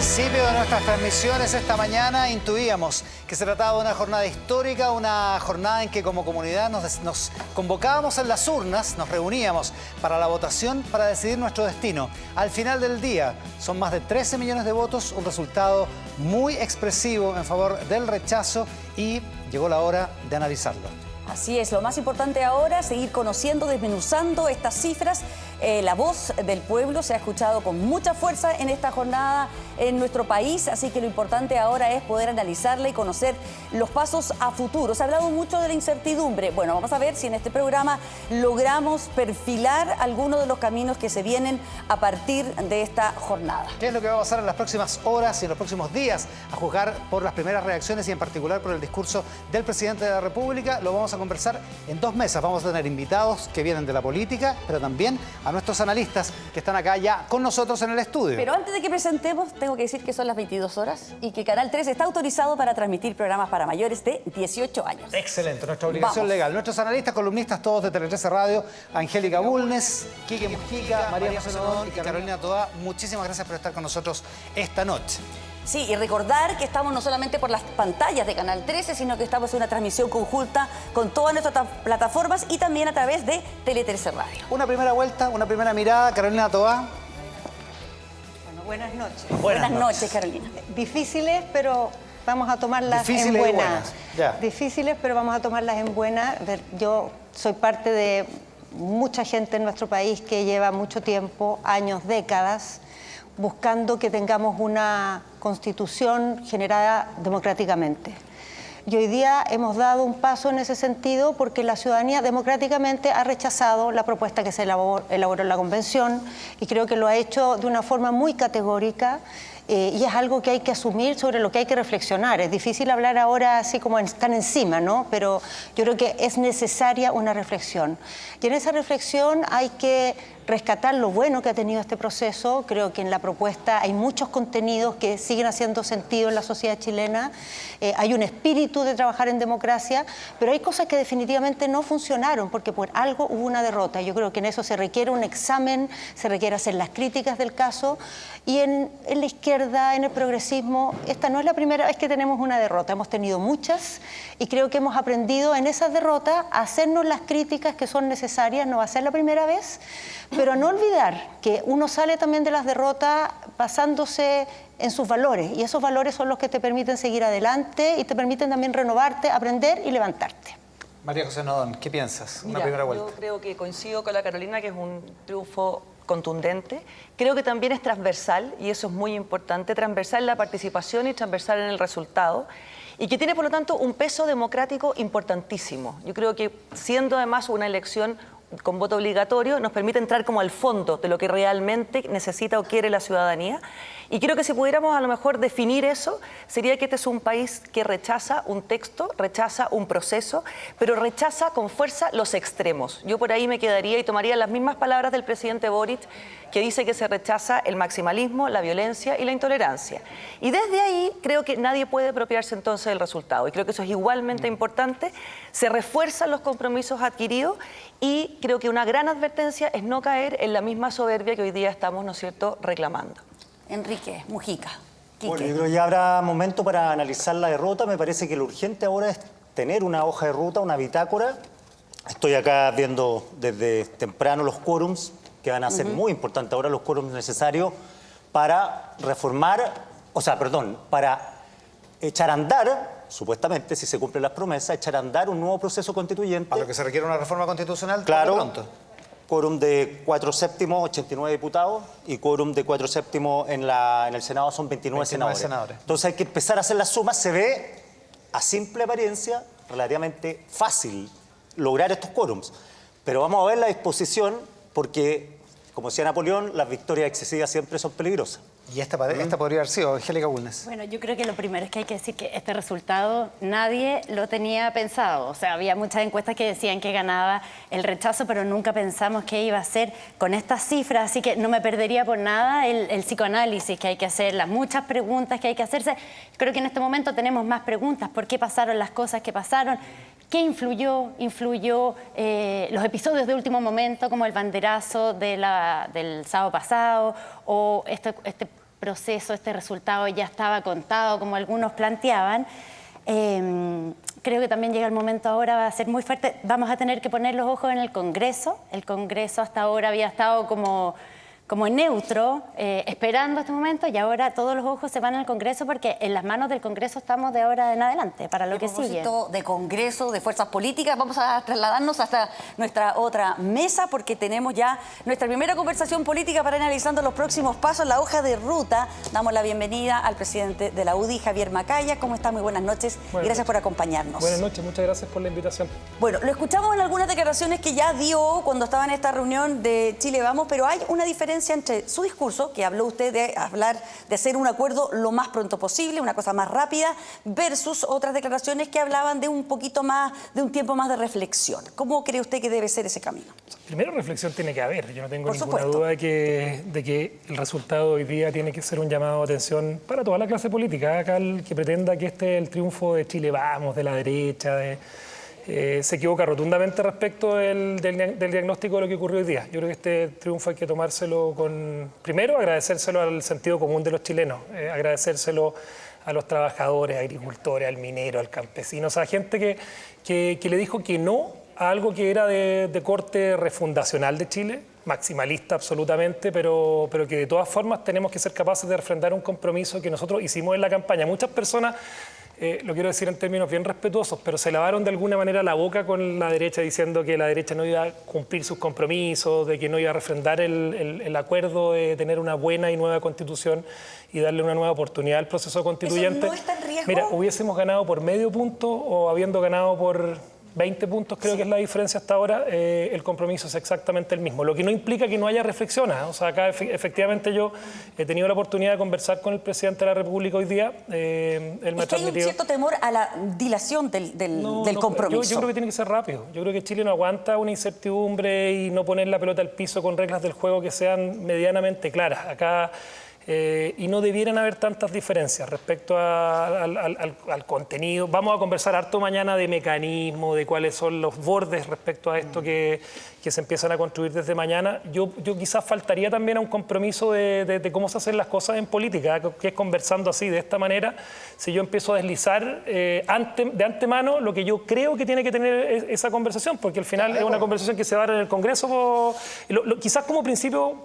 principio de nuestras transmisiones esta mañana intuíamos que se trataba de una jornada histórica, una jornada en que como comunidad nos convocábamos en las urnas, nos reuníamos para la votación para decidir nuestro destino. Al final del día son más de 13 millones de votos, un resultado muy expresivo en favor del rechazo y llegó la hora de analizarlo. Así es, lo más importante ahora es seguir conociendo, desmenuzando estas cifras. La voz del pueblo se ha escuchado con mucha fuerza en esta jornada en nuestro país, así que lo importante ahora es poder analizarla y conocer los pasos a futuro. Se ha hablado mucho de la incertidumbre. Bueno, vamos a ver si en este programa logramos perfilar algunos de los caminos que se vienen a partir de esta jornada. ¿Qué es lo que va a pasar en las próximas horas y en los próximos días? A juzgar por las primeras reacciones y en particular por el discurso del presidente de la República, lo vamos a conversar en 2 mesas. Vamos a tener invitados que vienen de la política, pero también a nuestros analistas que están acá ya con nosotros en el estudio. Pero antes de que presentemos, tengo que decir que son las 22 horas y que Canal 3 está autorizado para transmitir programas para mayores de 18 años. Excelente, nuestra obligación legal. Nuestros analistas, columnistas, todos de Tele 13 Radio, Angélica Bulnes, Quique Mujica, María José Nodón y Carolina Toá, muchísimas gracias por estar con nosotros esta noche. Sí, y recordar que estamos no solamente por las pantallas de Canal 13, sino que estamos en una transmisión conjunta con todas nuestras plataformas y también a través de Tele 13 Radio. Una primera vuelta, una primera mirada, Carolina Toá. Bueno, buenas noches. Buenas noches, Carolina. Difíciles, pero vamos a tomarlas en buena. Difíciles, pero vamos a tomarlas en buena. Yo soy parte de mucha gente en nuestro país que lleva mucho tiempo, años, décadas, buscando que tengamos una constitución generada democráticamente. Y hoy día hemos dado un paso en ese sentido porque la ciudadanía democráticamente ha rechazado la propuesta que se elaboró en la convención y creo que lo ha hecho de una forma muy categórica. Y es algo que hay que asumir, sobre lo que hay que reflexionar. Es difícil hablar ahora así como están encima, ¿no? Pero yo creo que es necesaria una reflexión. Y en esa reflexión hay que rescatar lo bueno que ha tenido este proceso. Creo que en la propuesta hay muchos contenidos que siguen haciendo sentido en la sociedad chilena. Hay un espíritu de trabajar en democracia, pero hay cosas que definitivamente no funcionaron porque por algo hubo una derrota. Yo creo que en eso se requiere un examen, se requiere hacer las críticas del caso. Y en la izquierda, en el progresismo, esta no es la primera vez que tenemos una derrota. Hemos tenido muchas y creo que hemos aprendido en esas derrotas a hacernos las críticas que son necesarias. No va a ser la primera vez, pero no olvidar que uno sale también de las derrotas basándose en sus valores y esos valores son los que te permiten seguir adelante y te permiten también renovarte, aprender y levantarte. María José Nodón, ¿qué piensas? Mira, una primera vuelta. Yo creo que coincido con la Carolina que es un triunfo contundente. Creo que también es transversal y eso es muy importante, transversal en la participación y transversal en el resultado y que tiene por lo tanto un peso democrático importantísimo. Yo creo que siendo además una elección con voto obligatorio nos permite entrar como al fondo de lo que realmente necesita o quiere la ciudadanía. Y creo que si pudiéramos a lo mejor definir eso, sería que este es un país que rechaza un texto, rechaza un proceso, pero rechaza con fuerza los extremos. Yo por ahí me quedaría y tomaría las mismas palabras del presidente Boric, que dice que se rechaza el maximalismo, la violencia y la intolerancia. Y desde ahí creo que nadie puede apropiarse entonces del resultado. Y creo que eso es igualmente importante. Se refuerzan los compromisos adquiridos y creo que una gran advertencia es no caer en la misma soberbia que hoy día estamos, ¿no es cierto?, reclamando. Enrique Mujica. Quique. Bueno, yo creo que ya habrá momento para analizar la derrota. Me parece que lo urgente ahora es tener una hoja de ruta, una bitácora. Estoy acá viendo desde temprano los quórums, que van a ser muy importantes ahora, los quórums necesarios para reformar, para echar a andar, supuestamente, si se cumplen las promesas, echar a andar un nuevo proceso constituyente. Para lo que se requiere una reforma constitucional, claro, pronto. Quórum de 4/7, 89 diputados, y quórum de 4/7 en el Senado son 29 senadores. Entonces hay que empezar a hacer las sumas. Se ve, a simple apariencia, relativamente fácil lograr estos quórums. Pero vamos a ver la disposición, porque, como decía Napoleón, las victorias excesivas siempre son peligrosas. Y esta podría haber sido Angélica Bulnes. Bueno, yo creo que lo primero es que hay que decir que este resultado nadie lo tenía pensado. O sea, había muchas encuestas que decían que ganaba el rechazo, pero nunca pensamos que iba a ser con estas cifras. Así que no me perdería por nada el psicoanálisis que hay que hacer, las muchas preguntas que hay que hacerse. Creo que en este momento tenemos más preguntas. ¿Por qué pasaron las cosas que pasaron? ¿Qué influyó? Influyó los episodios de último momento, como el banderazo del sábado pasado, o este proceso, este resultado ya estaba contado, como algunos planteaban. Creo que también llega el momento ahora, va a ser muy fuerte. Vamos a tener que poner los ojos en el Congreso. El Congreso hasta ahora había estado como neutro, esperando este momento, y ahora todos los ojos se van al Congreso porque en las manos del Congreso estamos de ahora en adelante para lo que sigue. A propósito de Congreso, de fuerzas políticas, vamos a trasladarnos hasta nuestra otra mesa porque tenemos ya nuestra primera conversación política para ir analizando los próximos pasos, la hoja de ruta. Damos la bienvenida al presidente de la UDI, Javier Macaya. ¿Cómo está? Muy buenas noches y gracias por acompañarnos. Buenas noches, muchas gracias por la invitación. Bueno, lo escuchamos en algunas declaraciones que ya dio cuando estaba en esta reunión de Chile Vamos, pero hay una diferencia entre su discurso, que habló usted de hablar de hacer un acuerdo lo más pronto posible, una cosa más rápida, versus otras declaraciones que hablaban de un poquito más, de un tiempo más de reflexión. ¿Cómo cree usted que debe ser ese camino? Primero, reflexión tiene que haber. Yo no tengo ninguna duda de que el resultado de hoy día tiene que ser un llamado de atención para toda la clase política. Acá el que pretenda que este es el triunfo de Chile Vamos, de la derecha, se equivoca rotundamente respecto del diagnóstico de lo que ocurrió hoy día. Yo creo que este triunfo hay que tomárselo primero, agradecérselo al sentido común de los chilenos, agradecérselo a los trabajadores, agricultores, al minero, al campesino, o sea, gente que le dijo que no a algo que era de corte refundacional de Chile, maximalista absolutamente, pero que de todas formas tenemos que ser capaces de refrendar un compromiso que nosotros hicimos en la campaña. Muchas personas, lo quiero decir en términos bien respetuosos, pero se lavaron de alguna manera la boca con la derecha diciendo que la derecha no iba a cumplir sus compromisos, de que no iba a refrendar el acuerdo de tener una buena y nueva constitución y darle una nueva oportunidad al proceso constituyente. ¿Eso no está en riesgo? Mira, hubiésemos ganado por medio punto o habiendo ganado por 20 puntos, creo que es la diferencia hasta ahora, el compromiso es exactamente el mismo, lo que no implica que no haya reflexiones. O sea, acá efectivamente yo he tenido la oportunidad de conversar con el presidente de la República hoy día. Él me ha transmitido... hay un cierto temor a la dilación del compromiso. Yo creo que tiene que ser rápido. Yo creo que Chile no aguanta una incertidumbre y no poner la pelota al piso con reglas del juego que sean medianamente claras. Acá... y no debieran haber tantas diferencias respecto al contenido. Vamos a conversar harto mañana de mecanismos, de cuáles son los bordes respecto a esto que se empiezan a construir desde mañana. Yo quizás faltaría también a un compromiso de cómo se hacen las cosas en política, que es conversando así, de esta manera. Si yo empiezo a deslizar de antemano lo que yo creo que tiene que tener esa conversación, porque al final es una conversación que se va a dar en el Congreso, quizás como principio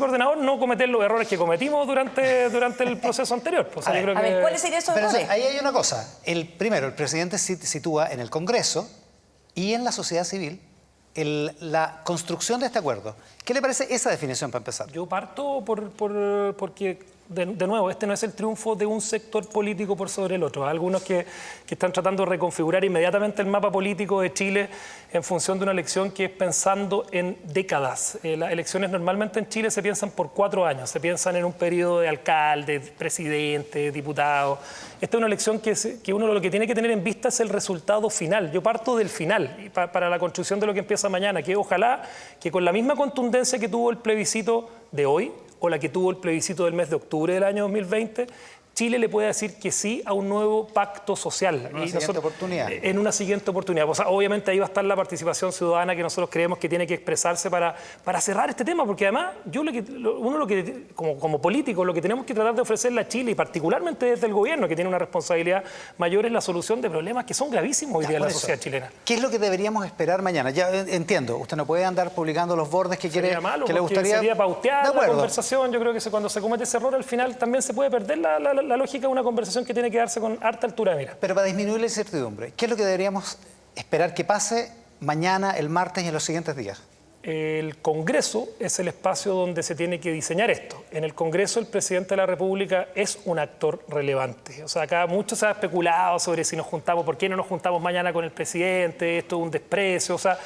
ordenador, no cometer los errores que cometimos durante el proceso anterior. O sea, ¿cuáles serían esos errores? Ahí hay una cosa. Primero, el presidente sitúa en el Congreso y en la sociedad civil la construcción de este acuerdo. ¿Qué le parece esa definición para empezar? Yo parto porque, de nuevo, este no es el triunfo de un sector político por sobre el otro. Hay algunos que están tratando de reconfigurar inmediatamente el mapa político de Chile en función de una elección que es pensando en décadas. Las elecciones normalmente en Chile se piensan por 4 años, se piensan en un periodo de alcalde, presidente, diputado. Esta es una elección que uno lo que tiene que tener en vista es el resultado final. Yo parto del final para la construcción de lo que empieza mañana, que ojalá que con la misma contundencia que tuvo el plebiscito de hoy, o la que tuvo el plebiscito del mes de octubre del año 2020, Chile le puede decir que sí a un nuevo pacto social. En una siguiente oportunidad. En una siguiente oportunidad. O sea, obviamente ahí va a estar la participación ciudadana que nosotros creemos que tiene que expresarse para cerrar este tema, porque además como políticos lo que tenemos que tratar de ofrecerle a Chile, y particularmente desde el gobierno, que tiene una responsabilidad mayor, es la solución de problemas que son gravísimos hoy día en la sociedad chilena. ¿Qué es lo que deberíamos esperar mañana? Ya entiendo, usted no puede andar publicando los bordes que quiere, que le gustaría... Sería pautear la conversación. Yo creo que cuando se comete ese error, al final también se puede perder la lógica de una conversación que tiene que darse con harta altura de mira. Pero para disminuir la incertidumbre, ¿qué es lo que deberíamos esperar que pase mañana, el martes y en los siguientes días? El Congreso es el espacio donde se tiene que diseñar esto. En el Congreso el presidente de la República es un actor relevante. O sea, acá mucho se ha especulado sobre si nos juntamos, por qué no nos juntamos mañana con el presidente, esto es un desprecio. O sea,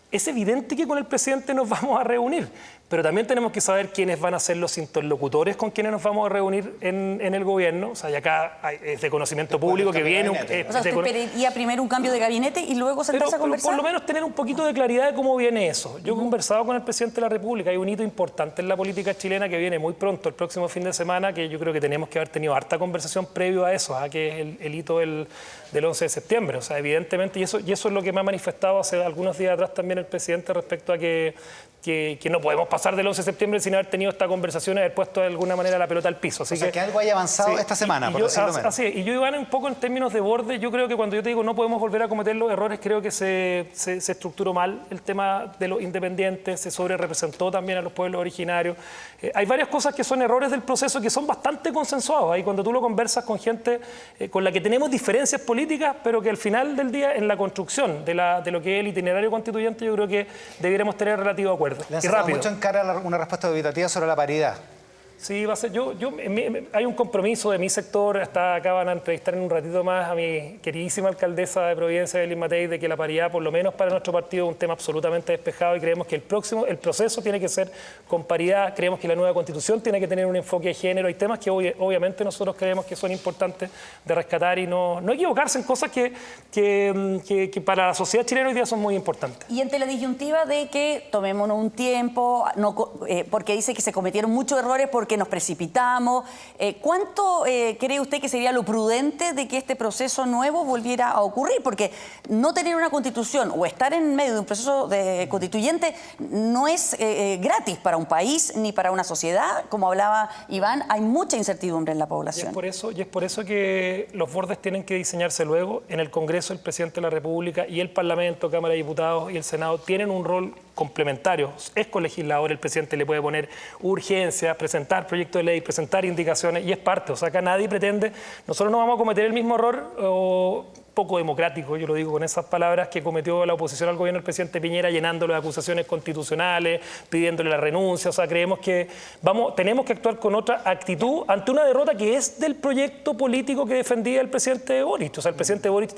es evidente que con el presidente nos vamos a reunir, pero también tenemos que saber quiénes van a ser los interlocutores con quienes nos vamos a reunir en el gobierno. O sea, y acá es de conocimiento público que viene... O sea, usted esperaría primero un cambio de gabinete y luego sentarse a conversar. Por lo menos tener un poquito de claridad de cómo viene eso. Yo he conversado con el presidente de la República, hay un hito importante en la política chilena que viene muy pronto, el próximo fin de semana, que yo creo que tenemos que haber tenido harta conversación previo a eso, que es el hito del 11 de septiembre. O sea, evidentemente, y eso es lo que me ha manifestado hace algunos días atrás también el presidente respecto a que no podemos pasar pasar del 11 de septiembre sin haber tenido esta conversación y haber puesto de alguna manera la pelota al piso. Así que algo haya avanzado esta semana, por decirlo menos. Así es. Y yo, Iván, un poco en términos de borde, yo creo que cuando yo te digo no podemos volver a cometer los errores, creo que se estructuró mal el tema de los independientes, se sobrerepresentó también a los pueblos originarios. Hay varias cosas que son errores del proceso que son bastante consensuados. Ahí cuando tú lo conversas con gente con la que tenemos diferencias políticas, pero que al final del día en la construcción de lo que es el itinerario constituyente, yo creo que debiéramos tener relativo acuerdo. Le han sacado mucho en cara una respuesta dubitativa sobre la paridad. Sí, va a ser. Hay un compromiso de mi sector. Hasta acá van a entrevistar en un ratito más a mi queridísima alcaldesa de Providencia, Evelyn Matei, de que la paridad, por lo menos para nuestro partido, es un tema absolutamente despejado y creemos que el proceso tiene que ser con paridad. Creemos que la nueva Constitución tiene que tener un enfoque de género. Hay temas que obviamente nosotros creemos que son importantes de rescatar y no equivocarse en cosas que para la sociedad chilena hoy día son muy importantes. Y ante la disyuntiva de que tomémonos un tiempo, porque dice que se cometieron muchos errores porque nos precipitamos. ¿Cuánto cree usted que sería lo prudente de que este proceso nuevo volviera a ocurrir? Porque no tener una constitución o estar en medio de un proceso constituyente no es gratis para un país ni para una sociedad. Como hablaba Iván, hay mucha incertidumbre en la población. Y es por eso que los bordes tienen que diseñarse luego. En el Congreso, el presidente de la República y el Parlamento, Cámara de Diputados y el Senado tienen un rol complementario. Es colegislador, el presidente le puede poner urgencia, presentar proyectos de ley, presentar indicaciones y es parte. O sea, acá nadie pretende, nosotros no vamos a cometer el mismo error poco democrático, yo lo digo con esas palabras, que cometió la oposición al gobierno del presidente Piñera, llenándolo de acusaciones constitucionales, pidiéndole la renuncia. O sea, creemos que tenemos que actuar con otra actitud ante una derrota que es del proyecto político que defendía el presidente Boric. O sea, el presidente Boric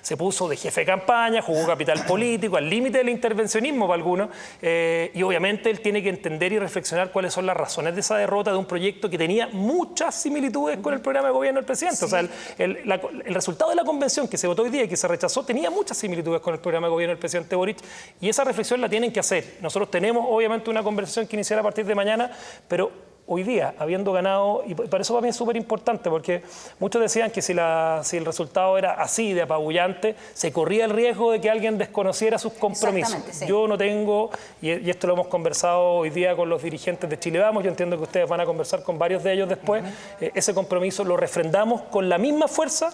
se puso de jefe de campaña, jugó capital político, al límite del intervencionismo para algunos, y obviamente él tiene que entender y reflexionar cuáles son las razones de esa derrota de un proyecto que tenía muchas similitudes con el programa de gobierno del presidente. Sí. O sea, el resultado de la convención que se votó hoy día y que se rechazó tenía muchas similitudes con el programa de gobierno del presidente Boric y esa reflexión la tienen que hacer. Nosotros tenemos obviamente una conversación que iniciará a partir de mañana, pero hoy día, habiendo ganado, y para eso para mí es súper importante, porque muchos decían que si el resultado era así de apabullante, se corría el riesgo de que alguien desconociera sus compromisos. Sí. Yo no tengo, y esto lo hemos conversado hoy día con los dirigentes de Chile Vamos, yo entiendo que ustedes van a conversar con varios de ellos después, ese compromiso lo refrendamos con la misma fuerza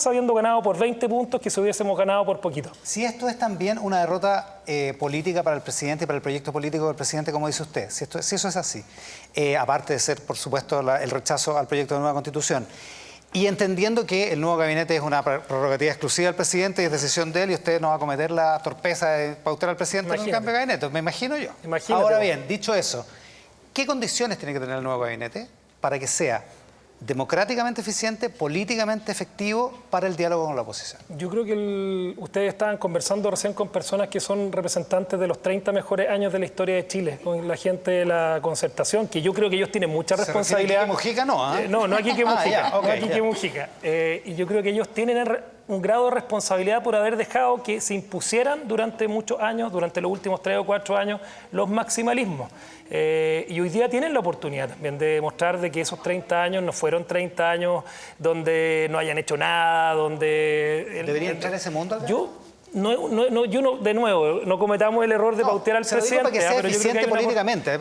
habiendo ganado por 20 puntos que si hubiésemos ganado por poquito. Si esto es también una derrota política para el presidente y para el proyecto político del presidente, como dice usted, si eso es así, aparte de ser, por supuesto, el rechazo al proyecto de nueva Constitución, y entendiendo que el nuevo gabinete es una prerrogativa exclusiva del presidente y es decisión de él y usted no va a cometer la torpeza de pautar al presidente en un cambio de gabinete, me imagino yo. Imagínate. Ahora bien, dicho eso, ¿qué condiciones tiene que tener el nuevo gabinete para que sea democráticamente eficiente, políticamente efectivo para el diálogo con la oposición? Yo creo que ustedes estaban conversando recién con personas que son representantes de los 30 mejores años de la historia de Chile, con la gente de la Concertación, que yo creo que ellos tienen mucha responsabilidad. ¿Se refiere a Quique Mujica? No, ¿eh? No a Quique Mujica. No a Quique Mujica. Y yo creo que ellos tienen un grado de responsabilidad por haber dejado que se impusieran durante muchos años, durante los últimos 3 o 4 años, los maximalismos. Y hoy día tienen la oportunidad también de demostrar de que esos 30 años no fueron 30 años donde no hayan hecho nada, donde... ¿Debería entrar en ese mundo, Alberto? De nuevo, no cometamos el error de pautear al presidente. Para que sea eficiente políticamente.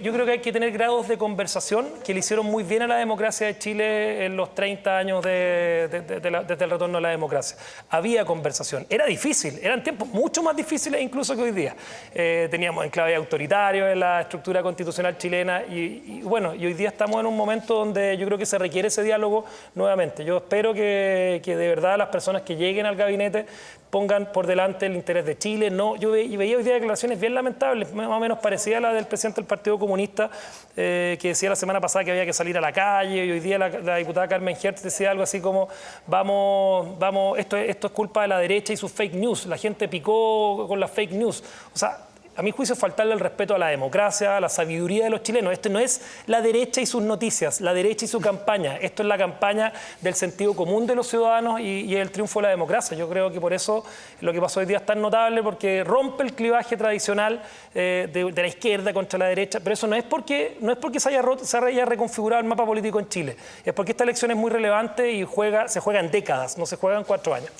Yo creo que hay que tener grados de conversación que le hicieron muy bien a la democracia de Chile en los 30 años desde el retorno a la democracia. Había conversación. Era difícil, eran tiempos mucho más difíciles incluso que hoy día. Teníamos enclaves autoritarios en la estructura constitucional chilena y hoy día estamos en un momento donde yo creo que se requiere ese diálogo nuevamente. Yo espero que de verdad las personas que lleguen al gabinete pongan por delante el interés de Chile. Yo veía hoy día declaraciones bien lamentables, más o menos parecidas a la del presidente del Partido Comunista, que decía la semana pasada que había que salir a la calle, y hoy día la diputada Carmen Hertz decía algo así como esto es culpa de la derecha y sus fake news, la gente picó con las fake news. O sea, a mi juicio, faltarle el respeto a la democracia, a la sabiduría de los chilenos. Esto no es la derecha y sus noticias, la derecha y su campaña. Esto es la campaña del sentido común de los ciudadanos y el triunfo de la democracia. Yo creo que por eso lo que pasó hoy día es tan notable, porque rompe el clivaje tradicional de la izquierda contra la derecha, pero eso no es porque se haya reconfigurado el mapa político en Chile. Es porque esta elección es muy relevante y se juega en décadas, no se juega en 4 años.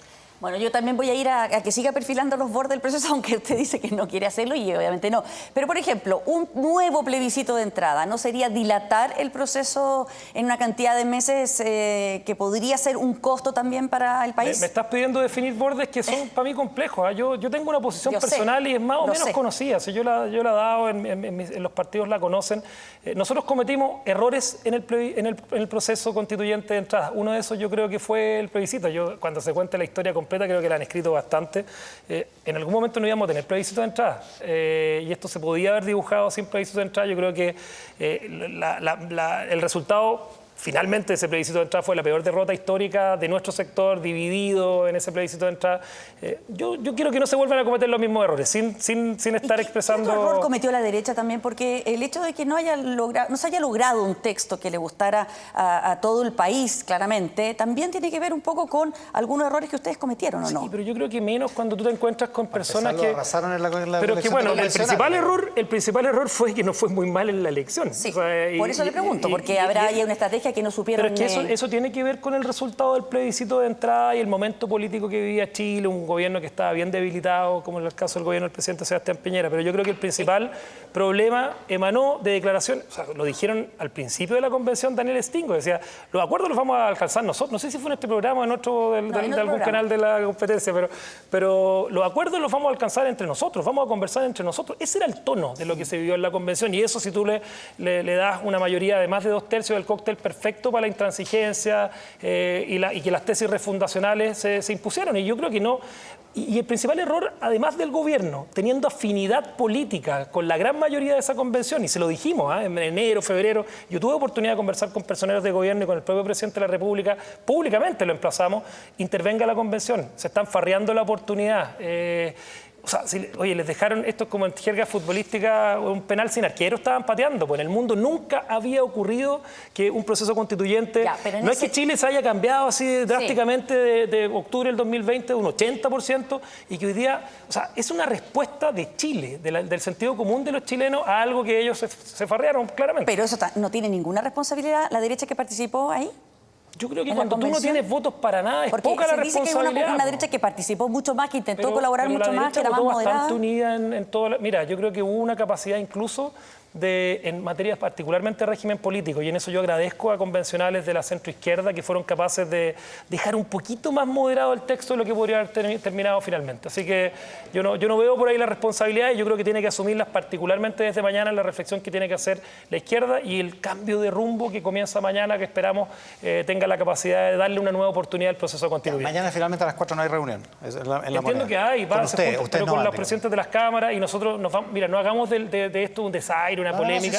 Bueno, yo también voy a ir a que siga perfilando los bordes del proceso, aunque usted dice que no quiere hacerlo y obviamente no. Pero, por ejemplo, un nuevo plebiscito de entrada, ¿no sería dilatar el proceso en una cantidad de meses que podría ser un costo también para el país? Me estás pidiendo definir bordes que son para mí complejos. Yo tengo una posición personal y es más o menos conocida. Si yo la he dado, en los partidos la conocen. Nosotros cometimos errores en el proceso constituyente de entrada. Uno de esos yo creo que fue el plebiscito. Cuando se cuenta la historia completa, creo que la han escrito bastante. En algún momento no íbamos a tener plebiscito de entrada. Y esto se podía haber dibujado sin plebiscito de entrada. Yo creo que el resultado finalmente ese plebiscito de entrada fue la peor derrota histórica de nuestro sector, dividido en ese plebiscito de entrada. Yo quiero que no se vuelvan a cometer los mismos errores, sin estar expresando... ¿Qué otro error cometió la derecha también? Porque el hecho de que no se haya logrado un texto que le gustara a todo el país, claramente, también tiene que ver un poco con algunos errores que ustedes cometieron, ¿o no? Sí, pero yo creo que menos cuando tú te encuentras con personas que... arrasaron en la pero que bueno, el principal error fue que no fue muy mal en la elección. Sí, o sea, por eso le pregunto, porque habrá ahí una estrategia que no supieron... Pero es que eso tiene que ver con el resultado del plebiscito de entrada y el momento político que vivía Chile, un gobierno que estaba bien debilitado, como en el caso del gobierno del presidente Sebastián Piñera. Pero yo creo que el principal problema emanó de declaraciones, o sea, lo dijeron al principio de la convención Daniel Stingo, decía, los acuerdos los vamos a alcanzar nosotros. No sé si fue en este programa o en otro de algún canal de la competencia, pero los acuerdos los vamos a alcanzar entre nosotros, vamos a conversar entre nosotros. Ese era el tono de lo que se vivió en la convención y eso si tú le das una mayoría de más de 2/3 del cóctel perfecto para la intransigencia y que las tesis refundacionales se impusieron. Y yo creo que no. Y el principal error, además del gobierno, teniendo afinidad política con la gran mayoría de esa convención, y se lo dijimos en enero, febrero, yo tuve oportunidad de conversar con personeros de gobierno y con el propio presidente de la República, públicamente lo emplazamos, intervenga la convención, se están farreando la oportunidad. O sea, oye, les dejaron, esto es como en jerga futbolística, un penal sin arquero, estaban pateando. Pues en el mundo nunca había ocurrido que un proceso constituyente... No es que Chile se haya cambiado así drásticamente de octubre del 2020 de un 80% y que hoy día... O sea, es una respuesta de Chile, del sentido común de los chilenos a algo que ellos se farrearon claramente. Pero eso no tiene ninguna responsabilidad la derecha que participó ahí. Yo creo que cuando tú no tienes votos para nada, es poca la responsabilidad. Porque dice que una derecha que participó mucho más, que intentó colaborar mucho más, que era más moderada. Bastante unida en todo. Mira, yo creo que hubo una capacidad incluso en materias particularmente de régimen político, y en eso yo agradezco a convencionales de la centroizquierda que fueron capaces de dejar un poquito más moderado el texto de lo que podría haber terminado finalmente. Así que yo no veo por ahí la responsabilidad y yo creo que tiene que asumirlas particularmente desde mañana en la reflexión que tiene que hacer la izquierda y el cambio de rumbo que comienza mañana, que esperamos tenga la capacidad de darle una nueva oportunidad al proceso constituyente. Mañana finalmente a las 4 no hay reunión. Entiendo que hay, pero con los presidentes de las cámaras y nosotros mira, no hagamos de esto un desaire, una polémica,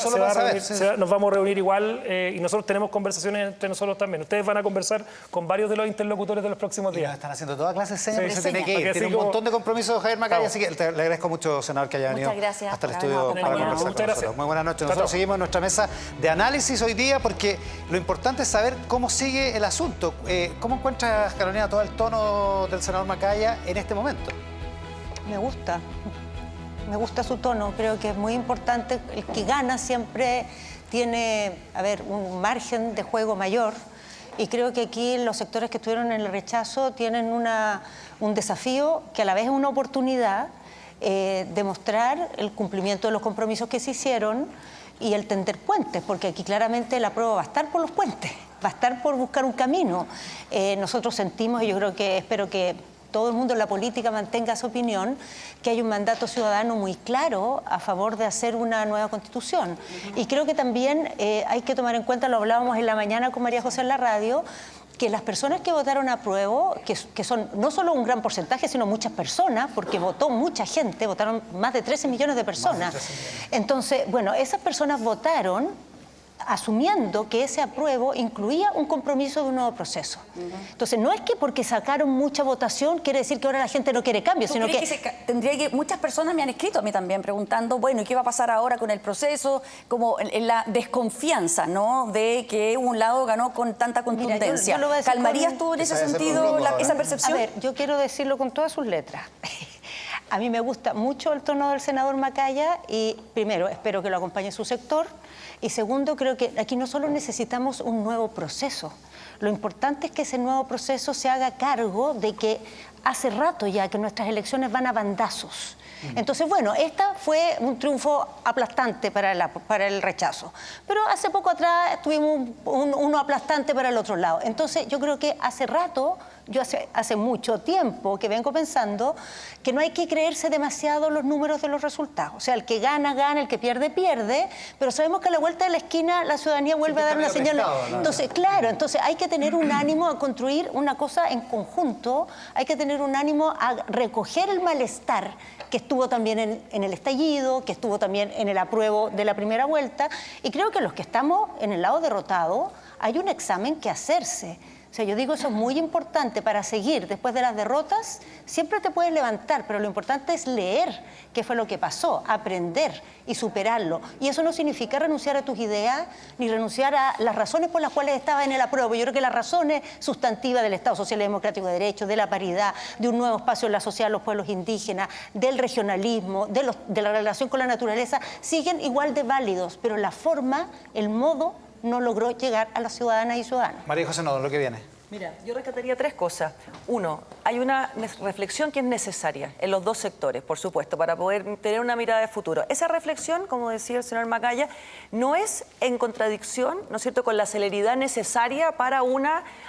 nos vamos a reunir igual y nosotros tenemos conversaciones entre nosotros también. Ustedes van a conversar con varios de los interlocutores de los próximos días. Están haciendo toda clase de señas, se tiene que ir. Tiene un montón de compromisos Javier Macaya, así que le agradezco mucho, senador, que haya venido hasta el estudio para conversar con nosotros. Muy buenas noches. Nosotros seguimos en nuestra mesa de análisis hoy día porque lo importante es saber cómo sigue el asunto. ¿Cómo encuentras, Carolina, todo el tono del senador Macaya en este momento? Me gusta su tono, creo que es muy importante. El que gana siempre tiene, un margen de juego mayor y creo que aquí los sectores que estuvieron en el rechazo tienen un desafío que a la vez es una oportunidad de mostrar el cumplimiento de los compromisos que se hicieron y el tender puentes, porque aquí claramente la prueba va a estar por los puentes, va a estar por buscar un camino. Nosotros sentimos, y yo espero que todo el mundo en la política mantenga esa opinión, que hay un mandato ciudadano muy claro a favor de hacer una nueva constitución. Y creo que también hay que tomar en cuenta, lo hablábamos en la mañana con María José en la radio, que las personas que votaron a prueba, que son no solo un gran porcentaje, sino muchas personas, porque votó mucha gente, votaron más de 13 millones de personas. Entonces, bueno, esas personas votaron asumiendo que ese apruebo incluía un compromiso de un nuevo proceso. Entonces, no es que porque sacaron mucha votación quiere decir que ahora la gente no quiere cambio, sino que muchas personas me han escrito a mí también preguntando, bueno, ¿y qué va a pasar ahora con el proceso? Como en la desconfianza, ¿no?, de que un lado ganó con tanta contundencia. Mira, ¿calmarías tú en ese sentido esa percepción? A ver, yo quiero decirlo con todas sus letras. A mí me gusta mucho el tono del senador Macaya y, primero, espero que lo acompañe su sector. Y segundo, creo que aquí no solo necesitamos un nuevo proceso, lo importante es que ese nuevo proceso se haga cargo de que hace rato ya que nuestras elecciones van a bandazos. Entonces, bueno, esta fue un triunfo aplastante para el rechazo. Pero hace poco atrás tuvimos uno aplastante para el otro lado. Entonces, yo creo que hace rato, yo hace mucho tiempo que vengo pensando que no hay que creerse demasiado los números de los resultados. O sea, el que gana, gana, el que pierde, pierde. Pero sabemos que a la vuelta de la esquina la ciudadanía vuelve a dar una señal. Entonces, claro, entonces hay que tener un ánimo a construir una cosa en conjunto. Hay que tener un ánimo a recoger el malestar que estuvo también en el estallido, que estuvo también en el apruebo de la primera vuelta. Y creo que los que estamos en el lado derrotado, hay un examen que hacerse. O sea, yo digo, eso es muy importante para seguir. Después de las derrotas, siempre te puedes levantar, pero lo importante es leer qué fue lo que pasó, aprender y superarlo. Y eso no significa renunciar a tus ideas, ni renunciar a las razones por las cuales estaba en el apruebo. Yo creo que las razones sustantivas del Estado Social y Democrático de Derecho, de la paridad, de un nuevo espacio en la sociedad de los pueblos indígenas, del regionalismo, de la relación con la naturaleza, siguen igual de válidos, pero la forma, el modo, no logró llegar a las ciudadanas y ciudadanos. María José Nodo, lo que viene. Mira, yo rescataría 3 cosas. Uno, hay una reflexión que es necesaria en los 2 sectores, por supuesto, para poder tener una mirada de futuro. Esa reflexión, como decía el señor Macaya, no es en contradicción, ¿no es cierto?, con la celeridad necesaria para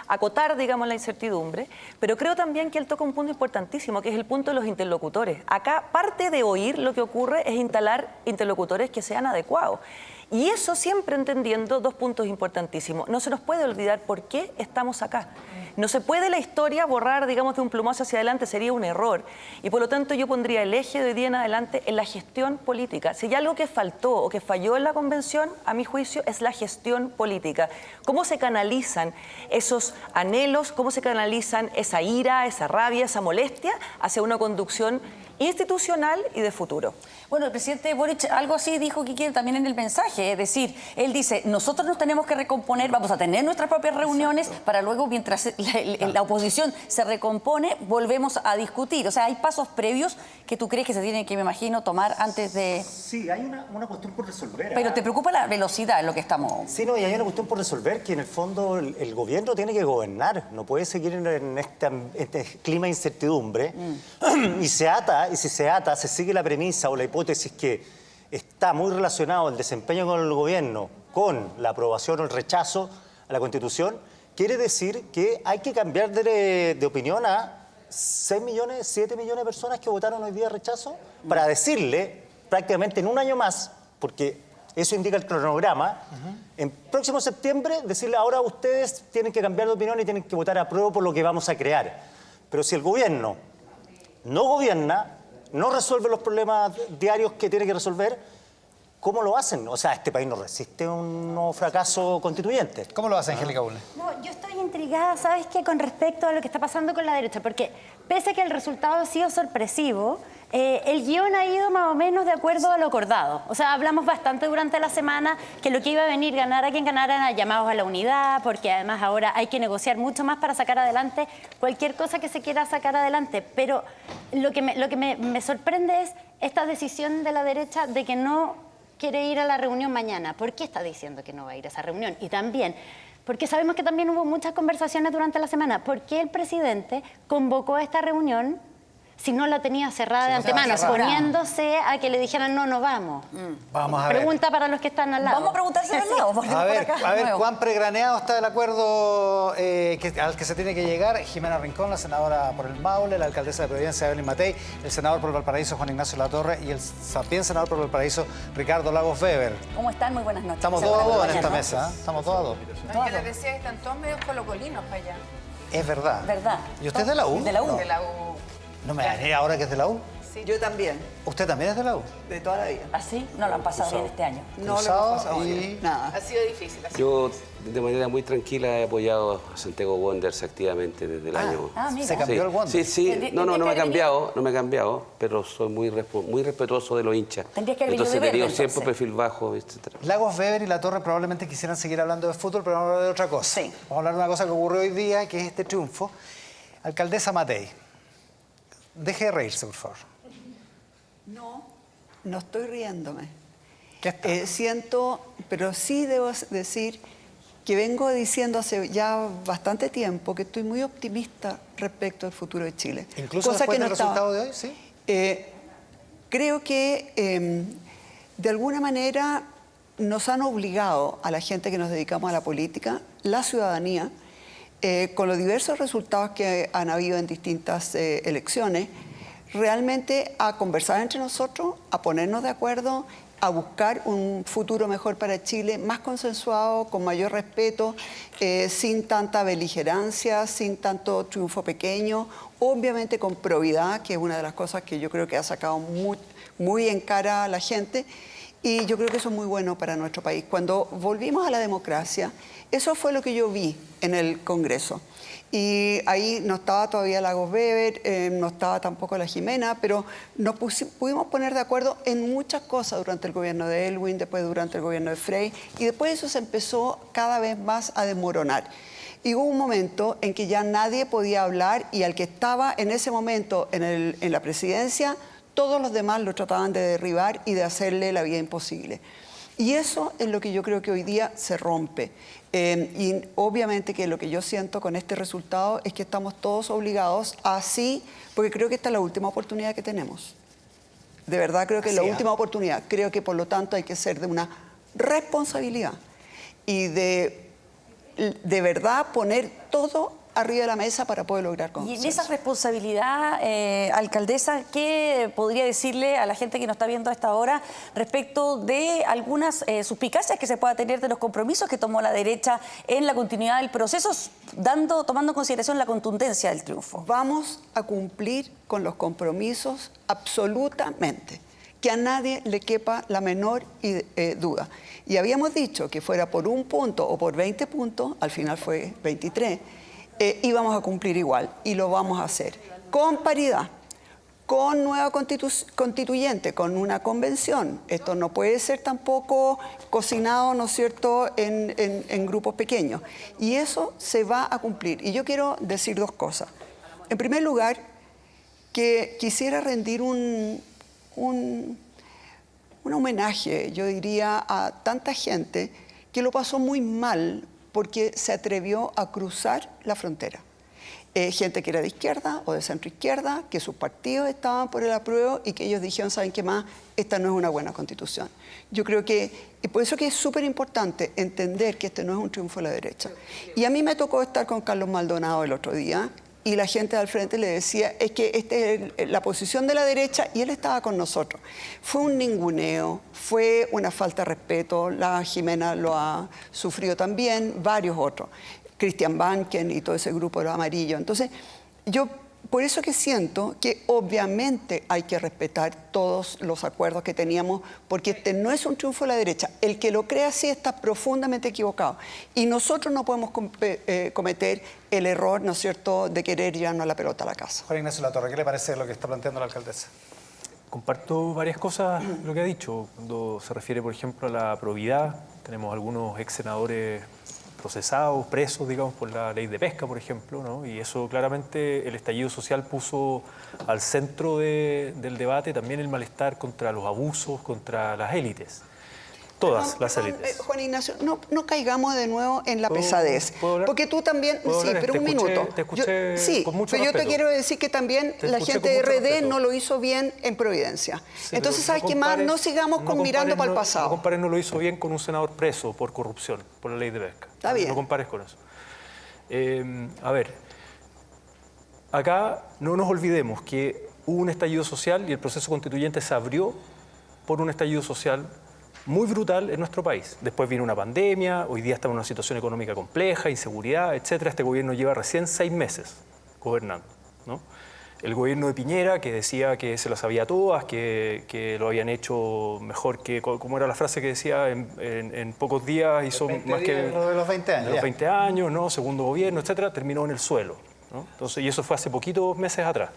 acotar, digamos, la incertidumbre, pero creo también que él toca un punto importantísimo, que es el punto de los interlocutores. Acá, parte de oír lo que ocurre es instalar interlocutores que sean adecuados. Y eso siempre entendiendo 2 puntos importantísimos. No se nos puede olvidar por qué estamos acá. No se puede la historia borrar, digamos, de un plumazo hacia adelante, sería un error. Y por lo tanto yo pondría el eje de hoy día en adelante en la gestión política. Si hay algo que faltó o que falló en la convención, a mi juicio, es la gestión política. ¿Cómo se canalizan esos anhelos? ¿Cómo se canalizan esa ira, esa rabia, esa molestia hacia una conducción institucional y de futuro? Bueno, el presidente Boric algo así dijo que quiere también en el mensaje, es decir, él dice, nosotros nos tenemos que recomponer, vamos a tener nuestras propias reuniones para luego, mientras la oposición se recompone, volvemos a discutir. O sea, hay pasos previos que tú crees que se tienen que, me imagino, tomar antes de... Sí, hay una cuestión por resolver. Pero te preocupa la velocidad en lo que estamos... Sí, no, y hay una cuestión por resolver, que en el fondo el gobierno tiene que gobernar, no puede seguir en este clima de incertidumbre. Y si se ata, se sigue la premisa o la hipótesis que está muy relacionado el desempeño con el gobierno con la aprobación o el rechazo a la Constitución, quiere decir que hay que cambiar de opinión a 6 millones, 7 millones de personas que votaron hoy día rechazo para decirle prácticamente en un año más, porque eso indica el cronograma, en próximo septiembre decirle ahora ustedes tienen que cambiar de opinión y tienen que votar a prueba por lo que vamos a crear. Pero si el gobierno no gobierna, no resuelve los problemas diarios que tiene que resolver, ¿cómo lo hacen? O sea, este país no resiste un nuevo fracaso constituyente. ¿Cómo lo hace Angélica Bulnes? No, yo estoy intrigada, ¿sabes qué? Con respecto a lo que está pasando con la derecha, porque pese a que el resultado ha sido sorpresivo, el guión ha ido más o menos de acuerdo a lo acordado. O sea, hablamos bastante durante la semana que lo que iba a venir, ganara quien ganara, eran llamados a la unidad, porque además ahora hay que negociar mucho más para sacar adelante cualquier cosa que se quiera sacar adelante. Pero lo que me sorprende es esta decisión de la derecha de que no quiere ir a la reunión mañana. ¿Por qué está diciendo que no va a ir a esa reunión? Y también, porque sabemos que también hubo muchas conversaciones durante la semana. ¿Por qué el presidente convocó a esta reunión si no la tenía cerrada de antemano, poniéndose a que le dijeran no vamos? Vamos a ver. Pregunta para los que están al lado. Vamos a preguntarse al lado. A ver, cuán pregraneado está el acuerdo al que se tiene que llegar. Jimena Rincón, la senadora por el Maule, la alcaldesa de Providencia, Evelyn Matei, el senador por Valparaíso, Juan Ignacio Latorre, y el también senador por Valparaíso, Ricardo Lagos Weber. ¿Cómo están? Muy buenas noches. Estamos todos a dos en esta mesa, ¿eh? Estamos todos a dos. Yo les decía que están todos medios colocolinos para allá. Es verdad. ¿Verdad? ¿Y usted es de la U? De la U. De la U. No me gané ahora que es de la U. Sí. Yo también, ¿Usted también es de la U? de toda la vida. ¿Así? No lo han pasado bien este año. No lo hemos Cruzado pasado y- bien, nada. Ha sido difícil. Yo, de manera muy tranquila, he apoyado a Santiago Wanderers activamente desde el año. mira. Se cambió el Wanderers. Sí. No me ha cambiado, pero soy muy respetuoso de los hinchas. Tendrías que haber Entonces he venido de tenido verde, siempre entonces. perfil bajo, etcétera. Lagos Weber y Latorre probablemente quisieran seguir hablando de fútbol, pero vamos a hablar de otra cosa. Sí. Vamos a hablar de una cosa que ocurrió hoy día, que es este triunfo. Alcaldesa Matei, deje de reírse, por favor. No estoy riéndome. ¿Qué está? Siento, pero sí debo decir que vengo diciendo hace ya bastante tiempo que estoy muy optimista respecto al futuro de Chile. Incluso después del resultado de hoy, ¿sí? Creo que de alguna manera nos han obligado a la gente que nos dedicamos a la política, la ciudadanía, con los diversos resultados que han habido en distintas elecciones, realmente a conversar entre nosotros, a ponernos de acuerdo, a buscar un futuro mejor para Chile, más consensuado, con mayor respeto, sin tanta beligerancia, sin tanto triunfo pequeño, obviamente con probidad, que es una de las cosas que yo creo que ha sacado muy en cara a la gente, y yo creo que eso es muy bueno para nuestro país. Cuando volvimos a la democracia, eso fue lo que yo vi en el Congreso. Y ahí no estaba todavía Lagos Weber, no estaba tampoco la Jimena, pero nos pudimos poner de acuerdo en muchas cosas durante el gobierno de Elwin, después durante el gobierno de Frey, y después eso se empezó cada vez más a desmoronar. Y hubo un momento en que ya nadie podía hablar y al que estaba en ese momento en la presidencia, todos los demás lo trataban de derribar y de hacerle la vida imposible. Y eso es lo que yo creo que hoy día se rompe. Y obviamente que lo que yo siento con este resultado es que estamos todos obligados a sí, porque creo que esta es la última oportunidad que tenemos. De verdad creo que es la última oportunidad. Creo que por lo tanto hay que ser de una responsabilidad y de verdad poner todo arriba de la mesa para poder lograr consenso. Y en esa responsabilidad, alcaldesa, ¿qué podría decirle a la gente que nos está viendo a esta hora respecto de algunas suspicacias que se pueda tener de los compromisos que tomó la derecha en la continuidad del proceso, tomando en consideración la contundencia del triunfo? Vamos a cumplir con los compromisos absolutamente, que a nadie le quepa la menor duda. Y habíamos dicho que fuera por 1 punto o por 20 puntos, al final fue 23, íbamos a cumplir igual y lo vamos a hacer con paridad, con nueva constituyente, con una convención. Esto no puede ser tampoco cocinado, ¿no es cierto?, en grupos pequeños. Y eso se va a cumplir. Y yo quiero decir 2 cosas. En primer lugar, que quisiera rendir un homenaje, yo diría, a tanta gente que lo pasó muy mal porque se atrevió a cruzar la frontera. Gente que era de izquierda o de centro izquierda, que sus partidos estaban por el apruebo y que ellos dijeron, ¿saben qué más? Esta no es una buena constitución. Yo creo que, y por eso que es súper importante entender que este no es un triunfo de la derecha. Y a mí me tocó estar con Carlos Maldonado el otro día y la gente al frente le decía, es que esta es la posición de la derecha y él estaba con nosotros. Fue un ninguneo, fue una falta de respeto, la Jimena lo ha sufrido también, varios otros. Christian Banken y todo ese grupo de los amarillos. Entonces, yo por eso que siento que obviamente hay que respetar todos los acuerdos que teníamos, porque este no es un triunfo de la derecha. El que lo crea así está profundamente equivocado. Y nosotros no podemos cometer el error, ¿no es cierto?, de querer llevarnos la pelota a la casa. Juan Ignacio Latorre, ¿qué le parece lo que está planteando la alcaldesa? Comparto varias cosas lo que ha dicho. Cuando se refiere, por ejemplo, a la probidad, tenemos algunos ex senadores procesados, presos, digamos, por la ley de pesca, por ejemplo, ¿no? Y eso claramente el estallido social puso al centro del debate también el malestar contra los abusos, contra las élites. Todas las élites. Juan Ignacio, no caigamos de nuevo en la pesadez. Porque tú también, sí, pero un minuto. Te escuché sí, con mucho pero respeto. yo te quiero decir que también la gente de RD no lo hizo bien en Providencia. Sí, entonces, ¿sabes qué más? No sigamos mirando para el pasado. No compares, no lo hizo bien con un senador preso por corrupción, por la ley de pesca. Está bien. No compares con eso. A ver, acá no nos olvidemos que hubo un estallido social y el proceso constituyente se abrió por un estallido social muy brutal en nuestro país. Después vino una pandemia, hoy día estamos en una situación económica compleja, inseguridad, etcétera. Este gobierno lleva recién 6 meses gobernando, ¿no? El gobierno de Piñera, que decía que se las sabía todas, que lo habían hecho mejor que, como era la frase que decía, en pocos días hizo más que... De los 20 años. De los 20 años, ¿no? Segundo gobierno, etcétera, terminó en el suelo, ¿no? Entonces, y eso fue hace poquitos meses atrás.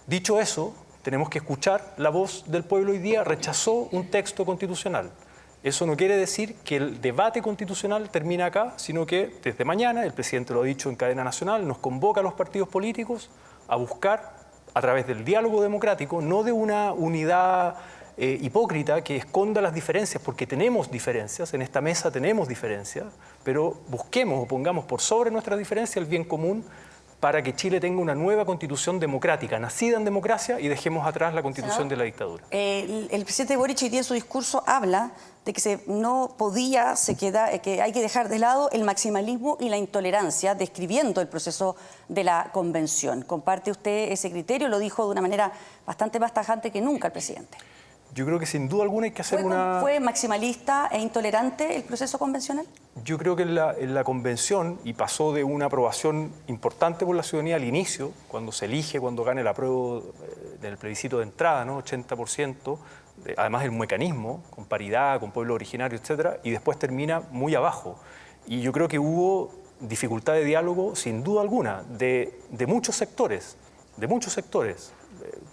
Dicho eso, tenemos que escuchar la voz del pueblo hoy día. Rechazó un texto constitucional. Eso no quiere decir que el debate constitucional termina acá, sino que desde mañana, el presidente lo ha dicho en cadena nacional, nos convoca a los partidos políticos a buscar, a través del diálogo democrático, no de una unidad hipócrita que esconda las diferencias, porque tenemos diferencias, en esta mesa tenemos diferencias, pero busquemos o pongamos por sobre nuestras diferencias el bien común para que Chile tenga una nueva constitución democrática, nacida en democracia, y dejemos atrás la constitución de la dictadura. El presidente Boric hoy día en su discurso habla de que que hay que dejar de lado el maximalismo y la intolerancia, describiendo el proceso de la convención. ¿Comparte usted ese criterio? Lo dijo de una manera bastante más tajante que nunca el presidente. Yo creo que sin duda alguna hay que hacer ¿Fue maximalista e intolerante el proceso convencional? Yo creo que en la convención, y pasó de una aprobación importante por la ciudadanía al inicio, cuando se elige, cuando gana el apruebo del plebiscito de entrada, ¿no? 80%, además el mecanismo, con paridad, con pueblo originario, etcétera, y después termina muy abajo. Y yo creo que hubo dificultad de diálogo, sin duda alguna, de muchos sectores,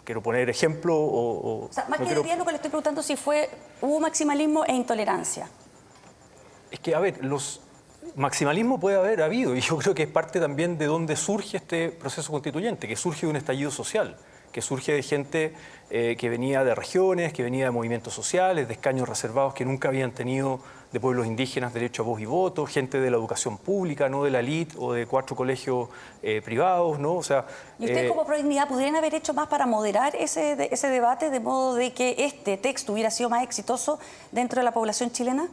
Quiero poner ejemplo o sea, más que de diálogo, le estoy preguntando si hubo maximalismo e intolerancia. Es que, a ver, maximalismo puede haber habido, y yo creo que es parte también de dónde surge este proceso constituyente, que surge de un estallido social, que surge de gente que venía de regiones, que venía de movimientos sociales, de escaños reservados que nunca habían tenido de pueblos indígenas derecho a voz y voto, gente de la educación pública, no de la elite o de 4 colegios privados, ¿no? O sea, ¿y ustedes como Prodignidad podrían haber hecho más para moderar ese debate de modo de que este texto hubiera sido más exitoso dentro de la población chilena?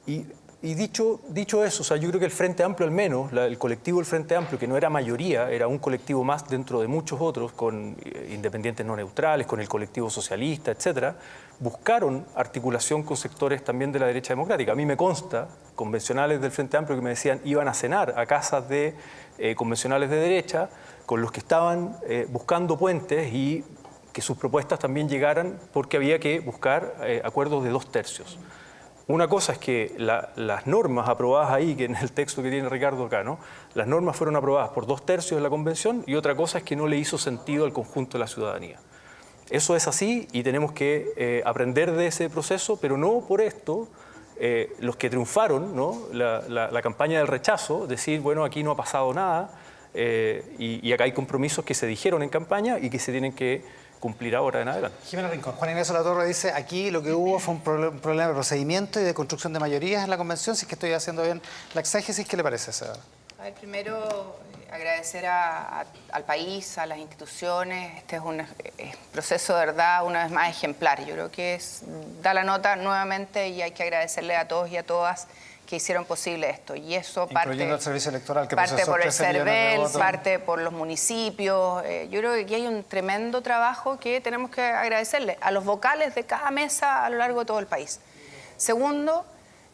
Y dicho eso, o sea, yo creo que el Frente Amplio, al menos, el colectivo del Frente Amplio, que no era mayoría, era un colectivo más dentro de muchos otros, con independientes no neutrales, con el colectivo socialista, etcétera, buscaron articulación con sectores también de la derecha democrática. A mí me consta, convencionales del Frente Amplio que me decían iban a cenar a casas de convencionales de derecha, con los que estaban buscando puentes y que sus propuestas también llegaran, porque había que buscar acuerdos de 2 tercios. Una cosa es que las normas aprobadas ahí, que en el texto que tiene Ricardo acá, ¿no? Las normas fueron aprobadas por 2 tercios de la convención, y otra cosa es que no le hizo sentido al conjunto de la ciudadanía. Eso es así y tenemos que aprender de ese proceso, pero no por esto los que triunfaron, ¿no? La campaña del rechazo, decir, bueno, aquí no ha pasado nada y acá hay compromisos que se dijeron en campaña y que se tienen que cumplir ahora en adelante. Jimena Rincón, Juan Ignacio Latorre dice, aquí lo que hubo fue un problema de procedimiento y de construcción de mayorías en la convención. Si es que estoy haciendo bien la exégesis, ¿qué le parece, Seba? A ver, primero agradecer al país, a las instituciones. Este es un proceso de verdad, una vez más, ejemplar. Yo creo que da la nota nuevamente y hay que agradecerle a todos y a todas que hicieron posible esto. Y eso incluyendo el servicio electoral, que parte por el CERVEL, parte por los municipios. Yo creo que aquí hay un tremendo trabajo que tenemos que agradecerle a los vocales de cada mesa a lo largo de todo el país. Segundo,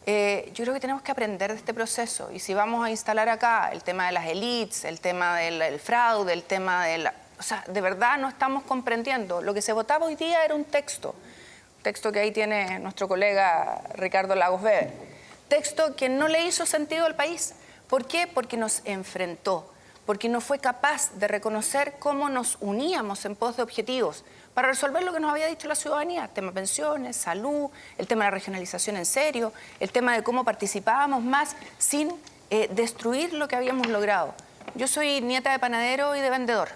yo creo que tenemos que aprender de este proceso. Y si vamos a instalar acá el tema de las élites, el tema del fraude, el tema de o sea, de verdad no estamos comprendiendo. Lo que se votaba hoy día era un texto que ahí tiene nuestro colega Ricardo Lagos Weber. Texto que no le hizo sentido al país. ¿Por qué? Porque nos enfrentó, porque no fue capaz de reconocer cómo nos uníamos en pos de objetivos para resolver lo que nos había dicho la ciudadanía, el tema de pensiones, salud, el tema de la regionalización en serio, el tema de cómo participábamos más sin destruir lo que habíamos logrado. Yo soy nieta de panadero y de vendedor.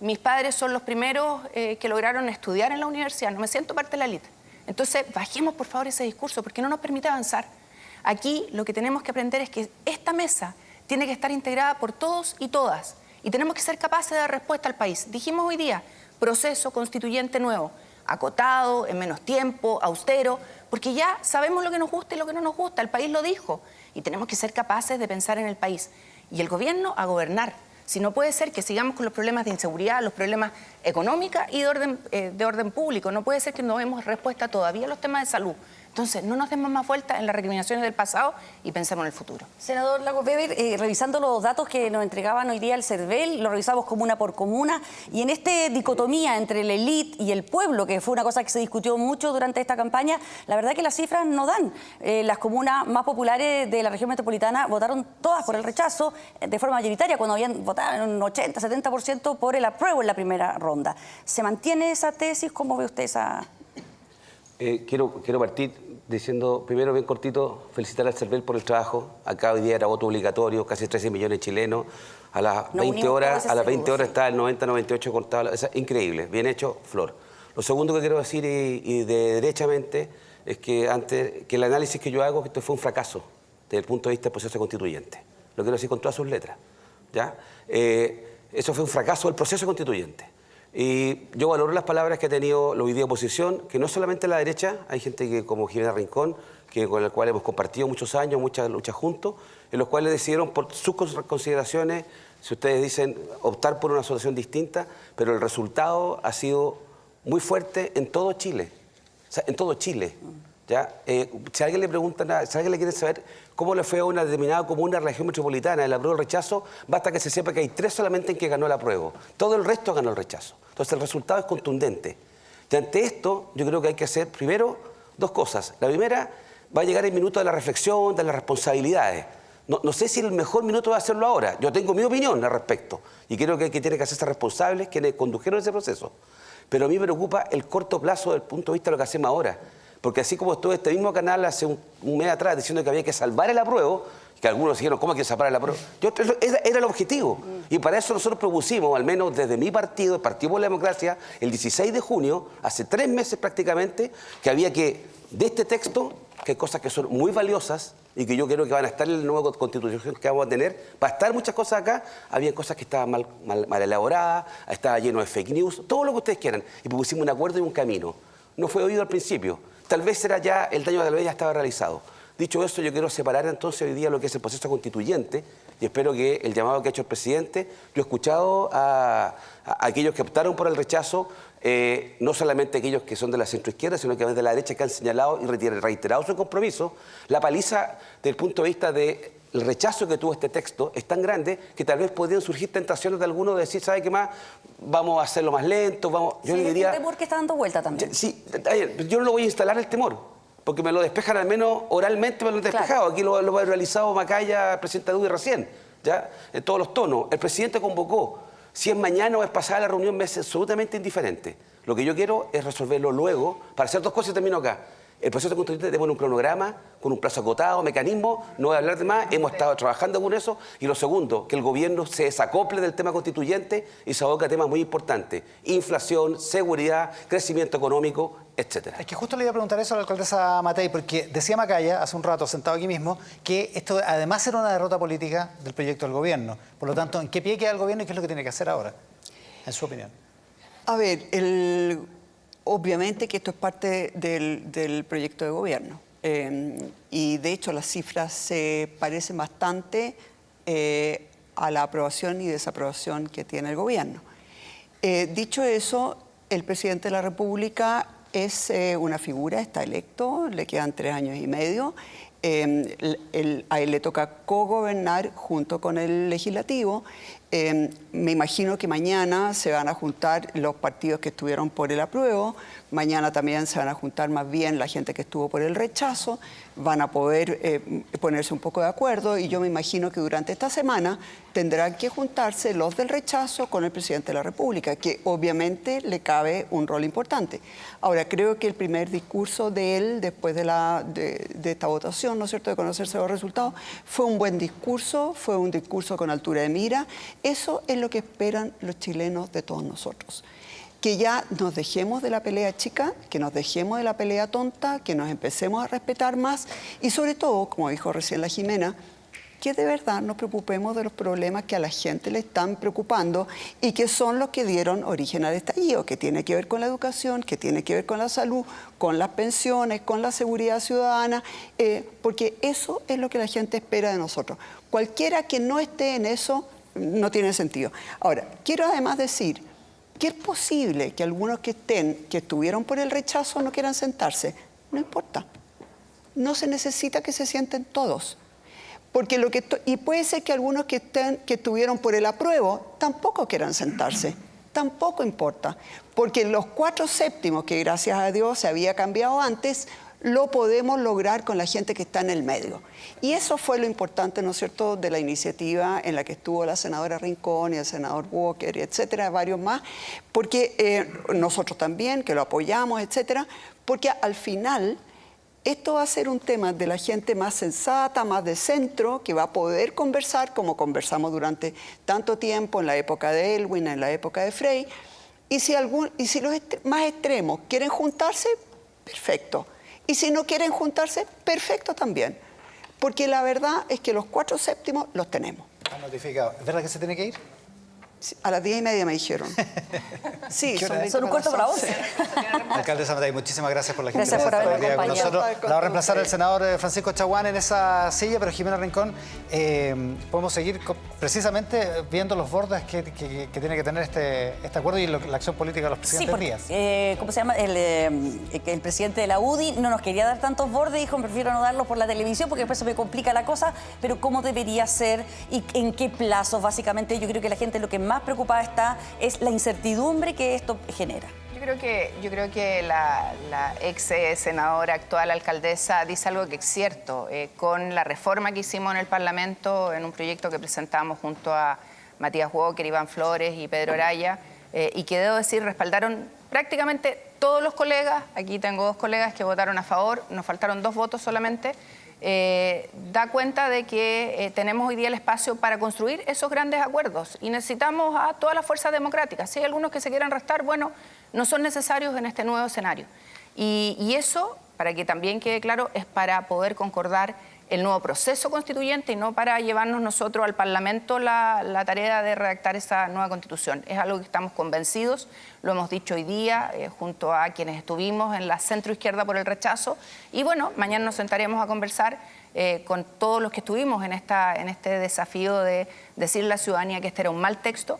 Mis padres son los primeros que lograron estudiar en la universidad, no me siento parte de la élite. Entonces, bajemos por favor ese discurso porque no nos permite avanzar. Aquí lo que tenemos que aprender es que esta mesa tiene que estar integrada por todos y todas y tenemos que ser capaces de dar respuesta al país. Dijimos hoy día, proceso constituyente nuevo, acotado, en menos tiempo, austero, porque ya sabemos lo que nos gusta y lo que no nos gusta, el país lo dijo y tenemos que ser capaces de pensar en el país y el gobierno a gobernar. Si no puede ser que sigamos con los problemas de inseguridad, los problemas económicos y de orden público, no puede ser que no demos respuesta todavía a los temas de salud. Entonces, no nos demos más vueltas en las recriminaciones del pasado y pensemos en el futuro. Senador Lagos Weber, revisando los datos que nos entregaban hoy día el CERVEL, lo revisamos comuna por comuna, y en esta dicotomía entre la élite y el pueblo, que fue una cosa que se discutió mucho durante esta campaña, la verdad que las cifras no dan. Las comunas más populares de la región metropolitana votaron todas por el rechazo de forma mayoritaria, cuando habían votado un 80, 70% por el apruebo en la primera ronda. ¿Se mantiene esa tesis? ¿Cómo ve usted esa...? Quiero partir diciendo, primero bien cortito, felicitar al CERVEL por el trabajo. Acá hoy día era voto obligatorio, casi 13 millones de chilenos. A las 20 horas está el 90-98 contado. Es increíble, bien hecho, Flor. Lo segundo que quiero decir, y de derechamente, es que el análisis que yo hago, que esto fue un fracaso desde el punto de vista del proceso constituyente. Lo quiero decir con todas sus letras, ¿ya? Eso fue un fracaso del proceso constituyente. Y yo valoro las palabras que ha tenido la hoy día oposición, que no solamente la derecha, hay gente que, como Jimena Rincón, con la cual hemos compartido muchos años, muchas luchas juntos, en los cuales decidieron por sus consideraciones, si ustedes dicen, optar por una solución distinta, pero el resultado ha sido muy fuerte en todo Chile. O sea, en todo Chile. ¿Ya? Si a alguien le pregunta, si a alguien le quiere saber cómo le fue a una determinada comuna, región metropolitana, el apruebo o el rechazo, basta que se sepa que hay 3 solamente en que ganó el apruebo. Todo el resto ganó el rechazo. Entonces el resultado es contundente. Y ante esto, yo creo que hay que hacer primero 2 cosas. La primera, va a llegar el minuto de la reflexión, de las responsabilidades. No sé si el mejor minuto va a hacerlo ahora. Yo tengo mi opinión al respecto. Y creo que tiene que hacerse responsables quienes condujeron ese proceso. Pero a mí me preocupa el corto plazo desde el punto de vista de lo que hacemos ahora. Porque así como estuvo este mismo canal hace un mes atrás diciendo que había que salvar el apruebo, que algunos dijeron, ¿cómo hay que salvar el apruebo? Era el objetivo. Y para eso nosotros propusimos, al menos desde mi partido, el Partido por la Democracia, el 16 de junio, hace 3 meses prácticamente, que había que, de este texto, que hay cosas que son muy valiosas y que yo creo que van a estar en la nueva constitución que vamos a tener, va a estar muchas cosas acá, había cosas que estaban mal elaboradas, estaba lleno de fake news, todo lo que ustedes quieran. Y propusimos un acuerdo y un camino. No fue oído al principio. Tal vez era ya, el daño de la ley ya estaba realizado. Dicho eso, yo quiero separar entonces hoy día lo que es el proceso constituyente y espero que el llamado que ha hecho el presidente, yo he escuchado a aquellos que optaron por el rechazo, no solamente aquellos que son de la centroizquierda, sino que de la derecha que han señalado y reiterado su compromiso. La paliza desde el punto de vista del rechazo que tuvo este texto es tan grande que tal vez podrían surgir tentaciones de algunos de decir, ¿sabe qué más? Vamos a hacerlo más lento, vamos... Yo le diría, es un temor que está dando vuelta también. Sí, yo no lo voy a instalar el temor, porque me lo despejan al menos oralmente, me lo han despejado. Claro. Aquí lo ha realizado Macaya, el presidente Duque recién, ¿ya? En todos los tonos. El presidente convocó. Si es mañana o es pasada la reunión, me es absolutamente indiferente. Lo que yo quiero es resolverlo luego, para hacer 2 cosas y termino acá. El proceso constituyente debe un cronograma, con un plazo acotado, mecanismo, no voy a hablar de más, hemos estado trabajando con eso. Y lo segundo, que el gobierno se desacople del tema constituyente y se aboque a temas muy importantes: inflación, seguridad, crecimiento económico, etcétera. Es que justo le iba a preguntar eso a la alcaldesa Matei, porque decía Macaya, hace un rato, sentado aquí mismo, que esto además era una derrota política del proyecto del gobierno. Por lo tanto, ¿en qué pie queda el gobierno y qué es lo que tiene que hacer ahora, en su opinión? A ver, obviamente que esto es parte del proyecto de gobierno. Y de hecho las cifras se parecen bastante a la aprobación y desaprobación que tiene el gobierno. Dicho eso, el presidente de la República es una figura, está electo, le quedan 3 años y medio. A él le toca cogobernar junto con el legislativo. Me imagino que mañana se van a juntar los partidos que estuvieron por el apruebo, mañana también se van a juntar más bien la gente que estuvo por el rechazo, van a poder ponerse un poco de acuerdo y yo me imagino que durante esta semana tendrán que juntarse los del rechazo con el presidente de la República, que obviamente le cabe un rol importante. Ahora, creo que el primer discurso de él, después de esta votación, ¿no es cierto?, de conocerse los resultados, fue un buen discurso, fue un discurso con altura de mira. Eso es lo que esperan los chilenos de todos nosotros. Que ya nos dejemos de la pelea chica, que nos dejemos de la pelea tonta, que nos empecemos a respetar más y sobre todo, como dijo recién la Jimena, que de verdad nos preocupemos de los problemas que a la gente le están preocupando y que son los que dieron origen al estallido, que tiene que ver con la educación, que tiene que ver con la salud, con las pensiones, con la seguridad ciudadana, porque eso es lo que la gente espera de nosotros. Cualquiera que no esté en eso no tiene sentido. Ahora, quiero además decir que es posible que algunos que estuvieron por el rechazo no quieran sentarse. No importa. No se necesita que se sienten todos. Porque y puede ser que algunos que estuvieron por el apruebo tampoco quieran sentarse. Tampoco importa. Porque los 4/7, que gracias a Dios se había cambiado antes, lo podemos lograr con la gente que está en el medio. Y eso fue lo importante, ¿no es cierto?, de la iniciativa en la que estuvo la senadora Rincón y el senador Walker, y etcétera, varios más, porque nosotros también, que lo apoyamos, etcétera, porque al final esto va a ser un tema de la gente más sensata, más de centro, que va a poder conversar como conversamos durante tanto tiempo, en la época de Elwin, en la época de Frey, Y si los más extremos quieren juntarse, perfecto. Y si no quieren juntarse, perfecto también. Porque la verdad es que los 4 séptimos los tenemos. Han notificado. ¿Es verdad que se tiene que ir? Sí, a las 10:30 me dijeron. Sí, son un cuarto para 11. Alcaldesa Matei, muchísimas gracias por la Gracias por habernos acompañado. La va a reemplazar el senador Francisco Chaguán en esa silla, pero Jimena Rincón, podemos seguir precisamente viendo los bordes que tiene que tener este acuerdo y la acción política de los presidentes días. ¿Cómo se llama? El presidente de la UDI no nos quería dar tantos bordes, dijo, prefiero no darlos por la televisión porque después se me complica la cosa, pero ¿cómo debería ser y en qué plazos? Básicamente yo creo que la gente lo que más preocupada está es la incertidumbre que esto genera. Yo creo que la ex senadora, actual alcaldesa, dice algo que es cierto. Con la reforma que hicimos en el Parlamento, en un proyecto que presentamos junto a Matías Walker, Iván Flores y Pedro Araya, y que debo decir, respaldaron prácticamente todos los colegas. Aquí tengo 2 colegas que votaron a favor, nos faltaron 2 votos solamente. Da cuenta de que tenemos hoy día el espacio para construir esos grandes acuerdos y necesitamos a todas las fuerzas democráticas. Si hay algunos que se quieran restar, bueno, no son necesarios en este nuevo escenario. Y eso, para que también quede claro, es para poder concordar el nuevo proceso constituyente y no para llevarnos nosotros al Parlamento la tarea de redactar esa nueva Constitución. Es algo que estamos convencidos, lo hemos dicho hoy día junto a quienes estuvimos en la centroizquierda por el rechazo y bueno, mañana nos sentaremos a conversar con todos los que estuvimos en este desafío de decirle a la ciudadanía que este era un mal texto,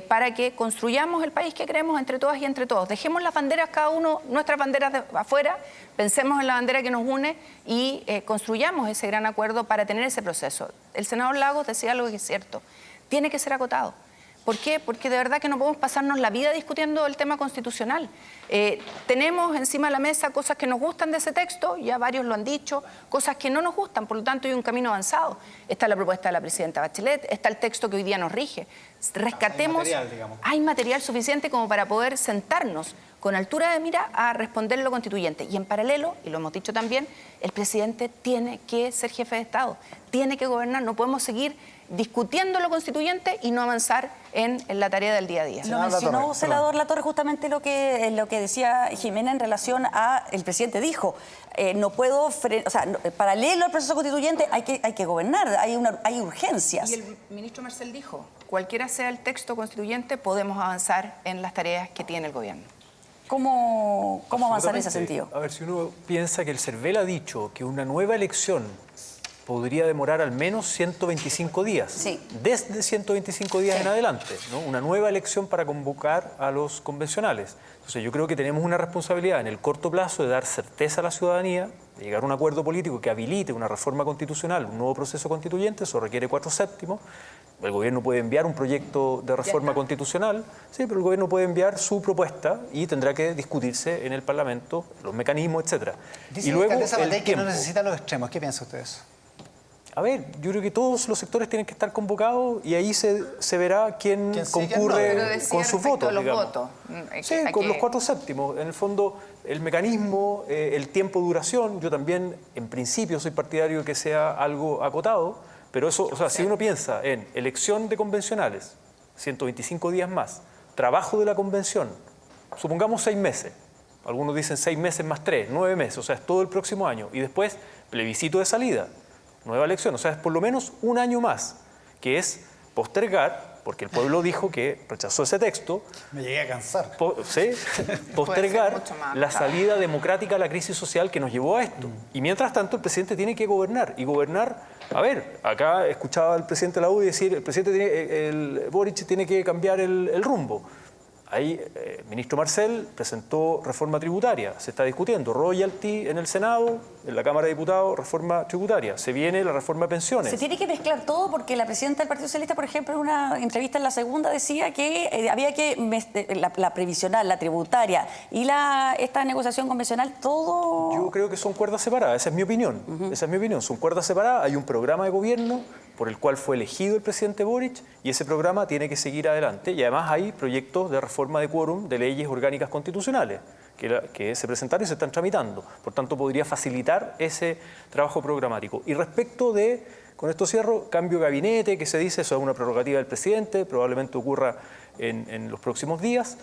para que construyamos el país que queremos entre todas y entre todos. Dejemos las banderas, cada uno, nuestras banderas de afuera, pensemos en la bandera que nos une y construyamos ese gran acuerdo para tener ese proceso. El senador Lagos decía algo que es cierto, tiene que ser acotado. ¿Por qué? Porque de verdad que no podemos pasarnos la vida discutiendo el tema constitucional. Tenemos encima de la mesa cosas que nos gustan de ese texto, ya varios lo han dicho, cosas que no nos gustan, por lo tanto hay un camino avanzado. Está la propuesta de la presidenta Bachelet, está el texto que hoy día nos rige. Rescatemos, hay material suficiente como para poder sentarnos con altura de mira a responder lo constituyente. Y en paralelo, y lo hemos dicho también, el presidente tiene que ser jefe de Estado, tiene que gobernar, no podemos seguir discutiendo lo constituyente y no avanzar en la tarea del día a día. Lo mencionó, senador Latorre, justamente lo que decía Jimena en relación a, el presidente dijo, no puedo, paralelo al proceso constituyente hay que gobernar, hay urgencias. Y el ministro Marcel dijo, cualquiera sea el texto constituyente, podemos avanzar en las tareas que tiene el gobierno. ¿Cómo avanzar en ese sentido? A ver, si uno piensa que el CERVEL ha dicho que una nueva elección podría demorar al menos 125 días, sí, desde 125 días en adelante, ¿no? Una nueva elección para convocar a los convencionales. Entonces yo creo que tenemos una responsabilidad en el corto plazo de dar certeza a la ciudadanía, de llegar a un acuerdo político que habilite una reforma constitucional, un nuevo proceso constituyente, eso requiere 4 séptimos. El gobierno puede enviar un proyecto de reforma constitucional, sí, pero el gobierno puede enviar su propuesta y tendrá que discutirse en el Parlamento, los mecanismos, etc. Dice y luego el que no necesita los extremos. ¿Qué piensa usted de eso? A ver, yo creo que todos los sectores tienen que estar convocados y ahí se verá quién concurre con sus votos. Sí, con los 4 séptimos. En el fondo, el mecanismo, el tiempo de duración, yo también en principio soy partidario de que sea algo acotado, pero eso, o sea, si uno piensa en elección de convencionales, 125 días más, trabajo de la convención, supongamos 6 meses, algunos dicen 6 meses más 3, 9 meses, o sea, es todo el próximo año, y después plebiscito de salida, nueva elección, o sea, es por lo menos un año más, que es postergar, porque el pueblo dijo que rechazó ese texto. Me llegué a cansar. Postergar la salida democrática a la crisis social que nos llevó a esto. Y mientras tanto, el presidente tiene que gobernar. Y gobernar, a ver, acá escuchaba al presidente de la UDI decir, el Boric tiene que cambiar el rumbo. Ahí el ministro Marcel presentó reforma tributaria, se está discutiendo royalty en el Senado, en la Cámara de Diputados, reforma tributaria, se viene la reforma de pensiones. Se tiene que mezclar todo porque la presidenta del Partido Socialista, por ejemplo, en una entrevista en La Segunda decía que había que, la previsional, la tributaria y esta negociación convencional, todo... Yo creo que son cuerdas separadas, esa es mi opinión, esa es mi opinión, son cuerdas separadas, hay un programa de gobierno por el cual fue elegido el presidente Boric y ese programa tiene que seguir adelante y además hay proyectos de reforma de quórum de leyes orgánicas constitucionales que se presentaron y se están tramitando. Por tanto, podría facilitar ese trabajo programático. Y respecto de, con esto cierro, cambio de gabinete, que se dice, eso es una prerrogativa del presidente, probablemente ocurra en los próximos días.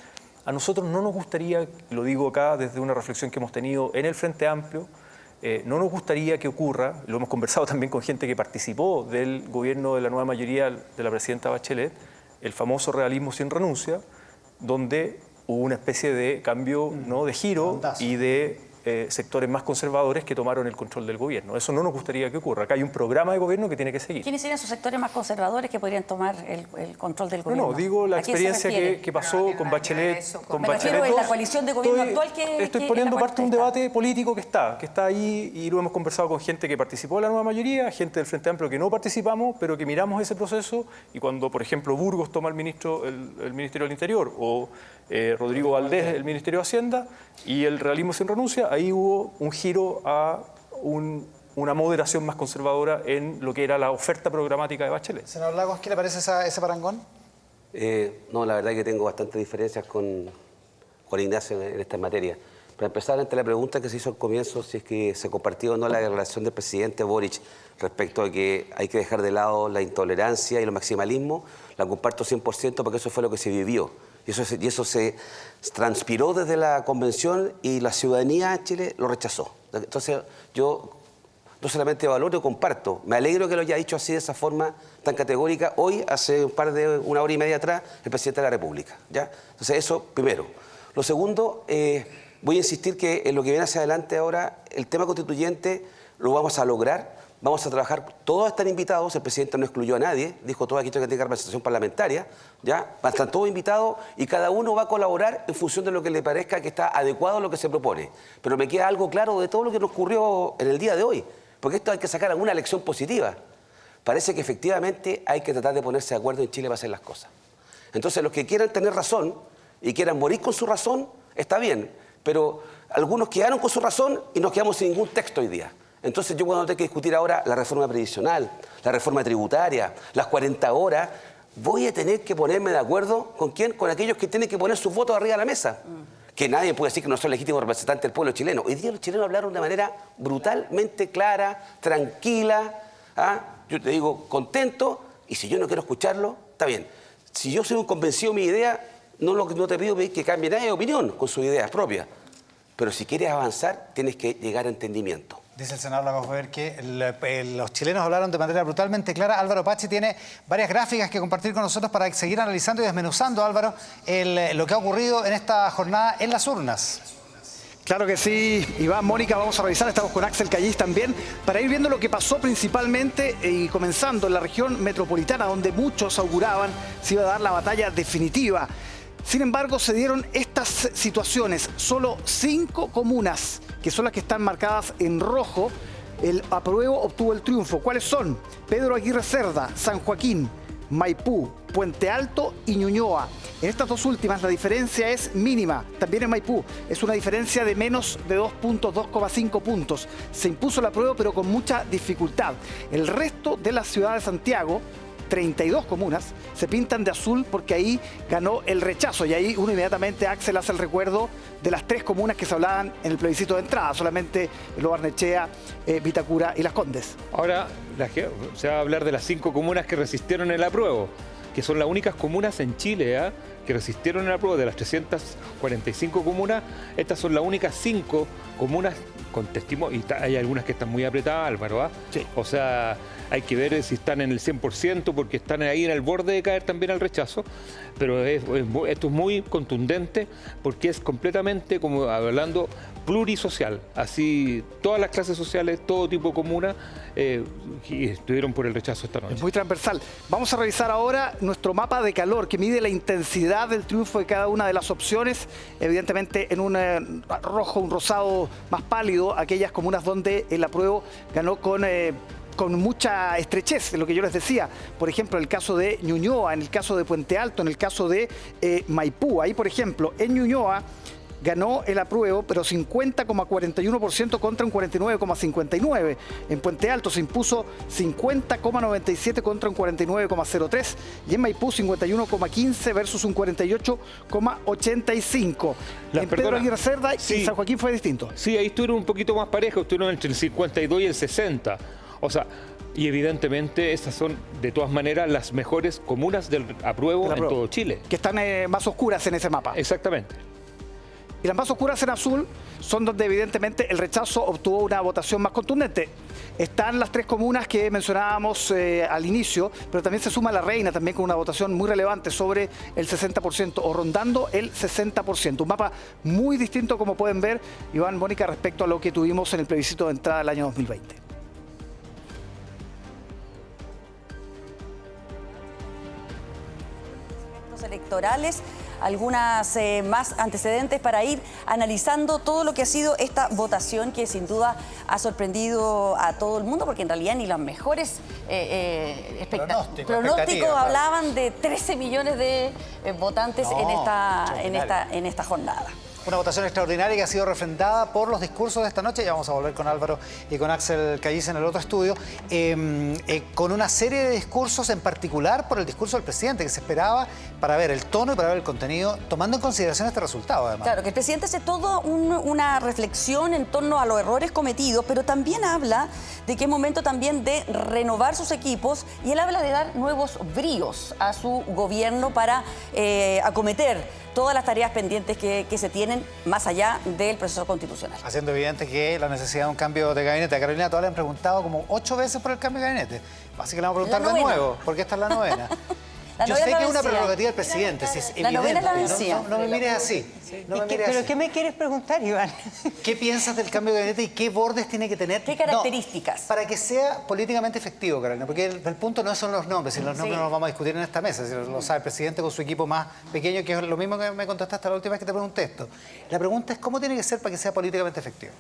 A nosotros no nos gustaría, lo digo acá desde una reflexión que hemos tenido en el Frente Amplio, no nos gustaría que ocurra, lo hemos conversado también con gente que participó del gobierno de la nueva mayoría de la presidenta Bachelet, el famoso realismo sin renuncia, donde hubo una especie de cambio, ¿no?, de giro y de sectores más conservadores que tomaron el control del gobierno. Eso no nos gustaría que ocurra. Acá hay un programa de gobierno que tiene que seguir. ¿Quiénes serían esos sectores más conservadores que podrían tomar el control del gobierno? No, digo la experiencia que pasó con Bachelet. Me refiero en la coalición de gobierno actual que... Estoy poniendo parte de un debate político que está ahí, y lo hemos conversado con gente que participó de la nueva mayoría, gente del Frente Amplio que no participamos, pero que miramos ese proceso, y cuando, por ejemplo, Burgos toma el Ministerio del Interior, o Rodrigo Valdés el Ministerio de Hacienda, y el realismo sin renuncia, ahí hubo un giro a una moderación más conservadora en lo que era la oferta programática de Bachelet. Senador Lagos, ¿qué le parece ese parangón? No, la verdad que tengo bastantes diferencias con Ignacio en esta materia. Para empezar, ante la pregunta que se hizo al comienzo, si es que se compartió o no la relación del presidente Boric respecto a que hay que dejar de lado la intolerancia y el maximalismo, la comparto 100% porque eso fue lo que se vivió. Y eso se transpiró desde la convención y la ciudadanía de Chile lo rechazó. Entonces, yo no solamente valoro y comparto, me alegro que lo haya dicho así de esa forma tan categórica hoy, hace una hora y media atrás, el presidente de la República, ¿ya? Entonces, eso primero. Lo segundo, voy a insistir que en lo que viene hacia adelante ahora, el tema constituyente lo vamos a lograr. Vamos a trabajar, todos están invitados, el presidente no excluyó a nadie, dijo todo aquí que tiene representación parlamentaria, ¿ya? Están todos invitados y cada uno va a colaborar en función de lo que le parezca que está adecuado a lo que se propone. Pero me queda algo claro de todo lo que nos ocurrió en el día de hoy, porque esto hay que sacar alguna lección positiva. Parece que efectivamente hay que tratar de ponerse de acuerdo en Chile para hacer las cosas. Entonces, los que quieran tener razón y quieran morir con su razón, está bien, pero algunos quedaron con su razón y nos quedamos sin ningún texto hoy día. Entonces yo cuando tengo que discutir ahora la reforma previsional, la reforma tributaria, las 40 horas, voy a tener que ponerme de acuerdo ¿con quién? Con aquellos que tienen que poner sus votos arriba de la mesa. Que nadie puede decir que no son legítimos representantes del pueblo chileno. Hoy día los chilenos hablaron de manera brutalmente clara, tranquila, yo te digo contento, y si yo no quiero escucharlo, está bien. Si yo soy un convencido de mi idea, no te pido que cambie nadie de opinión con sus ideas propias. Pero si quieres avanzar, tienes que llegar a entendimiento. Dice el senador Lagos Weber que los chilenos hablaron de manera brutalmente clara. Álvaro Pachi tiene varias gráficas que compartir con nosotros para seguir analizando y desmenuzando, Álvaro, lo que ha ocurrido en esta jornada en las urnas. Claro que sí, Iván, Mónica, vamos a revisar, estamos con Axel Callís también, para ir viendo lo que pasó principalmente y comenzando en la región metropolitana, donde muchos auguraban se iba a dar la batalla definitiva. Sin embargo, se dieron estas situaciones. Solo 5 comunas, que son las que están marcadas en rojo, el apruebo obtuvo el triunfo. ¿Cuáles son? Pedro Aguirre Cerda, San Joaquín, Maipú, Puente Alto y Ñuñoa. En estas dos últimas la diferencia es mínima. También en Maipú es una diferencia de menos de 2.5 puntos. Se impuso el apruebo, pero con mucha dificultad. El resto de la ciudad de Santiago, 32 comunas, se pintan de azul porque ahí ganó el rechazo. Y ahí uno inmediatamente, Axel, hace el recuerdo de las 3 comunas que se hablaban en el plebiscito de entrada, solamente Lo Barnechea, Vitacura y Las Condes. Ahora se va a hablar de las 5 comunas que resistieron el apruebo, que son las únicas comunas en Chile que resistieron el apruebo. De las 345 comunas, estas son las únicas 5 comunas con testimonio, y hay algunas que están muy apretadas, Álvaro, Sí. O sea, hay que ver si están en el 100% porque están ahí en el borde de caer también al rechazo, pero esto es muy contundente porque es completamente, como hablando, plurisocial. Así, todas las clases sociales, todo tipo de comunas estuvieron por el rechazo esta noche. Es muy transversal. Vamos a revisar ahora nuestro mapa de calor que mide la intensidad del triunfo de cada una de las opciones. Evidentemente en un rojo, un rosado más pálido, aquellas comunas donde el apruebo ganó con mucha estrechez, lo que yo les decía. Por ejemplo, en el caso de Ñuñoa, en el caso de Puente Alto, en el caso de Maipú. Ahí, por ejemplo, en Ñuñoa ganó el apruebo, pero 50,41% contra un 49,59%. En Puente Alto se impuso 50,97% contra un 49,03%. Y en Maipú 51,15% versus un 48,85%. En Pedro Aguirre Cerda y San Joaquín fue distinto. Sí, ahí estuvieron un poquito más parejos, estuvieron entre el 52 y el 60%. O sea, Y evidentemente estas son de todas maneras las mejores comunas del apruebo en todo Chile. Que están más oscuras en ese mapa. Exactamente. Y las más oscuras en azul son donde evidentemente el rechazo obtuvo una votación más contundente. Están las 3 comunas que mencionábamos al inicio, pero también se suma La Reina, también con una votación muy relevante sobre el 60% o rondando el 60%. Un mapa muy distinto, como pueden ver, Iván, Mónica, respecto a lo que tuvimos en el plebiscito de entrada del año 2020. Electorales, algunas más antecedentes para ir analizando todo lo que ha sido esta votación que sin duda ha sorprendido a todo el mundo, porque en realidad ni los mejores pronósticos hablaban de 13 millones de votantes en esta jornada. Una votación extraordinaria que ha sido refrendada por los discursos de esta noche. Ya vamos a volver con Álvaro y con Axel Calliz en el otro estudio. Con una serie de discursos, en particular por el discurso del presidente, que se esperaba para ver el tono y para ver el contenido, tomando en consideración este resultado, además. Claro, que el presidente hace toda una reflexión en torno a los errores cometidos, pero también habla de que es momento también de renovar sus equipos, y él habla de dar nuevos bríos a su gobierno para acometer todas las tareas pendientes que se tienen más allá del proceso constitucional. Haciendo evidente que la necesidad de un cambio de gabinete. A Carolina todavía le han preguntado como 8 veces por el cambio de gabinete. Así que le vamos a preguntar de nuevo, porque esta es la novena. Yo sé que es una prerrogativa del presidente, si es evidente. La novena es la vencida. No me mires así. ¿Pero qué me quieres preguntar, Iván? ¿Qué piensas del cambio de gabinete y qué bordes tiene que tener? ¿Qué características? Para que sea políticamente efectivo, Carolina, porque el punto no son los nombres, y los nombres no los vamos a discutir en esta mesa, si lo sabe el presidente con su equipo más pequeño, que es lo mismo que me contestaste la última vez que te pregunté esto. La pregunta es cómo tiene que ser para que sea políticamente efectivo.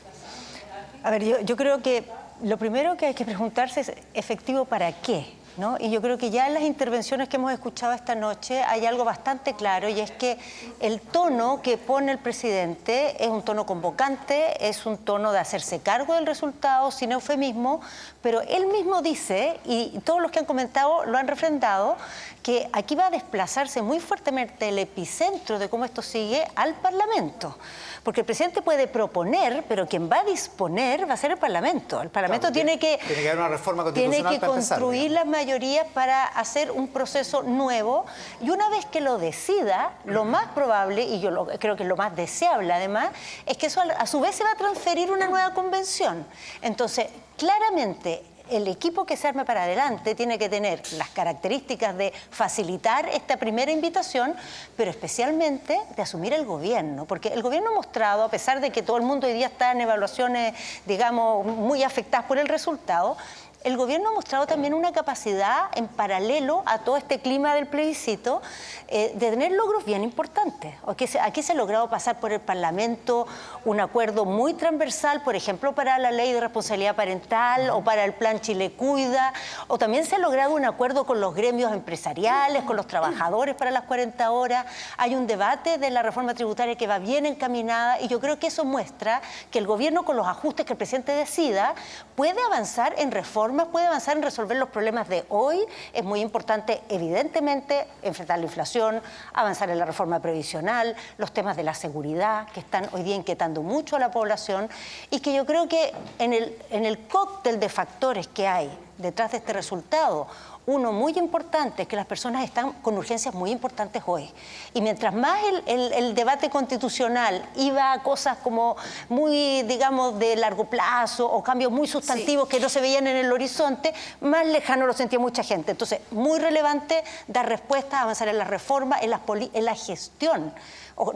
A ver, yo creo que lo primero que hay que preguntarse es ¿efectivo para qué? ¿No? Y yo creo que ya en las intervenciones que hemos escuchado esta noche hay algo bastante claro, y es que el tono que pone el presidente es un tono convocante, es un tono de hacerse cargo del resultado, sin eufemismo, pero él mismo dice, y todos los que han comentado lo han refrendado, que aquí va a desplazarse muy fuertemente el epicentro de cómo esto sigue al Parlamento. Porque el presidente puede proponer, pero quien va a disponer va a ser el Parlamento. El Parlamento claro, tiene que haber una reforma constitucional, tiene que construir las mayorías para hacer un proceso nuevo, y una vez que lo decida, lo más probable, y yo creo que lo más deseable además, es que eso a su vez se va a transferir una nueva convención. Entonces, claramente, el equipo que se arme para adelante tiene que tener las características de facilitar esta primera invitación, pero especialmente de asumir el gobierno, porque el gobierno ha mostrado, a pesar de que todo el mundo hoy día está en evaluaciones, digamos, muy afectadas por el resultado, el gobierno ha mostrado también una capacidad, en paralelo a todo este clima del plebiscito, de tener logros bien importantes. Aquí se ha logrado pasar por el Parlamento un acuerdo muy transversal, por ejemplo, para la ley de responsabilidad parental o para el plan Chile Cuida, o también se ha logrado un acuerdo con los gremios empresariales, con los trabajadores para las 40 horas. Hay un debate de la reforma tributaria que va bien encaminada, y yo creo que eso muestra que el gobierno, con los ajustes que el presidente decida, puede avanzar en reformas, puede avanzar en resolver los problemas de hoy. Es muy importante, evidentemente, enfrentar la inflación, avanzar en la reforma previsional, los temas de la seguridad, que están hoy día inquietando mucho a la población, y que yo creo que en el cóctel de factores que hay detrás de este resultado, uno muy importante es que las personas están con urgencias muy importantes hoy. Y mientras más el debate constitucional iba a cosas como muy, digamos, de largo plazo, o cambios muy sustantivos que no se veían en el horizonte, más lejano lo sentía mucha gente. Entonces, muy relevante dar respuestas, avanzar en la reforma, en la gestión.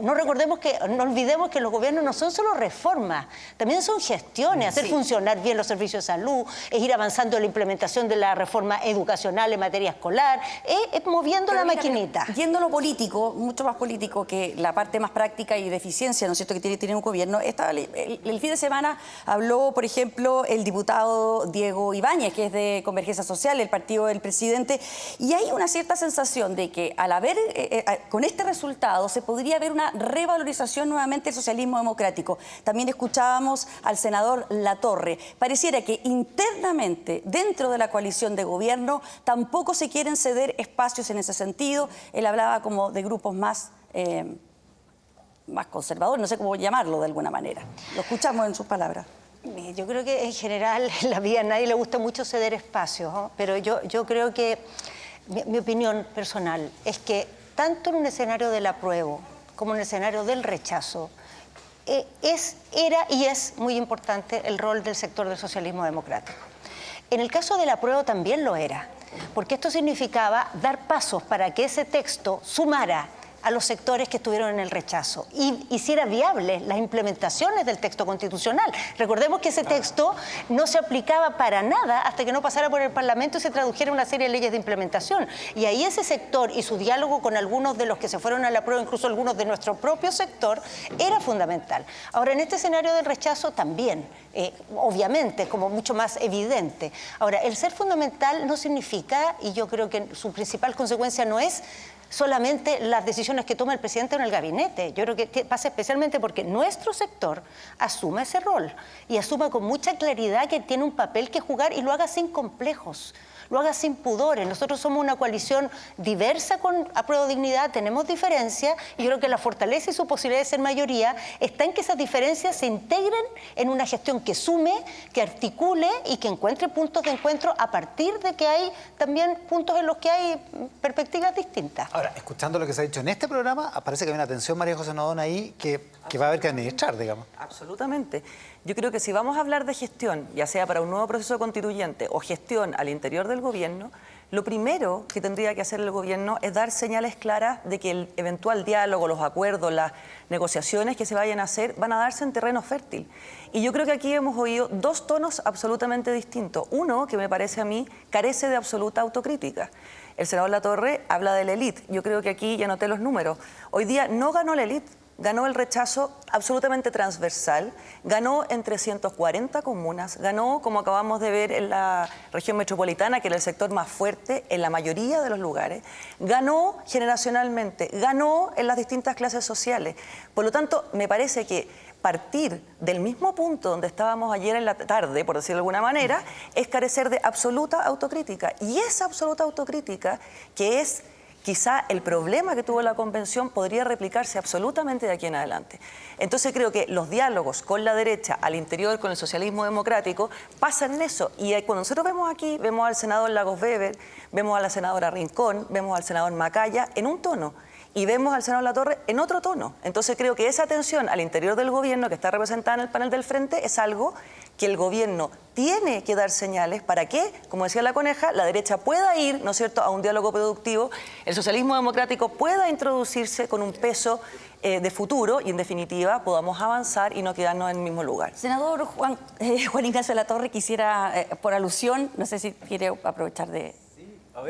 No olvidemos que los gobiernos no son solo reformas, también son gestiones, hacer funcionar bien los servicios de salud, es ir avanzando en la implementación de la reforma educacional en materia escolar, es moviendo la maquinita. Yendo a lo político, mucho más político que la parte más práctica y de eficiencia, ¿no es cierto?, que tiene un gobierno. El fin de semana habló, por ejemplo, el diputado Diego Ibáñez, que es de Convergencia Social, el partido del presidente, y hay una cierta sensación de que al haber, con este resultado, se podría haber una revalorización nuevamente del socialismo democrático. También escuchábamos al senador Latorre. Pareciera que internamente, dentro de la coalición de gobierno, tampoco se quieren ceder espacios en ese sentido. Él hablaba como de grupos más conservadores, no sé cómo llamarlo de alguna manera. Lo escuchamos en sus palabras. Yo creo que en general en la vida a nadie le gusta mucho ceder espacios, ¿no? Pero yo creo que mi opinión personal es que tanto en un escenario del apruebo como en el escenario del rechazo, era y es muy importante el rol del sector del socialismo democrático. En el caso del apruebo también lo era, porque esto significaba dar pasos para que ese texto sumara a los sectores que estuvieron en el rechazo y hiciera viables las implementaciones del texto constitucional. Recordemos que ese texto no se aplicaba para nada hasta que no pasara por el Parlamento y se tradujera una serie de leyes de implementación. Y ahí ese sector y su diálogo con algunos de los que se fueron a la prueba, incluso algunos de nuestro propio sector, era fundamental. Ahora, en este escenario del rechazo también, obviamente, como mucho más evidente. Ahora, el ser fundamental no significa, y yo creo que su principal consecuencia no es solamente las decisiones que toma el presidente en el gabinete. Yo creo que pasa especialmente porque nuestro sector asuma ese rol y asuma con mucha claridad que tiene un papel que jugar y lo haga sin complejos, lo haga sin pudores. Nosotros somos una coalición diversa con Apruebo Dignidad, tenemos diferencias y yo creo que la fortaleza y su posibilidad de ser mayoría está en que esas diferencias se integren en una gestión que sume, que articule y que encuentre puntos de encuentro a partir de que hay también puntos en los que hay perspectivas distintas. Ahora, escuchando lo que se ha dicho en este programa, parece que hay una tensión, María José Nodón, ahí que va a haber que administrar, digamos. Absolutamente. Yo creo que si vamos a hablar de gestión, ya sea para un nuevo proceso constituyente o gestión al interior del gobierno, lo primero que tendría que hacer el gobierno es dar señales claras de que el eventual diálogo, los acuerdos, las negociaciones que se vayan a hacer van a darse en terreno fértil. Y yo creo que aquí hemos oído dos tonos absolutamente distintos. Uno, que me parece a mí, carece de absoluta autocrítica. El senador Latorre habla de la élite. Yo creo que aquí ya noté los números. Hoy día no ganó la élite. Ganó el rechazo absolutamente transversal, ganó en 340 comunas, ganó, como acabamos de ver, en la región metropolitana, que era el sector más fuerte en la mayoría de los lugares, ganó generacionalmente, ganó en las distintas clases sociales. Por lo tanto, me parece que partir del mismo punto donde estábamos ayer en la tarde, por decirlo de alguna manera, es carecer de absoluta autocrítica. Y esa absoluta autocrítica, que es quizá el problema que tuvo la convención, podría replicarse absolutamente de aquí en adelante. Entonces creo que los diálogos con la derecha, al interior con el socialismo democrático, pasan en eso. Y cuando nosotros vemos aquí, vemos al senador Lagos Weber, vemos a la senadora Rincón, vemos al senador Macaya en un tono y vemos al senador Latorre en otro tono. Entonces creo que esa tensión al interior del gobierno que está representada en el panel del frente es algo que el gobierno tiene que dar señales para que, como decía la Coneja, la derecha pueda ir, ¿no es cierto?, a un diálogo productivo, el socialismo democrático pueda introducirse con un peso de futuro y, en definitiva, podamos avanzar y no quedarnos en el mismo lugar. Senador Juan Ignacio Latorre, quisiera, por alusión, no sé si quiere aprovechar de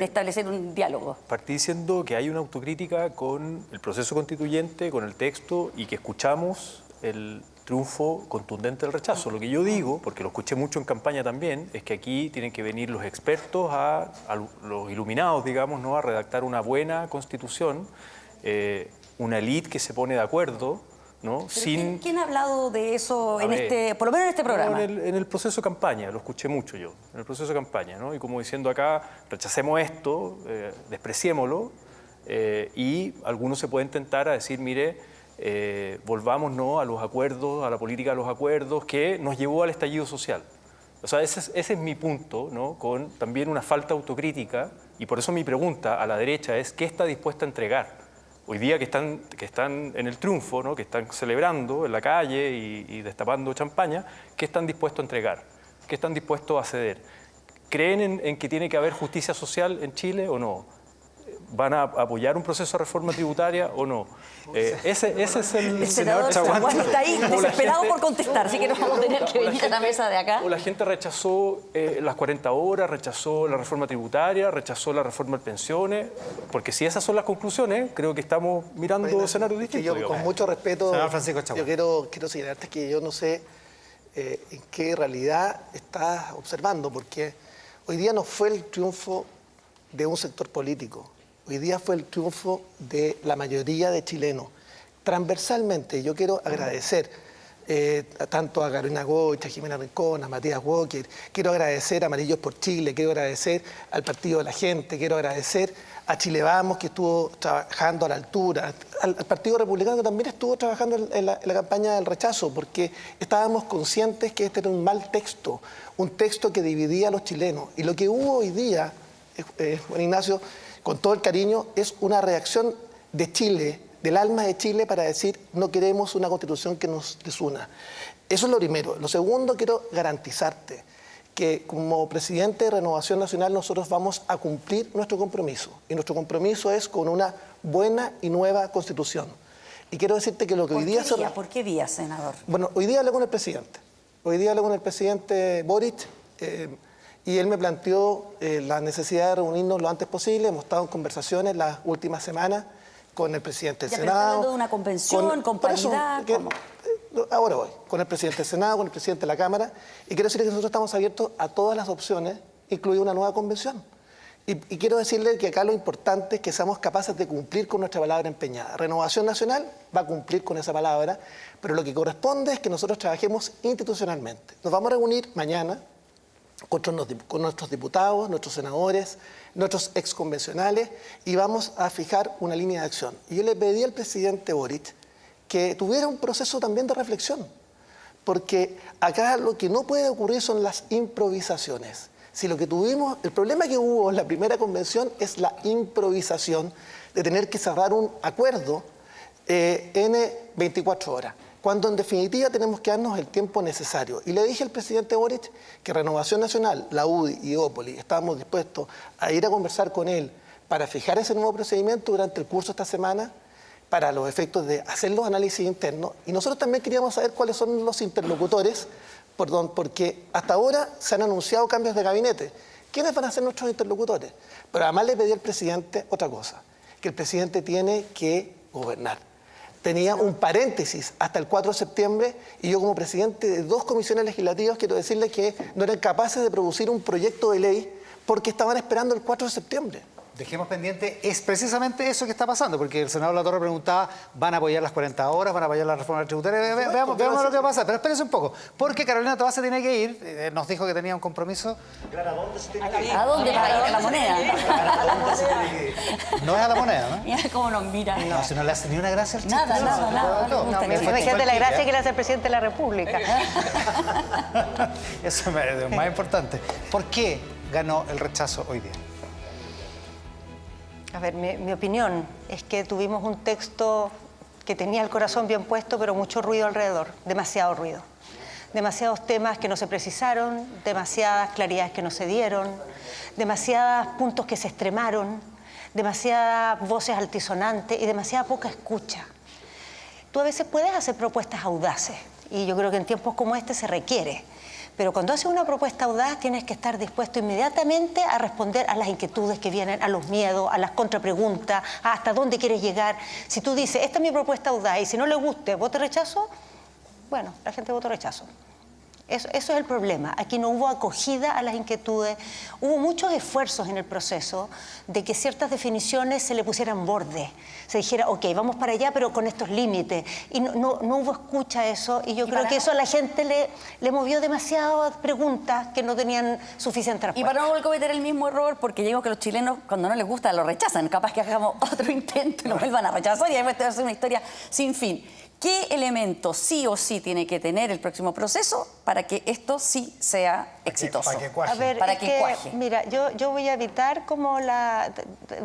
establecer un diálogo. Partí diciendo que hay una autocrítica con el proceso constituyente, con el texto y que escuchamos el triunfo contundente del rechazo. Lo que yo digo, porque lo escuché mucho en campaña también, es que aquí tienen que venir los expertos, a los iluminados, digamos, ¿no?, a redactar una buena constitución, una élite que se pone de acuerdo, ¿no? Sin... ¿Quién ha hablado de eso por lo menos en este programa? En el proceso de campaña, lo escuché mucho yo, en el proceso de campaña, ¿no? Y como diciendo acá, rechacemos esto, despreciémoslo, y algunos se pueden tentar a decir, mire, volvamos, ¿no?, a los acuerdos, a la política de los acuerdos que nos llevó al estallido social. O sea, ese es mi punto, ¿no?, con también una falta de autocrítica, y por eso mi pregunta a la derecha es, ¿qué está dispuesta a entregar? Hoy día que están en el triunfo, ¿no?, que están celebrando en la calle y destapando champaña, ¿qué están dispuestos a entregar? ¿Qué están dispuestos a ceder? ¿Creen en que tiene que haber justicia social en Chile o no? ¿Van a apoyar un proceso de reforma tributaria o no? Ese es el senador Chaguán está ahí desesperado por contestar, así que nos vamos a tener que venir a la mesa de acá. O la gente rechazó las 40 horas, rechazó la reforma tributaria, rechazó la reforma de pensiones, porque si esas son las conclusiones, creo que estamos mirando escenarios distintos. Yo, con mucho respeto, Francisco yo quiero señalarte que yo no sé en qué realidad estás observando, porque hoy día no fue el triunfo de un sector político. Hoy día fue el triunfo de la mayoría de chilenos. Transversalmente, yo quiero agradecer tanto a Carolina Goich, a Jimena Rincón, a Matías Walker, quiero agradecer a Amarillos por Chile, quiero agradecer al Partido de la Gente, quiero agradecer a Chile Vamos, que estuvo trabajando a la altura, al Partido Republicano, que también estuvo trabajando en la campaña del rechazo, porque estábamos conscientes que este era un mal texto, un texto que dividía a los chilenos. Y lo que hubo hoy día, Juan Ignacio, con todo el cariño, es una reacción de Chile, del alma de Chile, para decir no queremos una constitución que nos desuna. Eso es lo primero. Lo segundo, quiero garantizarte que como presidente de Renovación Nacional nosotros vamos a cumplir nuestro compromiso. Y nuestro compromiso es con una buena y nueva constitución. Y quiero decirte que lo que hoy día... ¿Por qué día, senador? Bueno, hoy día hablé con el presidente. Hoy día hablé con el presidente Boric y él me planteó la necesidad de reunirnos lo antes posible. Hemos estado en conversaciones las últimas semanas con el presidente del Senado. ¿Hablando de una convención, con paridad? Ahora voy, con el presidente del Senado, con el presidente de la Cámara, y quiero decirle que nosotros estamos abiertos a todas las opciones, incluida una nueva convención. Y quiero decirle que acá lo importante es que seamos capaces de cumplir con nuestra palabra empeñada. Renovación Nacional va a cumplir con esa palabra, pero lo que corresponde es que nosotros trabajemos institucionalmente. Nos vamos a reunir mañana con nuestros diputados, nuestros senadores, nuestros exconvencionales, y vamos a fijar una línea de acción. Y yo le pedí al presidente Boric que tuviera un proceso también de reflexión, porque acá lo que no puede ocurrir son las improvisaciones. Si lo que tuvimos, el problema que hubo en la primera convención es la improvisación de tener que cerrar un acuerdo en 24 horas, cuando en definitiva tenemos que darnos el tiempo necesario. Y le dije al presidente Boric que Renovación Nacional, la UDI y Opoli estábamos dispuestos a ir a conversar con él para fijar ese nuevo procedimiento durante el curso de esta semana, para los efectos de hacer los análisis internos. Y nosotros también queríamos saber cuáles son los interlocutores, porque hasta ahora se han anunciado cambios de gabinete. ¿Quiénes van a ser nuestros interlocutores? Pero además le pedí al presidente otra cosa, que el presidente tiene que gobernar. Tenía un paréntesis hasta el 4 de septiembre y yo como presidente de 2 comisiones legislativas quiero decirles que no eran capaces de producir un proyecto de ley porque estaban esperando el 4 de septiembre. Dejemos pendiente, es precisamente eso que está pasando, porque el senador Latorre preguntaba, ¿van a apoyar las 40 horas? ¿Van a apoyar la reforma tributaria? Veamos lo que va a pasar, pero espérense un poco, porque Carolina Toá se tiene que ir, nos dijo que tenía un compromiso. ¿A dónde va a ir? ¿A la moneda? No es a la moneda, ¿no? Mira cómo nos miran. No, si no le hace ni una gracia al chiste. Nada. Imagínate la gracia que le hace el presidente de la República. Eso es más importante. ¿Por qué ganó el rechazo hoy día? A ver, mi opinión es que tuvimos un texto que tenía el corazón bien puesto, pero mucho ruido alrededor, demasiado ruido. Demasiados temas que no se precisaron, demasiadas claridades que no se dieron, demasiados puntos que se extremaron, demasiadas voces altisonantes y demasiada poca escucha. Tú a veces puedes hacer propuestas audaces y yo creo que en tiempos como este se requiere. Pero cuando haces una propuesta audaz tienes que estar dispuesto inmediatamente a responder a las inquietudes que vienen, a los miedos, a las contrapreguntas, a hasta dónde quieres llegar. Si tú dices, esta es mi propuesta audaz y si no le guste, vote rechazo, bueno, la gente votó rechazo. Eso es el problema. Aquí no hubo acogida a las inquietudes. Hubo muchos esfuerzos en el proceso de que ciertas definiciones se le pusieran borde. Se dijera, ok, vamos para allá, pero con estos límites. Y no hubo escucha a eso. Y yo creo que eso a la gente le movió demasiadas preguntas que no tenían suficiente respuesta. Y para no volver a cometer el mismo error, porque digo que los chilenos, cuando no les gusta, lo rechazan. Capaz que hagamos otro intento y lo vuelvan a rechazar y después te va a hacer una historia sin fin. ¿Qué elementos sí o sí tiene que tener el próximo proceso para que esto sí sea exitoso? Para que cuaje. A ver, para que cuaje. Mira, yo voy a evitar como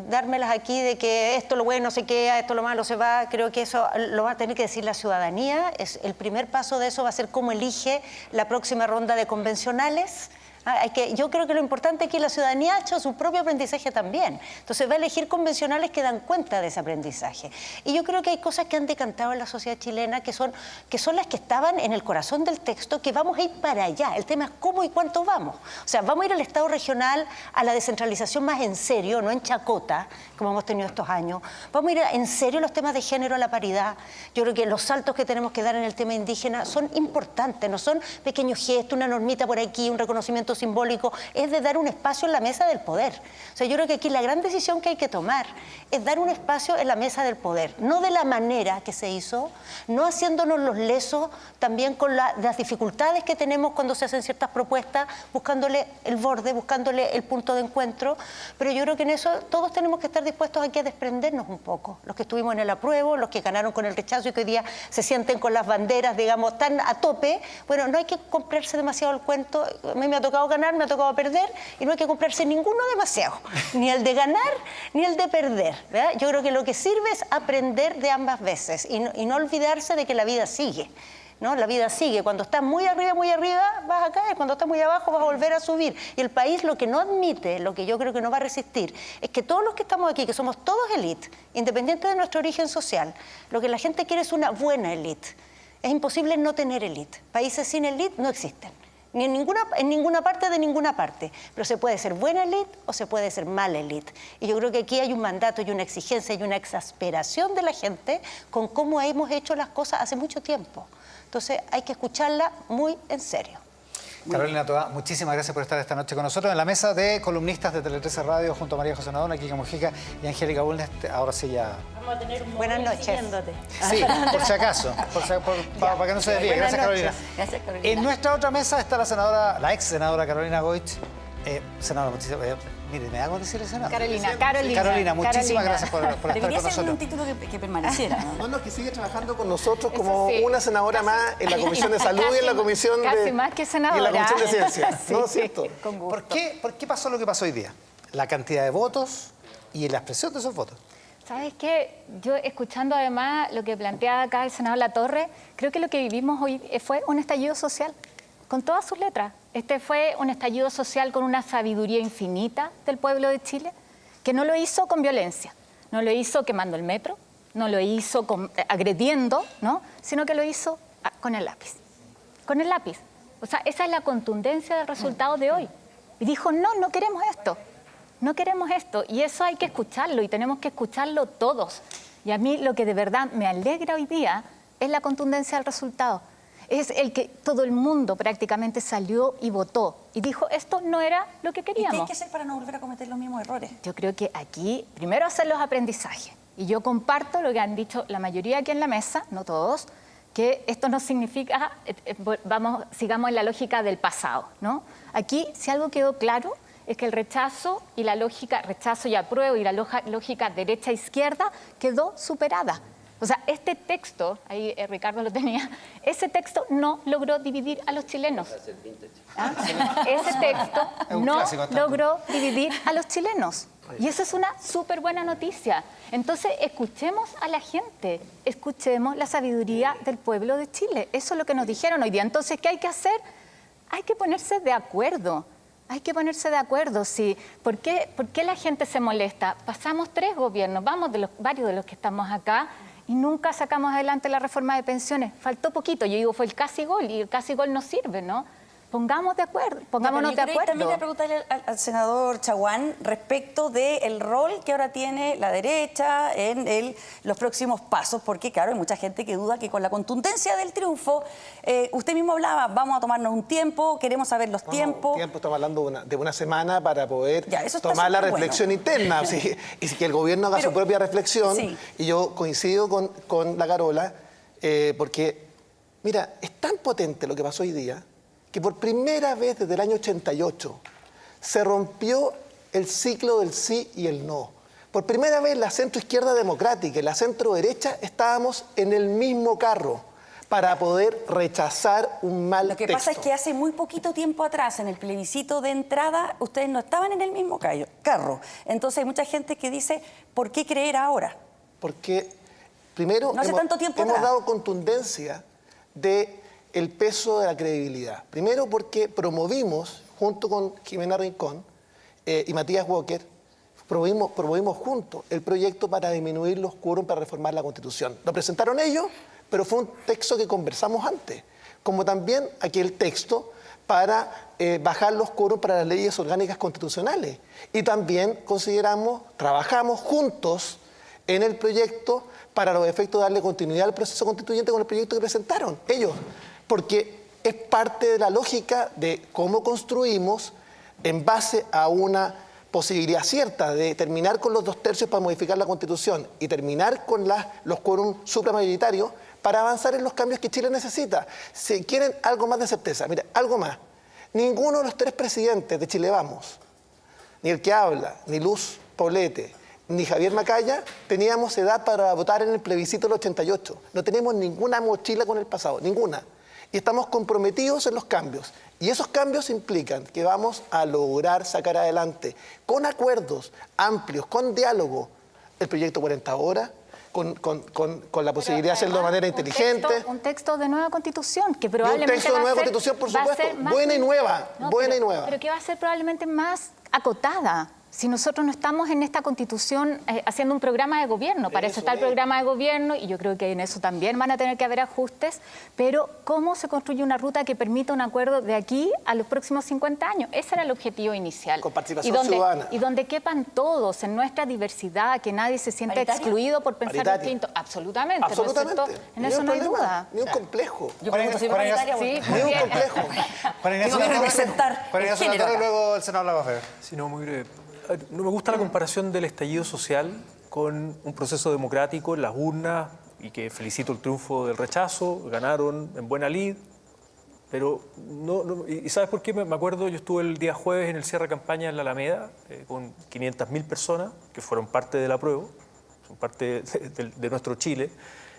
dármelas aquí de que esto lo bueno se queda, esto lo malo se va. Creo que eso lo va a tener que decir la ciudadanía. El primer paso de eso va a ser cómo elige la próxima ronda de convencionales. Yo creo que lo importante es que la ciudadanía ha hecho su propio aprendizaje también. Entonces va a elegir convencionales que dan cuenta de ese aprendizaje. Y yo creo que hay cosas que han decantado en la sociedad chilena que son las que estaban en el corazón del texto, que vamos a ir para allá. El tema es cómo y cuánto vamos. O sea, vamos a ir al Estado regional, a la descentralización más en serio, no en chacota, como hemos tenido estos años. Vamos a ir en serio los temas de género, a la paridad. Yo creo que los saltos que tenemos que dar en el tema indígena son importantes, no son pequeños gestos, una normita por aquí, un reconocimiento voto simbólico, es de dar un espacio en la mesa del poder. O sea, yo creo que aquí la gran decisión que hay que tomar es dar un espacio en la mesa del poder, no de la manera que se hizo, no haciéndonos los lesos también con las dificultades que tenemos cuando se hacen ciertas propuestas, buscándole el borde, buscándole el punto de encuentro, pero yo creo que en eso todos tenemos que estar dispuestos aquí a desprendernos un poco, los que estuvimos en el apruebo, los que ganaron con el rechazo y que hoy día se sienten con las banderas, digamos, tan a tope. Bueno, no hay que comprarse demasiado el cuento. A mí me ha tocado ganar, me ha tocado perder, y no hay que comprarse ninguno demasiado, ni el de ganar ni el de perder, ¿verdad? Yo creo que lo que sirve es aprender de ambas veces y no olvidarse de que la vida sigue, ¿no? La vida sigue. Cuando estás muy arriba, vas a caer. Cuando estás muy abajo, vas a volver a subir. Y el país lo que no admite, lo que yo creo que no va a resistir, es que todos los que estamos aquí, que somos todos élite, independiente de nuestro origen social, lo que la gente quiere es una buena élite. Es imposible no tener élite. Países sin élite no existen. Ni en ninguna parte de ninguna parte. Pero se puede ser buena élite o se puede ser mala élite. Y yo creo que aquí hay un mandato y una exigencia y una exasperación de la gente con cómo hemos hecho las cosas hace mucho tiempo. Entonces hay que escucharla muy en serio. Carolina Toá, muchísimas gracias por estar esta noche con nosotros en la mesa de columnistas de Tele 13 Radio junto a María José Nadona, Kika Mojica y Angélica Bulnes. Ahora sí ya... Vamos a tener un Buenas noches. siguiéndote. Sí, por si acaso, para que no se desvíe. Gracias, Carolina. Gracias, Carolina. En nuestra otra mesa está la ex senadora Carolina Goich. Senadora, mire, me hago decirle senadora. Carolina, muchísimas gracias por estar con Debería ser nosotros. un título que permaneciera, ¿no? No, que sigue trabajando con nosotros como una senadora más en la Comisión de Salud y en la Comisión Casi más que senadora. Y en la Comisión de Ciencia. Sí, ¿No es cierto? Con gusto. ¿Por qué pasó lo que pasó hoy día? La cantidad de votos y la expresión de esos votos. ¿Sabes qué? Yo, escuchando además lo que planteaba acá el senador Latorre, creo que lo que vivimos hoy fue un estallido social, con todas sus letras. Este fue un estallido social con una sabiduría infinita del pueblo de Chile, que no lo hizo con violencia, no lo hizo quemando el metro, no lo hizo agrediendo, ¿no? Sino que lo hizo con el lápiz. Con el lápiz. O sea, esa es la contundencia del resultado de hoy. Y dijo, no queremos esto. No queremos esto. Y eso hay que escucharlo y tenemos que escucharlo todos. Y a mí lo que de verdad me alegra hoy día es la contundencia del resultado. Es el que todo el mundo prácticamente salió y votó. Y dijo, esto no era lo que queríamos. ¿Y qué hay que hacer para no volver a cometer los mismos errores? Yo creo que aquí, primero hacer los aprendizajes. Y yo comparto lo que han dicho la mayoría aquí en la mesa, no todos, que esto no significa, sigamos en la lógica del pasado, ¿no? Aquí, si algo quedó claro, es que el rechazo y la lógica rechazo y apruebo y la lógica derecha-izquierda quedó superada. O sea, este texto, ahí Ricardo lo tenía, ese texto no logró dividir a los chilenos. Ese texto no logró dividir a los chilenos. Y eso es una súper buena noticia. Entonces, escuchemos a la gente, escuchemos la sabiduría del pueblo de Chile. Eso es lo que nos dijeron hoy día. Entonces, ¿qué hay que hacer? Hay que ponerse de acuerdo. Hay que ponerse de acuerdo, sí. ¿Por qué la gente se molesta? Pasamos 3 gobiernos, varios de los que estamos acá, y nunca sacamos adelante la reforma de pensiones. Faltó poquito, yo digo, fue el casi gol, y el casi gol no sirve, ¿no? Pongámonos de acuerdo. También le preguntarle al senador Chaguán respecto del rol que ahora tiene la derecha en los próximos pasos, porque claro, hay mucha gente que duda que con la contundencia del triunfo, usted mismo hablaba, vamos a tomarnos un tiempo, queremos saber los tiempos. Estamos hablando de una semana para poder tomar la reflexión interna, ¿sí? Y que el gobierno haga su propia reflexión. Sí. Y yo coincido con la Carola, porque, mira, es tan potente lo que pasó hoy día, que por primera vez desde el año 88 se rompió el ciclo del sí y el no. Por primera vez la centroizquierda democrática y la centroderecha estábamos en el mismo carro para poder rechazar un mal texto. Lo que pasa es que hace muy poquito tiempo atrás, en el plebiscito de entrada, ustedes no estaban en el mismo carro. Entonces hay mucha gente que dice, ¿por qué creer ahora? Porque primero no hace tanto tiempo hemos dado contundencia de el peso de la credibilidad. Primero porque promovimos, junto con Jimena Rincón y Matías Walker, promovimos juntos el proyecto para disminuir los quórum para reformar la Constitución. Lo presentaron ellos, pero fue un texto que conversamos antes, como también aquel texto para bajar los quórum para las leyes orgánicas constitucionales. Y también trabajamos juntos en el proyecto para los efectos de darle continuidad al proceso constituyente con el proyecto que presentaron ellos. Porque es parte de la lógica de cómo construimos en base a una posibilidad cierta de terminar con los 2/3 para modificar la Constitución y terminar con los quórum supramayoritarios para avanzar en los cambios que Chile necesita. Si quieren algo más de certeza, mira, algo más. Ninguno de los 3 presidentes de Chile Vamos, ni el que habla, ni Luz Poblete, ni Javier Macaya, teníamos edad para votar en el plebiscito del 88. No tenemos ninguna mochila con el pasado, ninguna. Y estamos comprometidos en los cambios. Y esos cambios implican que vamos a lograr sacar adelante, con acuerdos amplios, con diálogo, el proyecto 40 horas, con la posibilidad de hacerlo de manera inteligente. Un texto de nueva Constitución, que probablemente un texto de nueva Constitución, por supuesto, buena y nueva, pero que va a ser probablemente más acotada. Si nosotros no estamos en esta Constitución haciendo un programa de gobierno, para eso está el programa de gobierno y yo creo que en eso también van a tener que haber ajustes, pero ¿cómo se construye una ruta que permita un acuerdo de aquí a los próximos 50 años? Ese era el objetivo inicial. Con participación ciudadana. Y donde quepan todos en nuestra diversidad, que nadie se sienta excluido por pensar distinto. Absolutamente. Absolutamente. ¿No es cierto? En eso no hay duda. Ni un complejo. Yo creo que soy paritaria. Sí, ni un complejo. Tengo que representar el género. Y luego el senador Lagos. Sí, no, muy breve. No me gusta la comparación del estallido social con un proceso democrático en las urnas y que felicito el triunfo del rechazo, ganaron en buena lid, pero ¿y sabes por qué? Me acuerdo, yo estuve el día jueves en el cierre de campaña en la Alameda con 500.000 personas que fueron parte del apruebo, son parte de nuestro Chile,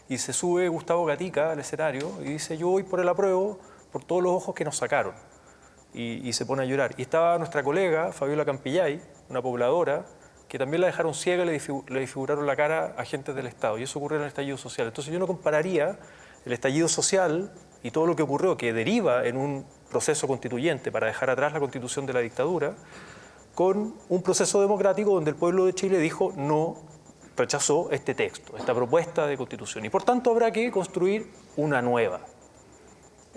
y se sube Gustavo Gatica al escenario y dice: yo voy por el apruebo por todos los ojos que nos sacaron. Y se pone a llorar. Y estaba nuestra colega, Fabiola Campillay, una pobladora, que también la dejaron ciega y le disfiguraron la cara a agentes del Estado. Y eso ocurrió en el estallido social. Entonces yo no compararía el estallido social y todo lo que ocurrió, que deriva en un proceso constituyente para dejar atrás la constitución de la dictadura, con un proceso democrático donde el pueblo de Chile dijo no, rechazó este texto, esta propuesta de constitución. Y por tanto habrá que construir una nueva.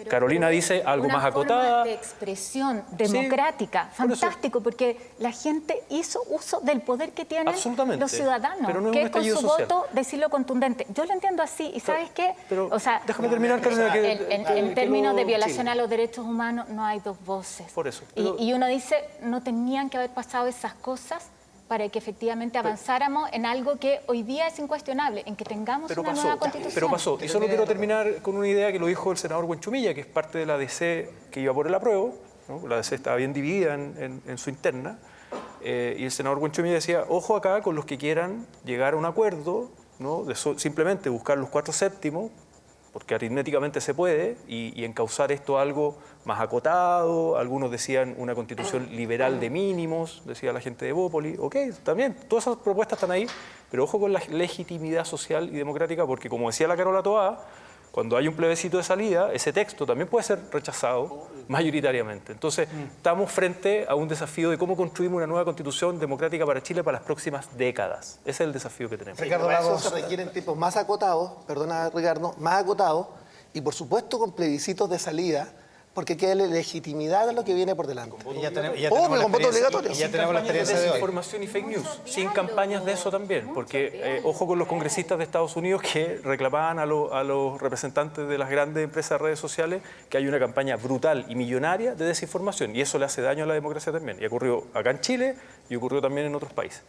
Carolina dice algo más acotada. Una forma de expresión democrática, sí, fantástico, porque la gente hizo uso del poder que tienen los ciudadanos, pero no es que un es con su social. Voto decirlo contundente. Yo lo entiendo así, y ¿sabes qué? O sea, déjame terminar, Carolina. En términos de violación a los derechos humanos no hay dos voces. Por eso. Y uno dice, no tenían que haber pasado esas cosas para que efectivamente avanzáramos en algo que hoy día es incuestionable, en que tengamos una nueva Constitución. Pero pasó. Y solo quiero terminar con una idea que lo dijo el senador Buenchumilla, que es parte de la DC que iba por el apruebo, ¿no? La DC estaba bien dividida en su interna, y el senador Buenchumilla decía: ojo acá con los que quieran llegar a un acuerdo, ¿no? Simplemente buscar los 4/7, porque aritméticamente se puede, y encauzar esto a algo más acotado. Algunos decían una constitución liberal de mínimos, decía la gente de Bópoli. Ok, también, todas esas propuestas están ahí, pero ojo con la legitimidad social y democrática, porque como decía la Carola Toá, cuando hay un plebiscito de salida, ese texto también puede ser rechazado mayoritariamente. Entonces, estamos frente a un desafío de cómo construimos una nueva constitución democrática para Chile para las próximas décadas. Ese es el desafío que tenemos. Ricardo Lagos, eso se requieren tiempos más acotados, perdona Ricardo, más acotados, y por supuesto con plebiscitos de salida, porque queda la legitimidad de lo que viene por delante. Con voto obligatorio. Y ya tenemos la experiencia de desinformación y fake news, sin campañas de eso también, porque ojo con los congresistas de Estados Unidos que reclamaban a los representantes de las grandes empresas de redes sociales que hay una campaña brutal y millonaria de desinformación, y eso le hace daño a la democracia también. Y ocurrió acá en Chile y ocurrió también en otros países.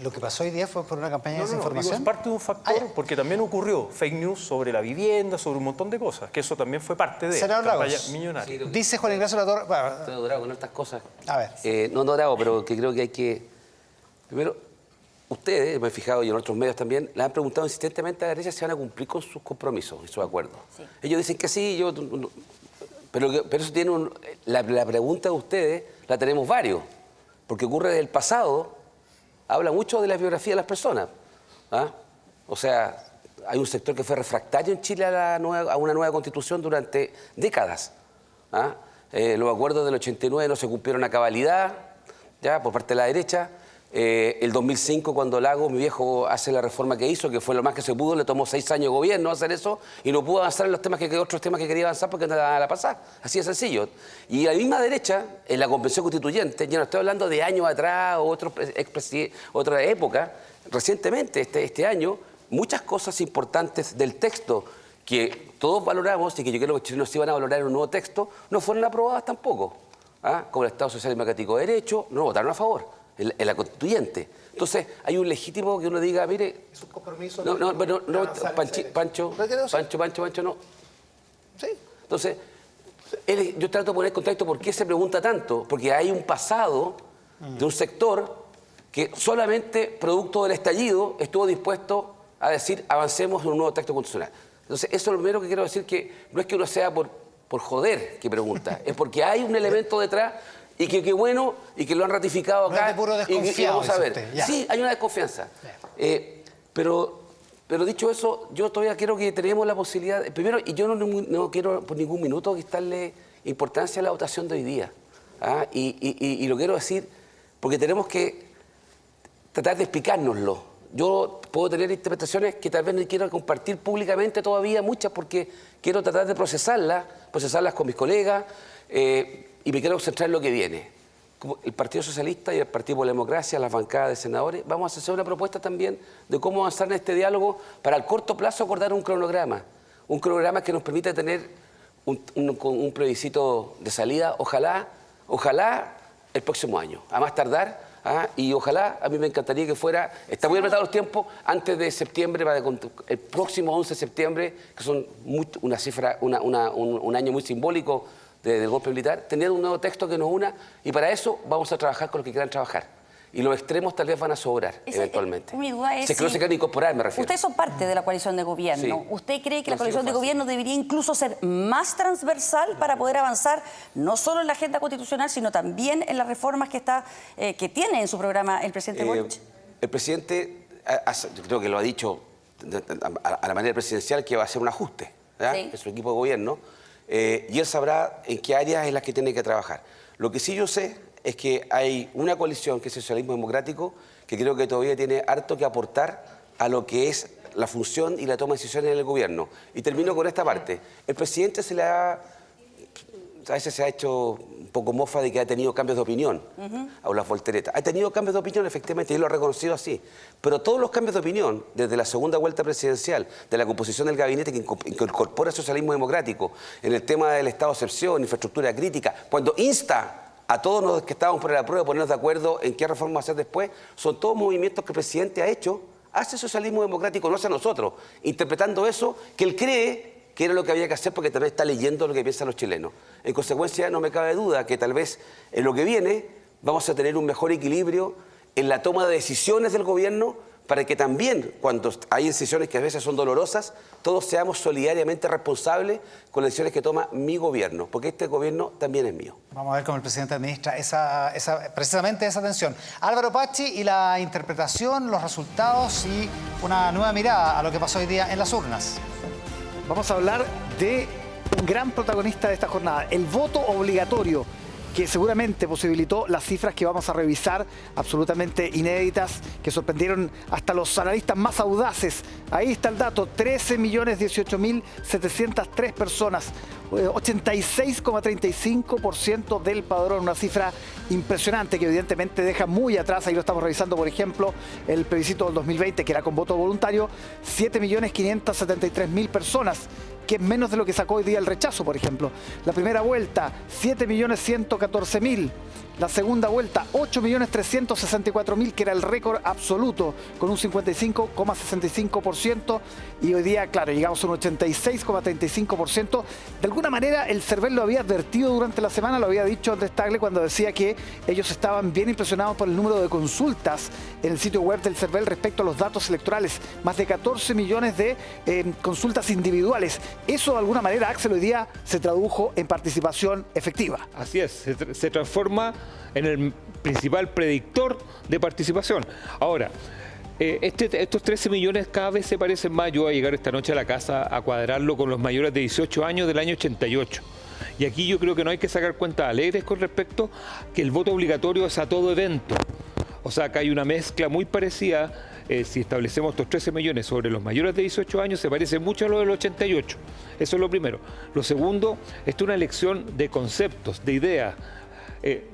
¿Lo que pasó hoy día fue por una campaña de desinformación? Es parte de un factor, porque también ocurrió fake news sobre la vivienda, sobre un montón de cosas, que eso también fue parte de la campaña millonaria. Sí, dice Juan Ignacio Latorre... Estoy adorado con estas cosas. A ver. No adorado, pero que creo que hay que... Primero, ustedes, me he fijado, y en otros medios también, le han preguntado insistentemente a la derecha si van a cumplir con sus compromisos y sus acuerdos. Sí. Ellos dicen que sí, pero eso tiene la pregunta de ustedes la tenemos varios, porque ocurre desde el pasado. Habla mucho de la biografía de las personas. ¿Ah? O sea, hay un sector que fue refractario en Chile a una nueva constitución durante décadas. ¿Ah? Los acuerdos del 89 no se cumplieron a cabalidad, ya, por parte de la derecha. El 2005, cuando Lagos, mi viejo, hace la reforma que hizo, que fue lo más que se pudo, le tomó 6 años de gobierno hacer eso y no pudo avanzar en los temas otros temas que quería avanzar porque no la pasar. Así de sencillo. Y la misma derecha, en la Convención Constituyente, ya no estoy hablando de años atrás o otra época, recientemente, este año, muchas cosas importantes del texto que todos valoramos y que yo creo que los chilenos sí van a valorar en un nuevo texto, no fueron aprobadas tampoco. Como el Estado Social y Democrático de Derecho, no votaron a favor, en la constituyente. Entonces, hay un legítimo que uno diga, mire... Es un compromiso... No, Pancho, no. Sí. Entonces, yo trato de poner en contexto por qué se pregunta tanto, porque hay un pasado de un sector que solamente producto del estallido estuvo dispuesto a decir avancemos en un nuevo texto constitucional. Entonces, eso es lo primero que quiero decir, que no es que uno sea por joder que pregunta, es porque hay un elemento detrás y que qué bueno y que lo han ratificado acá. No es de puro desconfiado, y vamos a ver. usted, sí, hay una desconfianza. Pero dicho eso, yo todavía quiero que tenemos la posibilidad, primero, y yo no quiero por ningún minuto quitarle importancia a la votación de hoy día. Y lo quiero decir porque tenemos que tratar de explicárnoslo. Yo puedo tener interpretaciones que tal vez no quiero compartir públicamente todavía, muchas, porque quiero tratar de procesarlas con mis colegas, y me quiero concentrar en lo que viene. Como el Partido Socialista y el Partido por la Democracia, las bancadas de senadores, vamos a hacer una propuesta también de cómo avanzar en este diálogo para al corto plazo acordar un cronograma que nos permita tener un plebiscito de salida, ojalá el próximo año, a más tardar. Y ojalá, a mí me encantaría que fuera, está muy apretados los tiempos, antes de septiembre, el próximo 11 de septiembre, que son una cifra, un año muy simbólico del golpe militar, tener un nuevo texto que nos una, y para eso vamos a trabajar con los que quieran trabajar. Y los extremos tal vez van a sobrar, eventualmente. Mi duda es si es que no se quieren incorporar, me refiero. Ustedes son parte de la coalición de gobierno. Sí. ¿Usted cree que la coalición de gobierno debería incluso ser más transversal para poder avanzar no solo en la agenda constitucional, sino también en las reformas que tiene en su programa el presidente Boric? El presidente, yo creo que lo ha dicho a la manera presidencial, que va a hacer un ajuste en su equipo de gobierno, y él sabrá en qué áreas es las que tiene que trabajar. Lo que sí yo sé es que hay una coalición, que es el socialismo democrático, que creo que todavía tiene harto que aportar a lo que es la función y la toma de decisiones en el gobierno. Y termino con esta parte. El presidente a veces se ha hecho un poco mofa de que ha tenido cambios de opinión, a las volteretas. Ha tenido cambios de opinión, efectivamente, y él lo ha reconocido así. Pero todos los cambios de opinión, desde la segunda vuelta presidencial, de la composición del gabinete que incorpora el socialismo democrático, en el tema del estado de excepción, infraestructura crítica, cuando insta a todos los que estábamos por la prueba, ponernos de acuerdo en qué reforma hacer después, son todos movimientos que el presidente ha hecho hacia el socialismo democrático, no hacia nosotros, interpretando eso que él cree que era lo que había que hacer, porque también está leyendo lo que piensan los chilenos. En consecuencia, no me cabe duda que tal vez en lo que viene vamos a tener un mejor equilibrio en la toma de decisiones del gobierno, para que también, cuando hay decisiones que a veces son dolorosas, todos seamos solidariamente responsables con las decisiones que toma mi gobierno, porque este gobierno también es mío. Vamos a ver cómo el presidente administra precisamente esa tensión. Álvaro Pacci, y la interpretación, los resultados y una nueva mirada a lo que pasó hoy día en las urnas. Vamos a hablar de un gran protagonista de esta jornada, el voto obligatorio, que seguramente posibilitó las cifras que vamos a revisar, absolutamente inéditas, que sorprendieron hasta los analistas más audaces. Ahí está el dato: 13.018.703 personas, 86,35% del padrón, una cifra impresionante que evidentemente deja muy atrás. Ahí lo estamos revisando, por ejemplo, el plebiscito del 2020, que era con voto voluntario, 7.573.000 personas, que es menos de lo que sacó hoy día el rechazo, por ejemplo. La primera vuelta, 7.114.000. La segunda vuelta, 8.364.000, que era el récord absoluto, con un 55,65%. Y hoy día, claro, llegamos a un 86,35%. De alguna manera, el CERVEL lo había advertido durante la semana, lo había dicho Andrés Tagle cuando decía que ellos estaban bien impresionados por el número de consultas en el sitio web del CERVEL respecto a los datos electorales. Más de 14 millones de consultas individuales. Eso, de alguna manera, Axel, hoy día se tradujo en participación efectiva. Así es, se transforma en el principal predictor de participación. Ahora, estos 13 millones cada vez se parecen más. Yo voy a llegar esta noche a la casa a cuadrarlo con los mayores de 18 años del año 88. Y aquí yo creo que no hay que sacar cuentas alegres con respecto que el voto obligatorio es a todo evento. O sea, acá hay una mezcla muy parecida. Si establecemos estos 13 millones sobre los mayores de 18 años, se parece mucho a lo del 88. Eso es lo primero. Lo segundo, esto es una elección de conceptos, de ideas.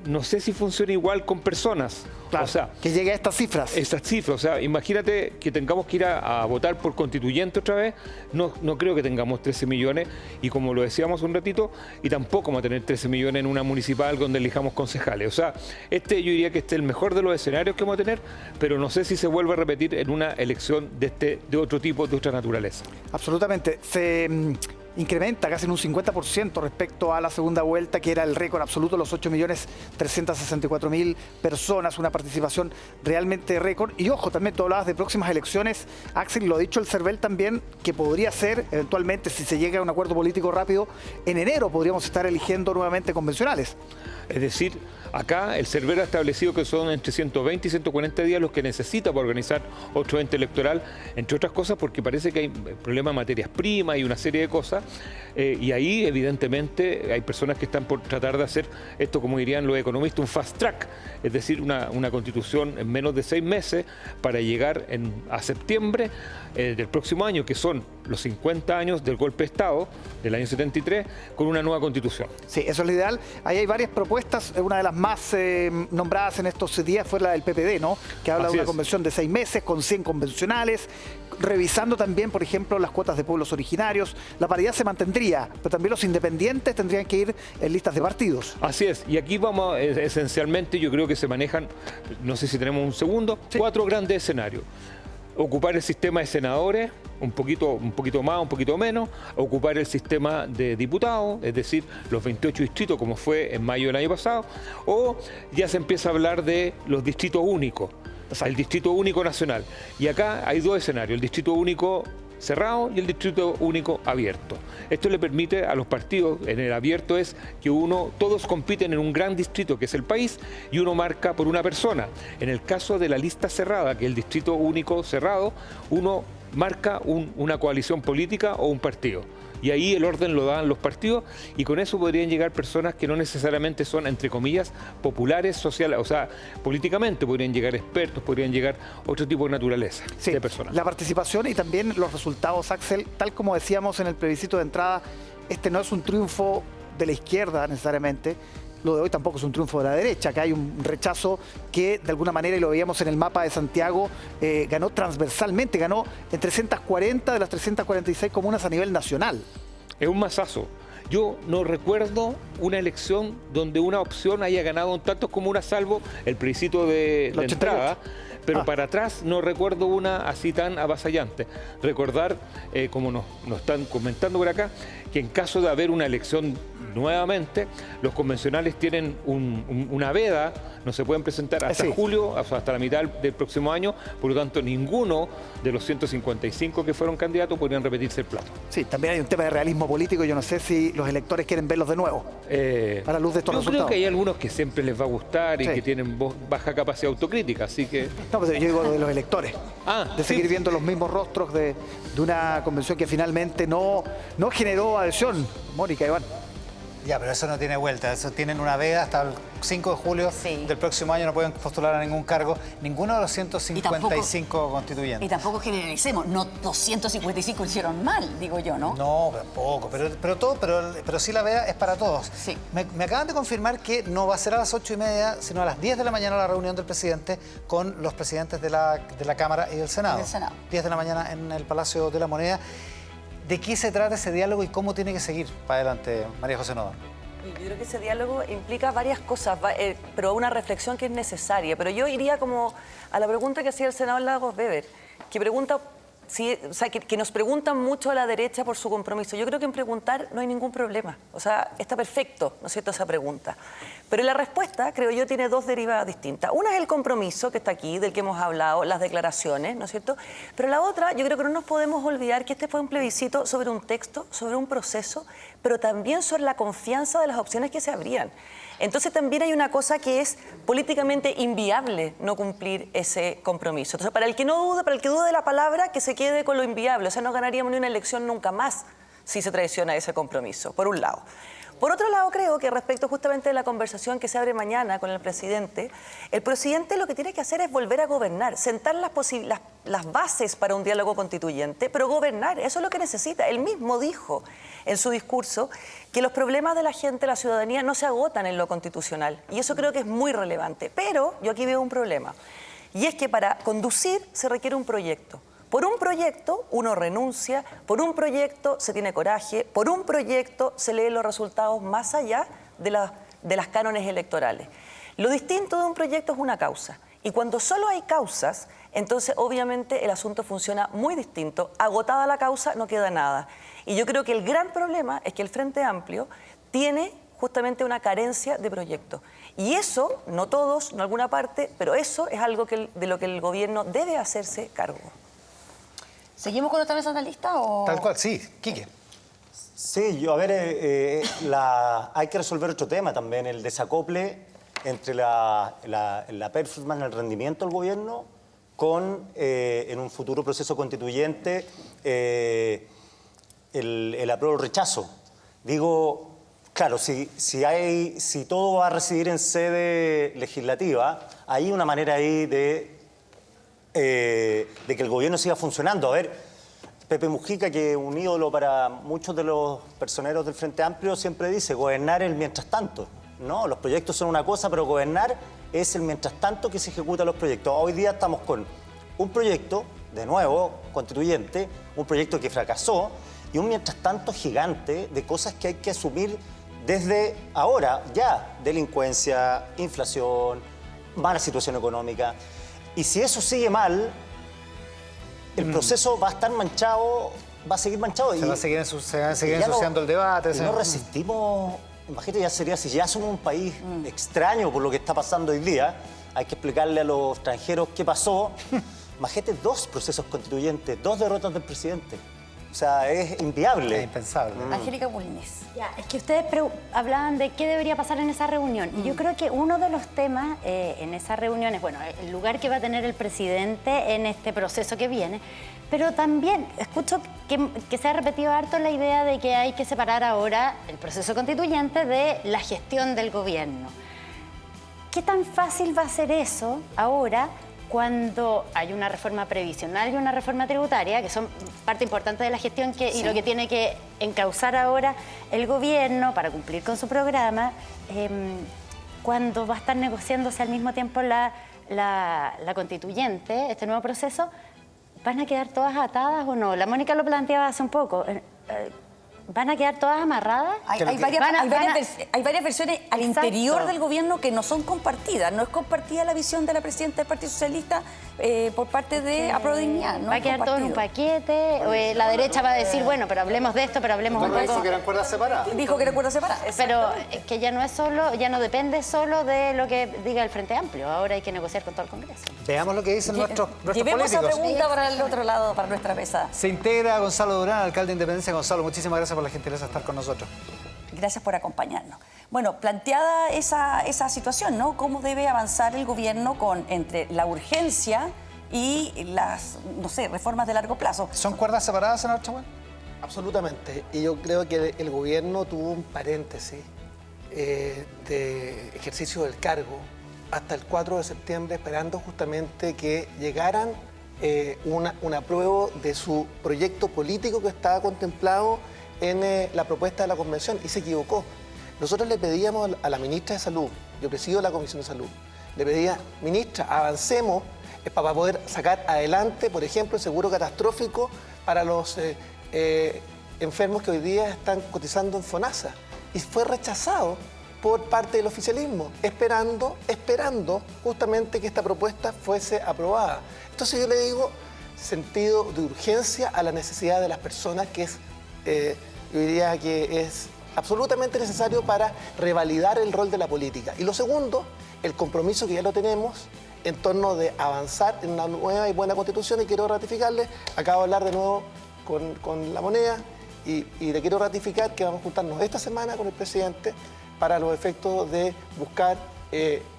no sé si funciona igual con personas. Claro, o sea, que llegue a estas cifras. Estas cifras, o sea, imagínate que tengamos que ir a votar por constituyente otra vez, no creo que tengamos 13 millones, y como lo decíamos un ratito, y tampoco vamos a tener 13 millones en una municipal donde elijamos concejales. O sea, yo diría que este es el mejor de los escenarios que vamos a tener, pero no sé si se vuelve a repetir en una elección de otro tipo, de otra naturaleza. Absolutamente. Se incrementa casi en un 50% respecto a la segunda vuelta, que era el récord absoluto, los 8.364.000 personas, una participación realmente récord. Y ojo, también tú hablabas de próximas elecciones. Axel, lo ha dicho el CERVEL también, que podría ser, eventualmente, si se llega a un acuerdo político rápido, en enero podríamos estar eligiendo nuevamente convencionales. Es decir, acá el CERVEL ha establecido que son entre 120 y 140 días los que necesita para organizar otro ente electoral, entre otras cosas porque parece que hay problemas de materias primas y una serie de cosas, y ahí evidentemente hay personas que están por tratar de hacer esto, como dirían los economistas, un fast track, es decir, una constitución en menos de 6 meses para llegar a septiembre del próximo año, que son los 50 años del golpe de Estado del año 73, con una nueva constitución. Sí, eso es lo ideal. Ahí hay varias propuestas. Una de las más nombradas en estos días fue la del PPD, ¿no? Que habla de una convención de 6 meses con 100 convencionales, revisando también, por ejemplo, las cuotas de pueblos originarios. La paridad se mantendría, pero también los independientes tendrían que ir en listas de partidos. Así es. Y aquí vamos, esencialmente, yo creo que se manejan, no sé si tenemos un segundo, 4 grandes escenarios. Ocupar el sistema de senadores, un poquito más, un poquito menos, ocupar el sistema de diputados, es decir, los 28 distritos como fue en mayo del año pasado, o ya se empieza a hablar de los distritos únicos, el distrito único nacional. Y acá hay 2 escenarios, el distrito único cerrado y el distrito único abierto. Esto le permite a los partidos, en el abierto es que todos compiten en un gran distrito que es el país y uno marca por una persona. En el caso de la lista cerrada, que es el distrito único cerrado, uno marca una coalición política o un partido. Y ahí el orden lo dan los partidos y con eso podrían llegar personas que no necesariamente son, entre comillas, populares, sociales, o sea, políticamente podrían llegar expertos, podrían llegar otro tipo de naturaleza de personas. La participación y también los resultados, Axel, tal como decíamos en el plebiscito de entrada, este no es un triunfo de la izquierda necesariamente. Lo de hoy tampoco es un triunfo de la derecha, que hay un rechazo que de alguna manera, y lo veíamos en el mapa de Santiago, ganó transversalmente, ganó en 340 de las 346 comunas a nivel nacional. Es un masazo. Yo no recuerdo una elección donde una opción haya ganado en tantos comunas, salvo el plebiscito de entrada, pero para atrás no recuerdo una así tan avasallante. Recordar, como nos están comentando por acá, que en caso de haber una elección nuevamente, los convencionales tienen una veda, no se pueden presentar hasta julio, hasta la mitad del próximo año, por lo tanto ninguno de los 155 que fueron candidatos podrían repetirse el plato. Sí, también hay un tema de realismo político, yo no sé si los electores quieren verlos de nuevo, a la luz de estos resultados. Yo creo que hay algunos que siempre les va a gustar y que tienen baja capacidad autocrítica, así que... No, pero yo digo de los electores, de seguir viendo los mismos rostros de una convención que finalmente no generó adhesión. Mónica, Iván. Ya, pero eso no tiene vuelta. Eso tienen una veda hasta el 5 de julio del próximo año. No pueden postular a ningún cargo. Ninguno de los 155 constituyentes. Y tampoco generalicemos. No 255 hicieron mal, digo yo, ¿no? No, tampoco. Pero sí la veda es para todos. Sí. Me acaban de confirmar que no va a ser a las 8:30, sino a las 10 de la mañana la reunión del presidente con los presidentes de la Cámara y del Senado. 10 de la mañana en el Palacio de la Moneda. ¿De qué se trata ese diálogo y cómo tiene que seguir para adelante, María José Nodal? Yo creo que ese diálogo implica varias cosas, pero una reflexión que es necesaria. Pero yo iría como a la pregunta que hacía el senador Lagos Weber, que pregunta, que nos preguntan mucho a la derecha por su compromiso. Yo creo que en preguntar no hay ningún problema. O sea, está perfecto, ¿no es cierto?, esa pregunta. Pero la respuesta, creo yo, tiene 2 derivadas distintas. Una es el compromiso que está aquí, del que hemos hablado, las declaraciones, ¿no es cierto? Pero la otra, yo creo que no nos podemos olvidar que este fue un plebiscito sobre un texto, sobre un proceso, pero también sobre la confianza de las opciones que se abrían. Entonces también hay una cosa que es políticamente inviable no cumplir ese compromiso. Entonces, para el que dude de la palabra, que se quede con lo inviable. O sea, no ganaríamos ni una elección nunca más si se traiciona ese compromiso, por un lado. Por otro lado, creo que respecto justamente de la conversación que se abre mañana con el presidente lo que tiene que hacer es volver a gobernar, sentar las bases para un diálogo constituyente, pero gobernar, eso es lo que necesita. Él mismo dijo en su discurso, que los problemas de la gente, la ciudadanía, no se agotan en lo constitucional. Y eso creo que es muy relevante. Pero yo aquí veo un problema. Y es que para conducir se requiere un proyecto. Por un proyecto uno renuncia, por un proyecto se tiene coraje, por un proyecto se leen los resultados más allá de las cánones electorales. Lo distinto de un proyecto es una causa. Y cuando solo hay causas, entonces obviamente el asunto funciona muy distinto. Agotada la causa no queda nada. Y yo creo que el gran problema es que el Frente Amplio tiene justamente una carencia de proyectos. Y eso, no todos, no alguna parte, pero eso es algo de lo que el gobierno debe hacerse cargo. ¿Seguimos con nuestra mesa analista o...? Tal cual, sí. Quique. Sí, a ver, hay que resolver otro tema también, el desacople entre la performance, el rendimiento del gobierno con, en un futuro proceso constituyente, el apruebo o el rechazo. Digo, claro, si todo va a residir en sede legislativa, hay una manera ahí de que el gobierno siga funcionando. A ver, Pepe Mujica, que es un ídolo para muchos de los personeros del Frente Amplio, siempre dice, gobernar es el mientras tanto. No, los proyectos son una cosa, pero gobernar es el mientras tanto que se ejecutan los proyectos. Hoy día estamos con un proyecto, de nuevo, constituyente, un proyecto que fracasó y un mientras tanto gigante de cosas que hay que asumir desde ahora, ya. Delincuencia, inflación, mala situación económica. Y si eso sigue mal, el proceso va a estar manchado, va a seguir manchado. Se va a seguir ensuciando el debate. Y no resistimos. Imagínate, ya sería, si ya somos un país extraño por lo que está pasando hoy día, hay que explicarle a los extranjeros qué pasó. Imagínate 2 procesos constituyentes, 2 derrotas del presidente. O sea, es inviable. Es impensable. Angélica Bulnes. Ya, es que ustedes hablaban de qué debería pasar en esa reunión. Y yo creo que uno de los temas en esa reunión es, bueno, el lugar que va a tener el presidente en este proceso que viene. Pero también escucho que se ha repetido harto la idea de que hay que separar ahora el proceso constituyente de la gestión del gobierno. ¿Qué tan fácil va a ser eso ahora cuando hay una reforma previsional y una reforma tributaria, que son parte importante de la gestión y lo que tiene que encauzar ahora el gobierno para cumplir con su programa, cuando va a estar negociándose al mismo tiempo la constituyente, este nuevo proceso? ¿Van a quedar todas atadas o no? La Mónica lo planteaba hace un poco. ¿Van a quedar todas amarradas? Hay varias versiones al interior del gobierno que no son compartidas. No es compartida la visión de la presidenta del Partido Socialista por parte de Apruebo Dignidad. ¿Va a quedar todo en un paquete? La derecha va a decir, bueno, pero hablemos de esto, pero hablemos un poco... Dijo que eran cuerdas separadas. Dijo que eran cuerdas separadas. Pero que ya no es solo, ya no depende solo de lo que diga el Frente Amplio. Ahora hay que negociar con todo el Congreso. Veamos lo que dicen nuestros Llevemos políticos. esa pregunta para el otro lado, para nuestra mesa. Se integra Gonzalo Durán, alcalde de Independencia. Gonzalo, muchísimas gracias por la gentileza de estar con nosotros. Gracias por acompañarnos. Bueno, planteada esa situación, ¿no? ¿Cómo debe avanzar el gobierno entre la urgencia y las, no sé, reformas de largo plazo? ¿Son cuerdas separadas, senador Chaguán? Absolutamente. Y yo creo que el gobierno tuvo un paréntesis de ejercicio del cargo hasta el 4 de septiembre, esperando justamente que llegaran un apruebo de su proyecto político que estaba contemplado en la propuesta de la convención, y se equivocó. Nosotros le pedíamos a la ministra de Salud, yo presido la Comisión de Salud, le pedía, ministra, avancemos para poder sacar adelante, por ejemplo, el seguro catastrófico para los enfermos que hoy día están cotizando en FONASA. Y fue rechazado por parte del oficialismo, esperando justamente que esta propuesta fuese aprobada. Entonces yo le digo, sentido de urgencia a la necesidad de las personas, que es, yo diría que es absolutamente necesario para revalidar el rol de la política. Y lo segundo, el compromiso que ya lo tenemos en torno de avanzar en una nueva y buena constitución, y quiero ratificarle, acabo de hablar de nuevo con la Moneda, y le quiero ratificar que vamos a juntarnos esta semana con el presidente para los efectos de buscar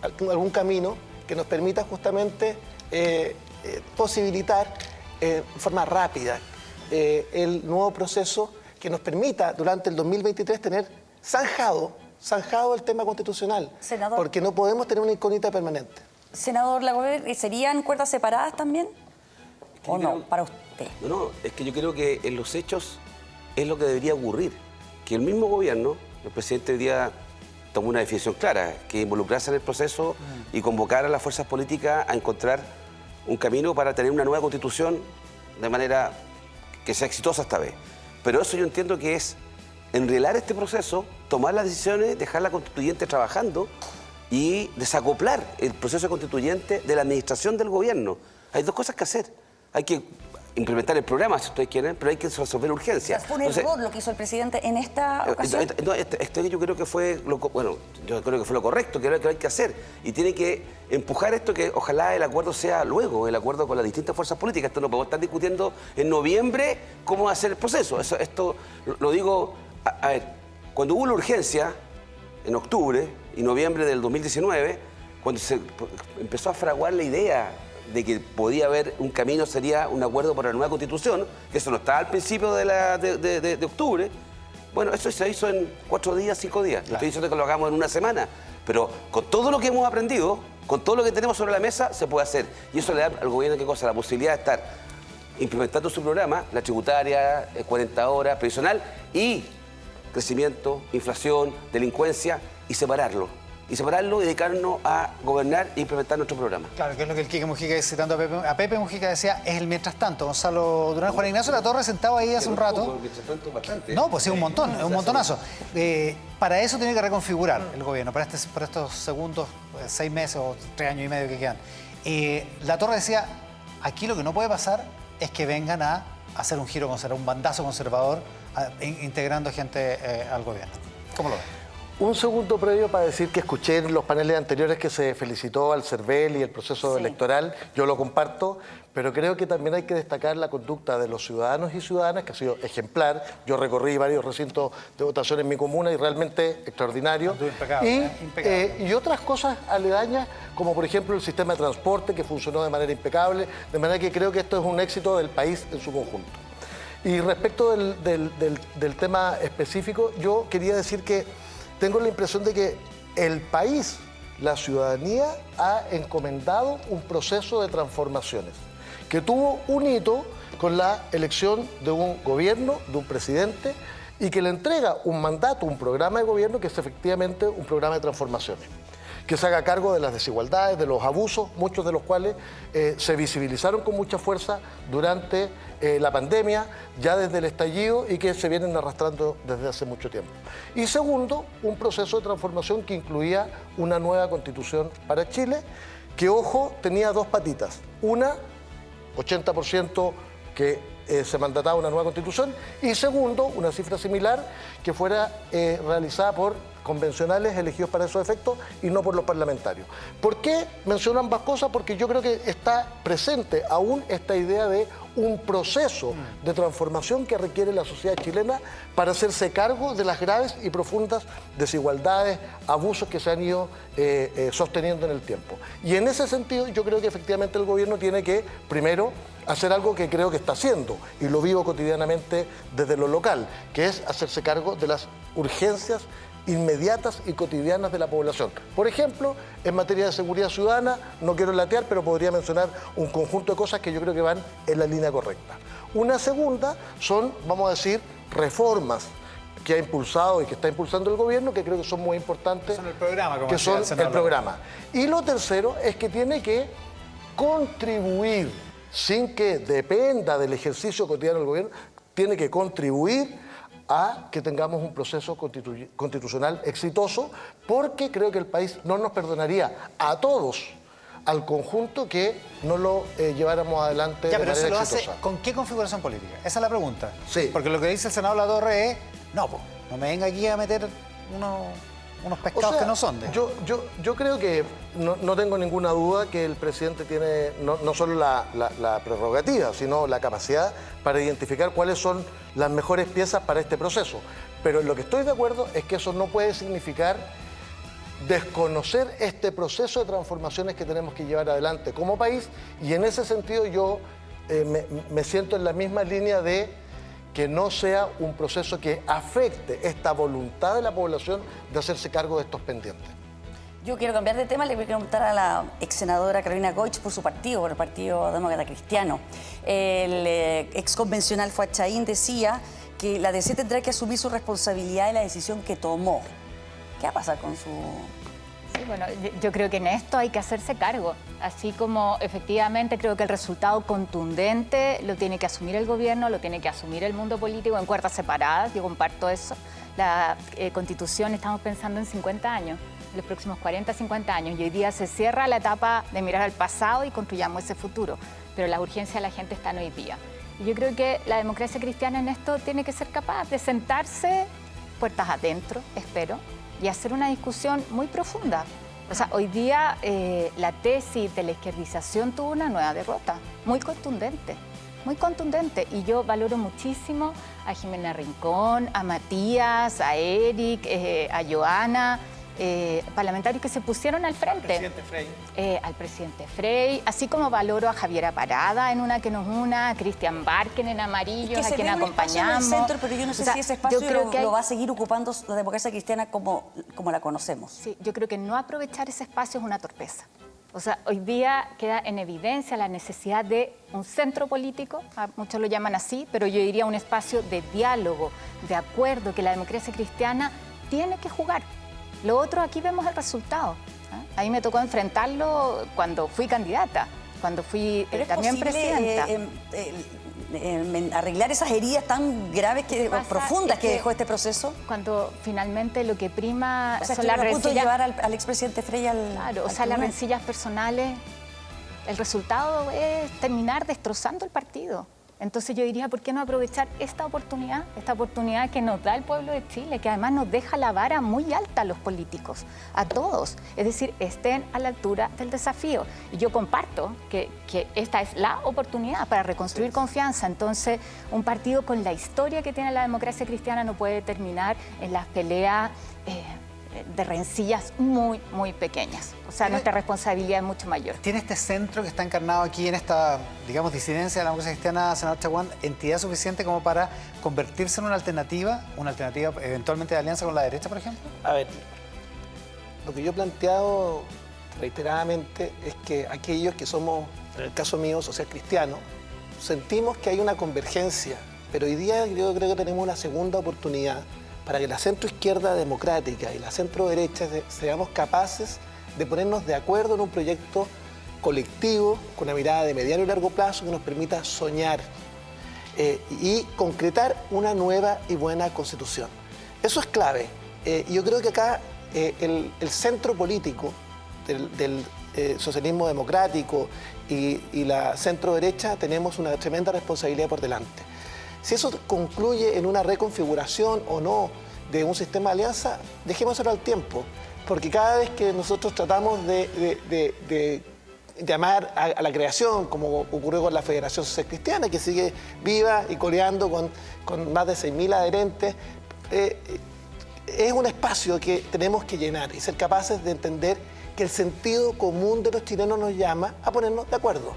algún camino que nos permita justamente posibilitar de forma rápida el nuevo proceso que nos permita durante el 2023 tener zanjado el tema constitucional. Senador, porque no podemos tener una incógnita permanente. Senador Lagové, ¿serían cuerdas separadas también? ¿O no, para usted? No, es que yo creo que en los hechos es lo que debería ocurrir. que el mismo gobierno, el presidente hoy día tomó una definición clara, que involucrarse en el proceso y convocar a las fuerzas políticas a encontrar un camino para tener una nueva constitución de manera que sea exitosa esta vez. Pero eso yo entiendo que es enrielar este proceso, tomar las decisiones, dejar la constituyente trabajando y desacoplar el proceso constituyente de la administración del gobierno. Hay dos cosas que hacer. Hay que implementar el programa, si ustedes quieren, pero hay que resolver urgencias. ¿Fue un error lo que hizo el presidente en esta ocasión? No, yo creo que fue lo correcto, que hay que hacer. Y tiene que empujar esto, que ojalá el acuerdo sea luego, el acuerdo con las distintas fuerzas políticas. Esto no podemos estar discutiendo en noviembre cómo va a ser el proceso. Esto lo digo, a ver, cuando hubo la urgencia, en octubre y noviembre del 2019, cuando se empezó a fraguar la idea de que podía haber un camino, sería un acuerdo para la nueva constitución, que eso no estaba al principio de octubre. Bueno, eso se hizo en 4 días, 5 días. No estoy diciendo que lo hagamos en una semana, pero con todo lo que hemos aprendido, con todo lo que tenemos sobre la mesa, se puede hacer. Y eso le da al gobierno, ¿qué cosa? La posibilidad de estar implementando su programa, la tributaria, 40 horas, previsional, y crecimiento, inflación, delincuencia, y separarlo y dedicarnos a gobernar e implementar nuestro programa. Claro, que es lo que el Quique Mujica, citando a Pepe Mujica, decía, es el mientras tanto. Gonzalo Durán, Juan Ignacio Latorre, sentado ahí hace un rato. Mientras tanto, bastante. No, pues sí, un montón, es un montonazo. Para eso tiene que reconfigurar el gobierno, para estos segundos 6 meses o 3 años y medio que quedan. Latorre decía, aquí lo que no puede pasar es que vengan a hacer un giro conservador, un bandazo conservador, integrando gente al gobierno. ¿Cómo lo ves? Un segundo previo para decir que escuché en los paneles anteriores que se felicitó al CERVEL y el proceso electoral. Yo lo comparto, pero creo que también hay que destacar la conducta de los ciudadanos y ciudadanas, que ha sido ejemplar. Yo recorrí varios recintos de votación en mi comuna y realmente extraordinario. Y otras cosas aledañas, como por ejemplo el sistema de transporte, que funcionó de manera impecable, de manera que creo que esto es un éxito del país en su conjunto. Y respecto del tema específico, yo quería decir que tengo la impresión de que el país, la ciudadanía, ha encomendado un proceso de transformaciones que tuvo un hito con la elección de un gobierno, de un presidente, y que le entrega un mandato, un programa de gobierno que es efectivamente un programa de transformaciones, que se haga cargo de las desigualdades, de los abusos, muchos de los cuales se visibilizaron con mucha fuerza durante la pandemia, ya desde el estallido, y que se vienen arrastrando desde hace mucho tiempo. Y segundo, un proceso de transformación que incluía una nueva constitución para Chile, que, ojo, tenía 2 patitas. Una, 80% que se mandataba una nueva constitución, y segundo, una cifra similar que fuera realizada por convencionales elegidos para esos efectos y no por los parlamentarios. ¿Por qué menciono ambas cosas? Porque yo creo que está presente aún esta idea de un proceso de transformación que requiere la sociedad chilena para hacerse cargo de las graves y profundas desigualdades, abusos que se han ido sosteniendo en el tiempo. Y en ese sentido yo creo que efectivamente el gobierno tiene que, primero, hacer algo que creo que está haciendo, y lo vivo cotidianamente desde lo local, que es hacerse cargo de las urgencias inmediatas y cotidianas de la población. Por ejemplo, en materia de seguridad ciudadana, no quiero latear, pero podría mencionar un conjunto de cosas que yo creo que van en la línea correcta. Una segunda son, vamos a decir, reformas que ha impulsado y que está impulsando el gobierno, que creo que son muy importantes. Son el programa, como que son el programa. Y lo tercero es que tiene que contribuir, sin que dependa del ejercicio cotidiano del gobierno, tiene que contribuir a que tengamos un proceso constitucional exitoso, porque creo que el país no nos perdonaría a todos, al conjunto, que no lo lleváramos adelante de manera exitosa. ¿Se lo hace con qué configuración política? Esa es la pregunta. Sí. Porque lo que dice el senador Latorre es, no me venga aquí a meter unos pescados que no son de... Yo creo que no tengo ninguna duda que el presidente tiene no solo la prerrogativa, sino la capacidad para identificar cuáles son las mejores piezas para este proceso. Pero en lo que estoy de acuerdo es que eso no puede significar desconocer este proceso de transformaciones que tenemos que llevar adelante como país, y en ese sentido yo me siento en la misma línea de que no sea un proceso que afecte esta voluntad de la población de hacerse cargo de estos pendientes. Yo quiero cambiar de tema, le voy a preguntar a la ex senadora Carolina Goich por su partido, por el Partido Demócrata Cristiano. El ex convencional Fuad Chaín decía que la DC tendrá que asumir su responsabilidad de la decisión que tomó. ¿Qué va a pasar con su...? Sí, bueno, yo creo que en esto hay que hacerse cargo. Así como efectivamente creo que el resultado contundente lo tiene que asumir el gobierno, lo tiene que asumir el mundo político en cuerdas separadas. Yo comparto eso. La Constitución, estamos pensando en 50 años, los próximos 40, 50 años. Y hoy día se cierra la etapa de mirar al pasado y construyamos ese futuro. Pero la urgencia de la gente está en hoy día. Y yo creo que la democracia cristiana en esto tiene que ser capaz de sentarse puertas adentro, espero, y hacer una discusión muy profunda. O sea, hoy día la tesis de la izquierdización tuvo una nueva derrota, muy contundente, muy contundente. Y yo valoro muchísimo a Jimena Rincón, a Matías, a Eric, a Joana, parlamentarios que se pusieron al frente. Al presidente Frey, así como valoro a Javiera Parada en Una que nos una, a Cristian Barken en Amarillos, a quien acompañamos. En el centro, pero yo no sé si ese espacio lo va a seguir ocupando la democracia cristiana como la conocemos. Sí, yo creo que no aprovechar ese espacio es una torpeza. O sea, hoy día queda en evidencia la necesidad de un centro político, muchos lo llaman así, pero yo diría un espacio de diálogo, de acuerdo, que la democracia cristiana tiene que jugar. Lo otro, aquí vemos el resultado. Ahí me tocó enfrentarlo cuando fui candidata, cuando fui también presidenta. Arreglar esas heridas tan graves, profundas que dejó este proceso. Cuando finalmente lo que prima son las rencillas. ¿A llevar al expresidente Frey al Claro, o sea, las rencillas personales, el resultado es terminar destrozando el partido. Entonces yo diría, ¿por qué no aprovechar esta oportunidad que nos da el pueblo de Chile, que además nos deja la vara muy alta a los políticos, a todos? Es decir, estén a la altura del desafío. Y yo comparto que esta es la oportunidad para reconstruir confianza. Entonces, un partido con la historia que tiene la democracia cristiana no puede terminar en las peleas de rencillas muy, muy pequeñas. O sea, nuestra responsabilidad es mucho mayor. ¿Tiene este centro que está encarnado aquí en esta, digamos, disidencia de la democracia cristiana, senador Chaguán, entidad suficiente como para convertirse en una alternativa eventualmente de alianza con la derecha, por ejemplo? A ver, lo que yo he planteado reiteradamente es que aquellos que somos, en el caso mío, social cristiano, sentimos que hay una convergencia, pero hoy día yo creo que tenemos una segunda oportunidad para que la centroizquierda democrática y la centroderecha seamos capaces de ponernos de acuerdo en un proyecto colectivo con una mirada de mediano y largo plazo que nos permita soñar y concretar una nueva y buena constitución. Eso es clave. Yo creo que acá el centro político del socialismo democrático y la centroderecha tenemos una tremenda responsabilidad por delante. Si eso concluye en una reconfiguración o no de un sistema de alianza, dejémoslo al tiempo, porque cada vez que nosotros tratamos de llamar a la creación, como ocurrió con la Federación Social Cristiana, que sigue viva y coleando con más de 6.000 adherentes, es un espacio que tenemos que llenar y ser capaces de entender que el sentido común de los chilenos nos llama a ponernos de acuerdo.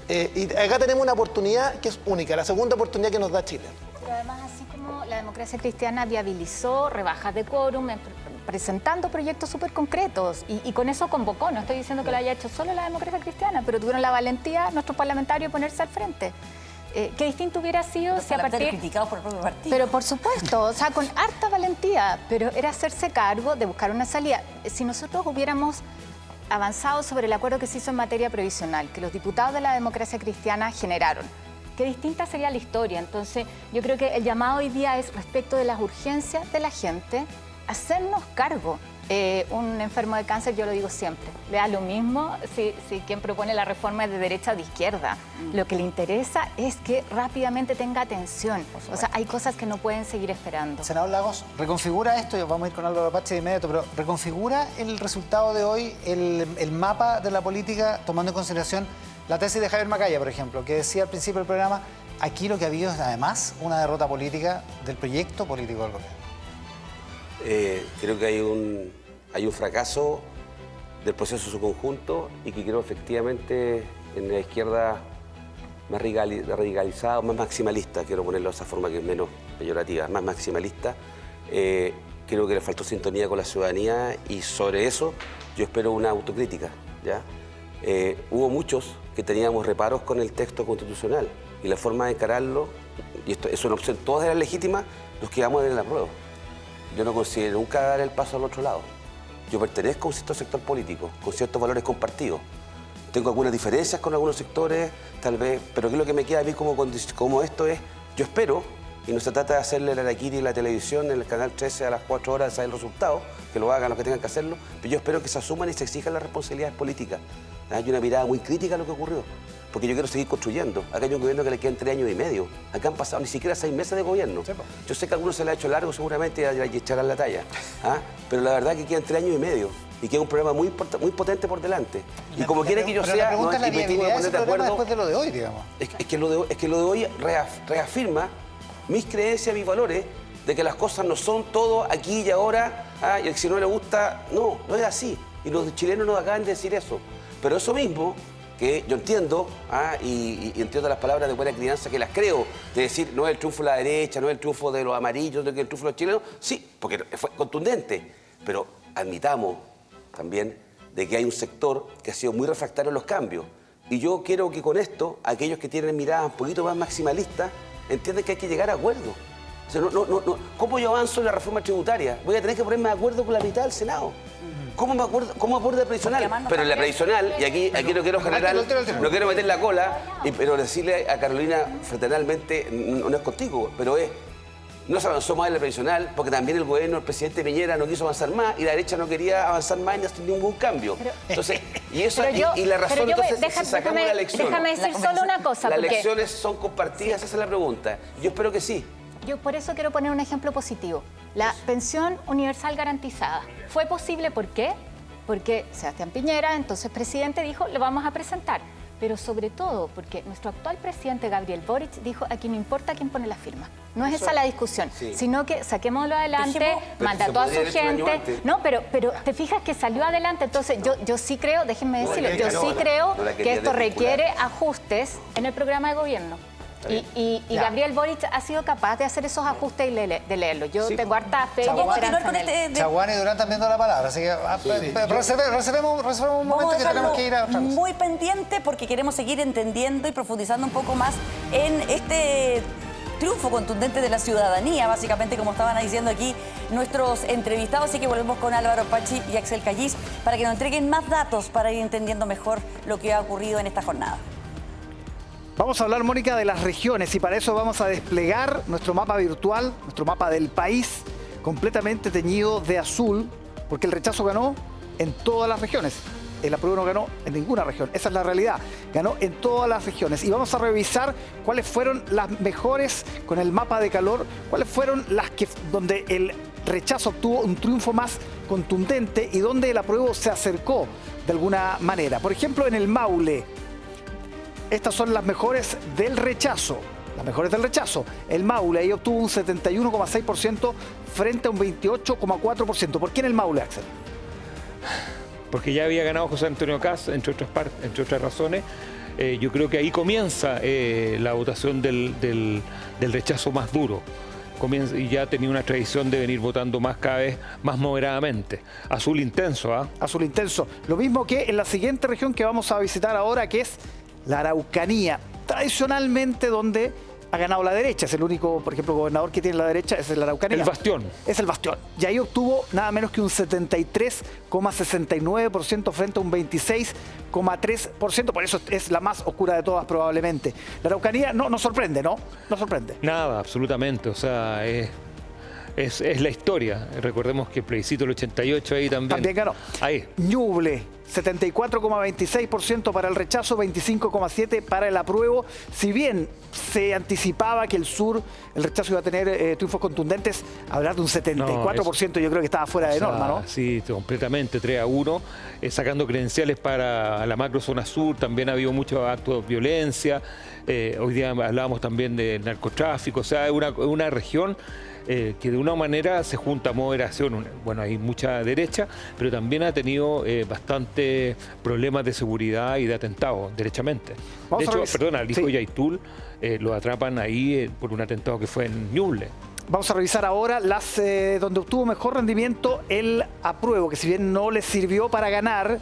Y acá tenemos una oportunidad que es única, la segunda oportunidad que nos da Chile. Pero además, así como la democracia cristiana viabilizó rebajas de quórum, presentando proyectos súper concretos, y con eso convocó, no estoy diciendo que lo haya hecho solo la democracia cristiana, pero tuvieron la valentía nuestros parlamentarios de ponerse al frente. Qué distinto hubiera sido si a partir... criticados por el propio partido. Pero por supuesto, o sea, con harta valentía, pero era hacerse cargo de buscar una salida. Si nosotros hubiéramos avanzado sobre el acuerdo que se hizo en materia previsional, que los diputados de la democracia cristiana generaron, qué distinta sería la historia. Entonces, yo creo que el llamado hoy día es respecto de las urgencias de la gente, hacernos cargo. Un enfermo de cáncer, yo lo digo siempre, le da lo mismo si quien propone la reforma es de derecha o de izquierda. Lo que le interesa es que rápidamente tenga atención. O sea, hay cosas que no pueden seguir esperando. Senador Lagos, reconfigura esto, y vamos a ir con Álvaro Apache de inmediato, pero reconfigura el resultado de hoy, el mapa de la política, tomando en consideración la tesis de Javier Macaya, por ejemplo, que decía al principio del programa, aquí lo que ha habido es además una derrota política del proyecto político del gobierno. Creo que hay un fracaso del proceso en su conjunto y que creo efectivamente en la izquierda más radicalizada, más maximalista, quiero ponerlo de esa forma que es menos peyorativa, más maximalista, creo que le faltó sintonía con la ciudadanía y sobre eso yo espero una autocrítica, ¿ya? Hubo muchos que teníamos reparos con el texto constitucional y la forma de encararlo y esto es una opción, todas eran legítimas, nos quedamos en el apruebo. Yo no considero nunca dar el paso al otro lado. Yo pertenezco a un cierto sector político, con ciertos valores compartidos. Tengo algunas diferencias con algunos sectores, tal vez, pero ¿qué es lo que me queda a mí como esto es? Yo espero, y no se trata de hacerle la araquiri en la televisión, en el Canal 13 a las 4 horas de saber el resultado, que lo hagan los que tengan que hacerlo, pero yo espero que se asuman y se exijan las responsabilidades políticas. Hay una mirada muy crítica a lo que ocurrió, porque yo quiero seguir construyendo. Acá hay un gobierno que le quedan 3 años y medio. Acá han pasado ni siquiera 6 meses de gobierno. Yo sé que a algunos se le ha hecho largo seguramente y echarán la talla, pero la verdad es que quedan 3 años y medio. Y queda un programa muy potente por delante. Y como quiere que yo sea, la pregunta es la viabilidad de ese programa después de lo de hoy, digamos. Es que lo de hoy reafirma mis creencias, mis valores, de que las cosas no son todo aquí y ahora, y si no le gusta, no es así. Y los chilenos nos acaban de decir eso. Pero eso mismo, que yo entiendo, y entiendo las palabras de buena crianza, que las creo, de decir, no es el triunfo de la derecha, no es el triunfo de los amarillos, no es el triunfo de los chilenos, sí, porque fue contundente. Pero admitamos también de que hay un sector que ha sido muy refractario a los cambios. Y yo quiero que con esto, aquellos que tienen miradas un poquito más maximalistas, entienden que hay que llegar a acuerdos. O sea, ¿cómo yo avanzo en la reforma tributaria? Voy a tener que ponerme de acuerdo con la mitad del Senado. ¿Cómo acuerdo de previsional? Pero en la previsional, y aquí no quiero generar, no quiero meter la cola, pero decirle a Carolina fraternalmente, no es contigo, pero no se avanzó más en la previsional porque también el gobierno, el presidente Piñera no quiso avanzar más y la derecha no quería avanzar más y sin ningún cambio. Entonces, y la razón, entonces, si sacamos la lección. Déjame decir solo una cosa. Las lecciones son compartidas, esa es la pregunta. Yo espero que sí. Yo por eso quiero poner un ejemplo positivo. La pensión universal garantizada. ¿Fue posible? ¿Por qué? Porque Sebastián Piñera, entonces presidente, dijo, lo vamos a presentar. Pero sobre todo porque nuestro actual presidente Gabriel Boric dijo, aquí no importa quién pone la firma. No es esa la discusión, sino que saquémoslo adelante, mandató a su gente. No, pero te fijas que salió adelante. Entonces yo sí creo, déjenme decirlo, yo sí creo que esto requiere ajustes en el programa de gobierno. Y Gabriel Boric ha sido capaz de hacer esos ajustes y de leerlo. Yo tengo harta fe y esperanza en él. Chaguán y Durán también dando la palabra, así que reservemos un momento que tenemos que ir a otra cosa. Muy pendiente porque queremos seguir entendiendo y profundizando un poco más en este triunfo contundente de la ciudadanía, básicamente, como estaban diciendo aquí nuestros entrevistados. Así que volvemos con Álvaro Pachi y Axel Cayís para que nos entreguen más datos para ir entendiendo mejor lo que ha ocurrido en esta jornada. Vamos a hablar, Mónica, de las regiones y para eso vamos a desplegar nuestro mapa virtual, nuestro mapa del país, completamente teñido de azul, porque el rechazo ganó en todas las regiones. El apruebo no ganó en ninguna región. Esa es la realidad. Ganó en todas las regiones. Y vamos a revisar cuáles fueron las mejores con el mapa de calor, cuáles fueron las que donde el rechazo obtuvo un triunfo más contundente y donde el apruebo se acercó de alguna manera. Por ejemplo, en el Maule. Estas son las mejores del rechazo. Las mejores del rechazo. El Maule ahí obtuvo un 71,6% frente a un 28,4%. ¿Por qué en el Maule, Axel? Porque ya había ganado José Antonio Kast, entre otras razones. Yo creo que ahí comienza la votación del rechazo más duro. Y ya tenía una tradición de venir votando cada vez más moderadamente. Azul intenso, ¿ah? Azul intenso. Lo mismo que en la siguiente región que vamos a visitar ahora, que es la Araucanía, tradicionalmente donde ha ganado la derecha. Es el único, por ejemplo, gobernador que tiene la derecha, es la Araucanía. El bastión. Es el bastión. Y ahí obtuvo nada menos que un 73,69% frente a un 26,3%. Por eso es la más oscura de todas probablemente. La Araucanía no sorprende, ¿no? No sorprende. Nada, absolutamente. O sea, es la historia. Recordemos que el plebiscito del 88 ahí también ganó. Ahí. Ñuble, 74,26% para el rechazo, 25,7% para el apruebo. Si bien se anticipaba que el sur, el rechazo iba a tener triunfos contundentes, hablar de un 74% yo creo que estaba fuera de norma, ¿no? Sí, completamente, 3-1, sacando credenciales para la macrozona sur. También ha habido muchos actos de violencia. Hoy día hablábamos también de narcotráfico. O sea, es una región que de una manera se junta moderación, bueno, hay mucha derecha, pero también ha tenido bastantes problemas de seguridad y de atentados, derechamente. De hecho, perdona, al hijo Yaitul lo atrapan ahí por un atentado que fue en Ñuble. Vamos a revisar ahora las donde obtuvo mejor rendimiento el apruebo, que si bien no le sirvió para ganar,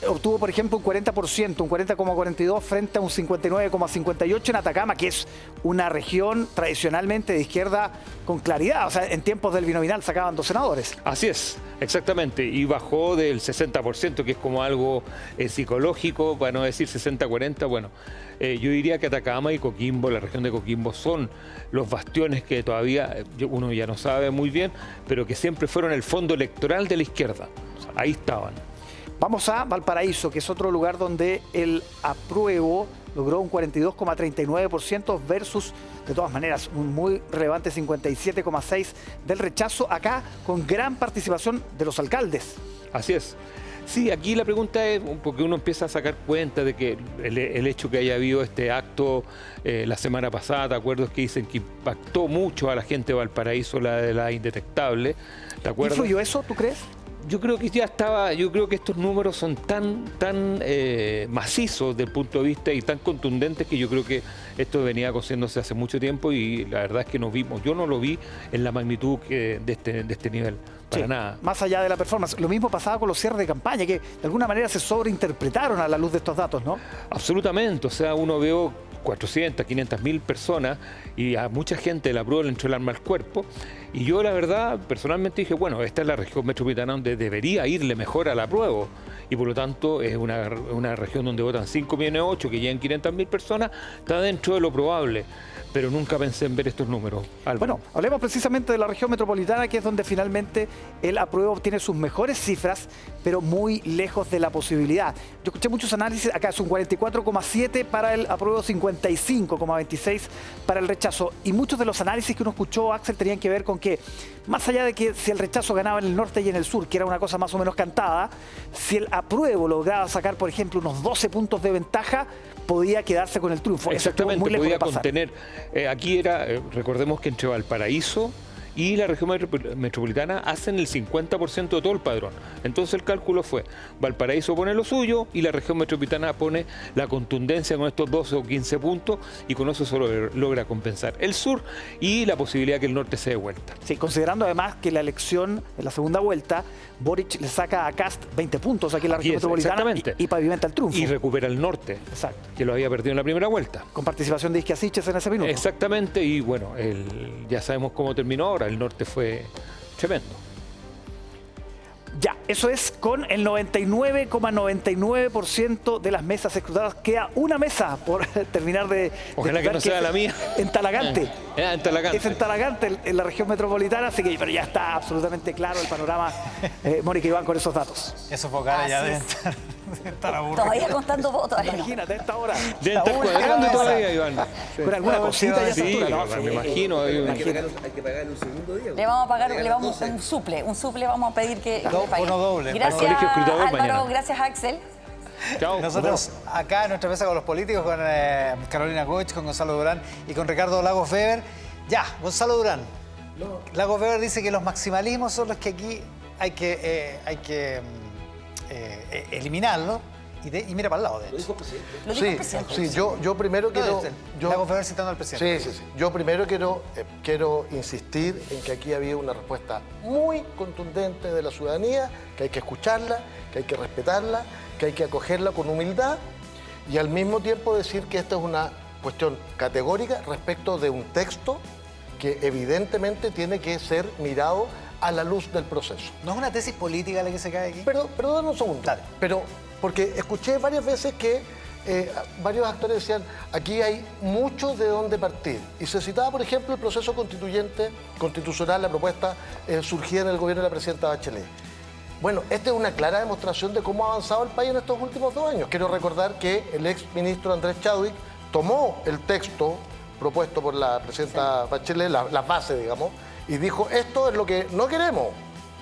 obtuvo, por ejemplo, un 40%, un 40,42 frente a un 59,58 en Atacama, que es una región tradicionalmente de izquierda con claridad. O sea, en tiempos del binominal sacaban 2 senadores. Así es, exactamente. Y bajó del 60%, que es como algo psicológico, para no decir 60-40. Bueno, yo diría que Atacama y Coquimbo, la región de Coquimbo, son los bastiones que todavía uno ya no sabe muy bien, pero que siempre fueron el fondo electoral de la izquierda. O sea, ahí estaban. Vamos a Valparaíso, que es otro lugar donde el apruebo logró un 42,39% versus, de todas maneras, un muy relevante 57,6% del rechazo, acá con gran participación de los alcaldes. Así es. Sí, aquí la pregunta es, porque uno empieza a sacar cuenta de que el hecho que haya habido este acto la semana pasada, ¿te acuerdas? Que dicen que impactó mucho a la gente de Valparaíso, la de la indetectable. ¿Te acuerdas? ¿Influyó eso, tú crees? Yo creo que ya estaba, yo creo que estos números son tan macizos desde el punto de vista y tan contundentes que yo creo que esto venía cociéndose hace mucho tiempo y la verdad es que yo no lo vi en la magnitud de este nivel. Para nada. Más allá de la performance. Lo mismo pasaba con los cierres de campaña, que de alguna manera se sobreinterpretaron a la luz de estos datos, ¿no? Absolutamente. O sea, uno veo 400, 500 mil personas y a mucha gente la prueba le entró el arma al cuerpo. Y yo, la verdad, personalmente dije, bueno, esta es la región metropolitana donde debería irle mejor a la prueba. Y por lo tanto, es una región donde votan 5,8 millones, que llegan 500.000 personas, está dentro de lo probable. Pero nunca pensé en ver estos números. Álvaro. Bueno, hablemos precisamente de la región metropolitana, que es donde finalmente el apruebo obtiene sus mejores cifras, pero muy lejos de la posibilidad. Yo escuché muchos análisis, acá es un 44,7 para el apruebo, 55,26 para el rechazo. Y muchos de los análisis que uno escuchó, Axel, tenían que ver con que, más allá de que si el rechazo ganaba en el norte y en el sur, que era una cosa más o menos cantada, si el apruebo lograba sacar, por ejemplo, unos 12 puntos de ventaja, podía quedarse con el triunfo. Exactamente, muy podía contener. Aquí era, recordemos que entre Valparaíso y la región metropolitana hacen el 50% de todo el padrón. Entonces el cálculo fue, Valparaíso pone lo suyo y la región metropolitana pone la contundencia con estos 12 o 15 puntos y con eso solo logra compensar el sur y la posibilidad que el norte se dé vuelta. Sí, considerando además que la elección en la segunda vuelta, Boric le saca a Kast 20 puntos aquí en la región metropolitana y pavimenta el triunfo. Y recupera el norte, exacto, que lo había perdido en la primera vuelta. Con participación de Isquia Siches en ese minuto. Exactamente, y bueno, ya sabemos cómo terminó ahora. El norte fue tremendo. Ya, eso es con el 99,99% de las mesas escrutadas. Queda una mesa por terminar de... Ojalá que no sea la mía. En Talagante. En Talagante. Es en Talagante, en la región metropolitana, así que pero ya está absolutamente claro el panorama, Mónica Iván, con esos datos. Esos vocales ya deben estar aburridos. Todavía contando votos. Imagínate, a esta hora. Deben estar cuadrando todavía, Iván. Con alguna cosita ya sí, ¿no? Me imagino. Hay que pagarle un segundo día. Le vamos a pagar, le vamos un suple vamos a pedir que... Uno doble. Gracias, Colegio Escrutador Álvaro, mañana. gracias, Axel. Chao. Nosotros acá en nuestra mesa con los políticos, con Carolina Goich, con Gonzalo Durán y con Ricardo Lagos Weber. Ya, Gonzalo Durán. Lagos Weber dice que los maximalismos son los que aquí hay que eliminarlos. Y mira para el lado de eso. Lo dijo el presidente. Sí, yo primero quiero... Lagos Weber citando al presidente. Sí. Yo primero quiero insistir en que aquí había una respuesta muy contundente de la ciudadanía, que hay que escucharla, que hay que respetarla, que hay que acogerla con humildad y al mismo tiempo decir que esta es una cuestión categórica respecto de un texto que evidentemente tiene que ser mirado a la luz del proceso. ¿No es una tesis política la que se cae aquí? Pero dame un segundo. Dale. Porque escuché varias veces que varios actores decían, aquí hay mucho de dónde partir. Y se citaba, por ejemplo, el proceso constitucional, la propuesta surgida en el gobierno de la presidenta Bachelet. Bueno, esta es una clara demostración de cómo ha avanzado el país en estos últimos 2 años. Quiero recordar que el ex ministro Andrés Chadwick tomó el texto propuesto por la presidenta Bachelet, las bases, digamos, y dijo, esto es lo que no queremos.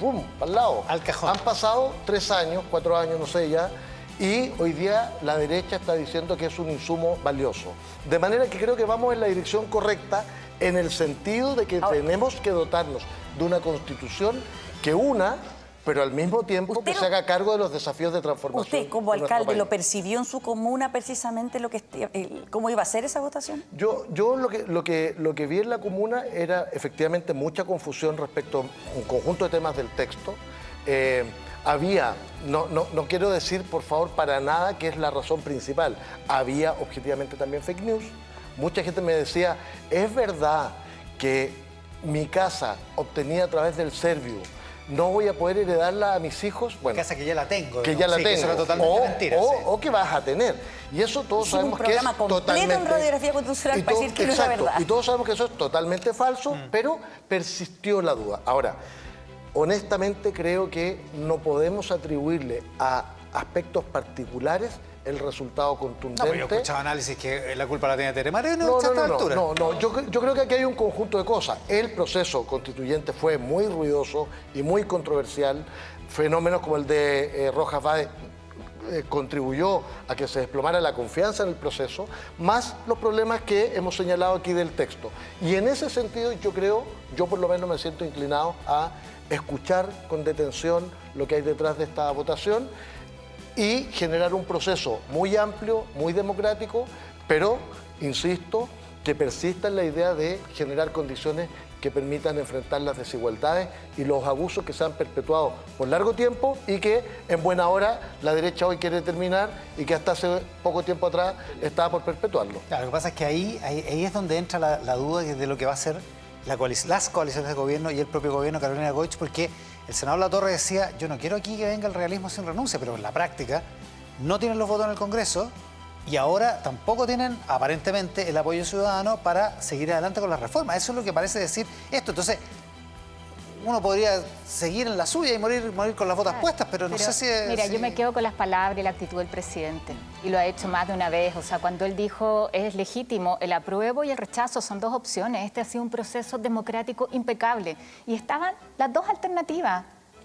¡Pum! Al lado. Al cajón. Han pasado 3 años, 4 años, no sé ya, y hoy día la derecha está diciendo que es un insumo valioso. De manera que creo que vamos en la dirección correcta en el sentido de que tenemos que dotarnos de una constitución que una, pero al mismo tiempo que se haga cargo de los desafíos de transformación. ¿Usted como alcalde lo percibió en su comuna precisamente cómo iba a ser esa votación? Yo lo que vi en la comuna era efectivamente mucha confusión respecto a un conjunto de temas del texto, Había, no quiero decir, por favor, para nada que es la razón principal. Había objetivamente también fake news. Mucha gente me decía, ¿es verdad que mi casa obtenida a través del Serviu no voy a poder heredarla a mis hijos? Bueno, casa que ya la tengo. Que ya la tengo. Que eso era totalmente mentira. O que vas a tener. Y eso todos sabemos que es totalmente... un programa completo en radiografía constitucional para decir que no es la verdad. Y todos sabemos que eso es totalmente falso, pero persistió la duda. Ahora, honestamente creo que no podemos atribuirle a aspectos particulares el resultado contundente. No, pero yo he escuchado análisis que la culpa la tiene Tere Moreno No, a esta altura. yo creo que aquí hay un conjunto de cosas. El proceso constituyente fue muy ruidoso y muy controversial. Fenómenos como el de Rojas Vade contribuyó a que se desplomara la confianza en el proceso, más los problemas que hemos señalado aquí del texto. Y en ese sentido yo por lo menos me siento inclinado a escuchar con detención lo que hay detrás de esta votación y generar un proceso muy amplio, muy democrático, pero, insisto, que persista en la idea de generar condiciones que permitan enfrentar las desigualdades y los abusos que se han perpetuado por largo tiempo y que en buena hora la derecha hoy quiere terminar y que hasta hace poco tiempo atrás estaba por perpetuarlo. Claro, lo que pasa es que ahí es donde entra la duda de lo que va a ser las coaliciones de gobierno y el propio gobierno de Carolina Goich, porque el senador Latorre decía, yo no quiero aquí que venga el realismo sin renuncia, pero en la práctica no tienen los votos en el Congreso y ahora tampoco tienen, aparentemente, el apoyo ciudadano para seguir adelante con las reformas. Eso es lo que parece decir esto. Entonces, uno podría seguir en la suya y morir con las botas puestas, pero no sé si... Mira, yo me quedo con las palabras y la actitud del presidente. Y lo ha hecho más de una vez. O sea, cuando él dijo, es legítimo, el apruebo y el rechazo son dos opciones. Este ha sido un proceso democrático impecable. Y estaban las dos alternativas.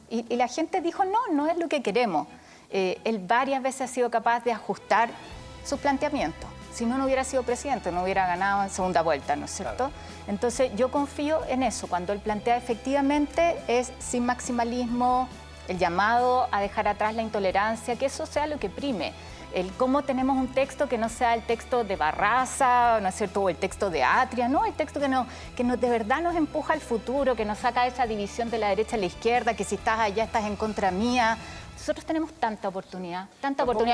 Y la gente dijo, no es lo que queremos. Él varias veces ha sido capaz de ajustar sus planteamientos. Si no hubiera sido presidente, no hubiera ganado en segunda vuelta, ¿no es cierto? Claro. Entonces, yo confío en eso. Cuando él plantea efectivamente es sin maximalismo, el llamado a dejar atrás la intolerancia, que eso sea lo que prime. El cómo tenemos un texto que no sea el texto de Barraza, ¿no es cierto?, o el texto de Atria, ¿no? El texto que de verdad nos empuja al futuro, que nos saca esa división de la derecha a la izquierda, que si estás allá estás en contra mía. Nosotros tenemos tanta oportunidad,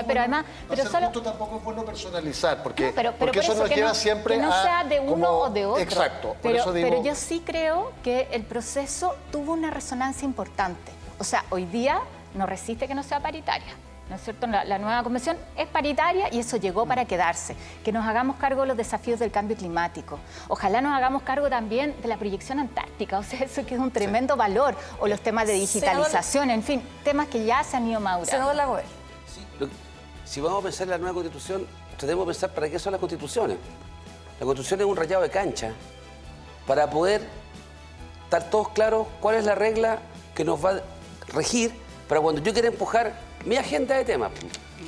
pero además... Pero solo... Tampoco es bueno personalizar, porque, no, pero porque eso nos lleva siempre a... Que no sea de uno o de otro. Exacto, por eso digo... Pero yo sí creo que el proceso tuvo una resonancia importante. O sea, hoy día no resiste que no sea paritaria, ¿no es cierto? La nueva convención es paritaria y eso llegó para quedarse. Que nos hagamos cargo de los desafíos del cambio climático. Ojalá nos hagamos cargo también de la proyección antártica, o sea, eso que es un tremendo valor. O los temas de digitalización, en fin, temas que ya se han ido madurando. Senador Lagoer. Si vamos a pensar en la nueva Constitución, tratemos de pensar para qué son las constituciones. La Constitución es un rayado de cancha para poder estar todos claros cuál es la regla que nos va a regir para cuando yo quiera empujar mi agenda de temas,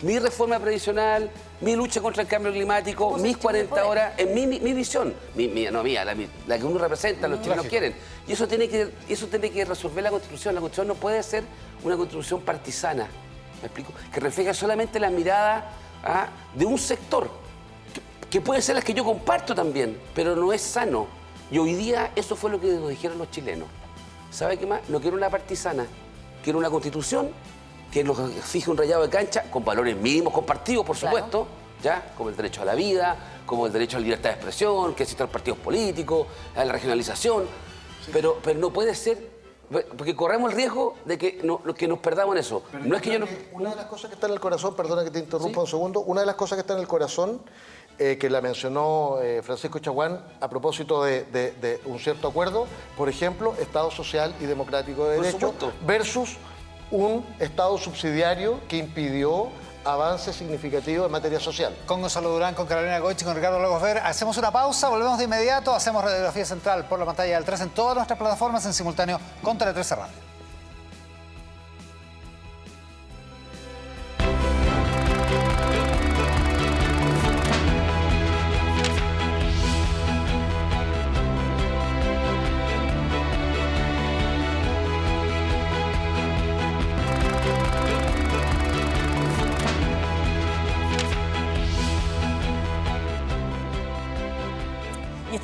mi reforma previsional, mi lucha contra el cambio climático, mis 40 horas, en mi visión, la que uno representa, los chilenos quieren. Y eso tiene que resolver la Constitución. La Constitución no puede ser una Constitución partisana, ¿me explico? Que refleja solamente la mirada de un sector, que puede ser las que yo comparto también, pero no es sano. Y hoy día eso fue lo que nos dijeron los chilenos. ¿Sabe qué más? No quiero una partisana, quiero una Constitución que nos fije un rayado de cancha con valores mínimos compartidos, por supuesto, claro, ¿ya? Como el derecho a la vida, como el derecho a la libertad de expresión, que existan partidos políticos, a la regionalización, sí. Pero no puede ser, porque corremos el riesgo de que nos perdamos en eso. Pero no es que yo no... Una de las cosas que está en el corazón, perdona que te interrumpa un segundo, una de las cosas que está en el corazón, que la mencionó Francisco Chaguán a propósito de un cierto acuerdo, por ejemplo, Estado social y democrático de derecho versus un Estado subsidiario que impidió avances significativos en materia social. Con Gonzalo Durán, con Carolina Goich, con Ricardo Lagos Ver. Hacemos una pausa, volvemos de inmediato, hacemos radiografía central por la pantalla del 3 en todas nuestras plataformas en simultáneo con Tele 13 Radio.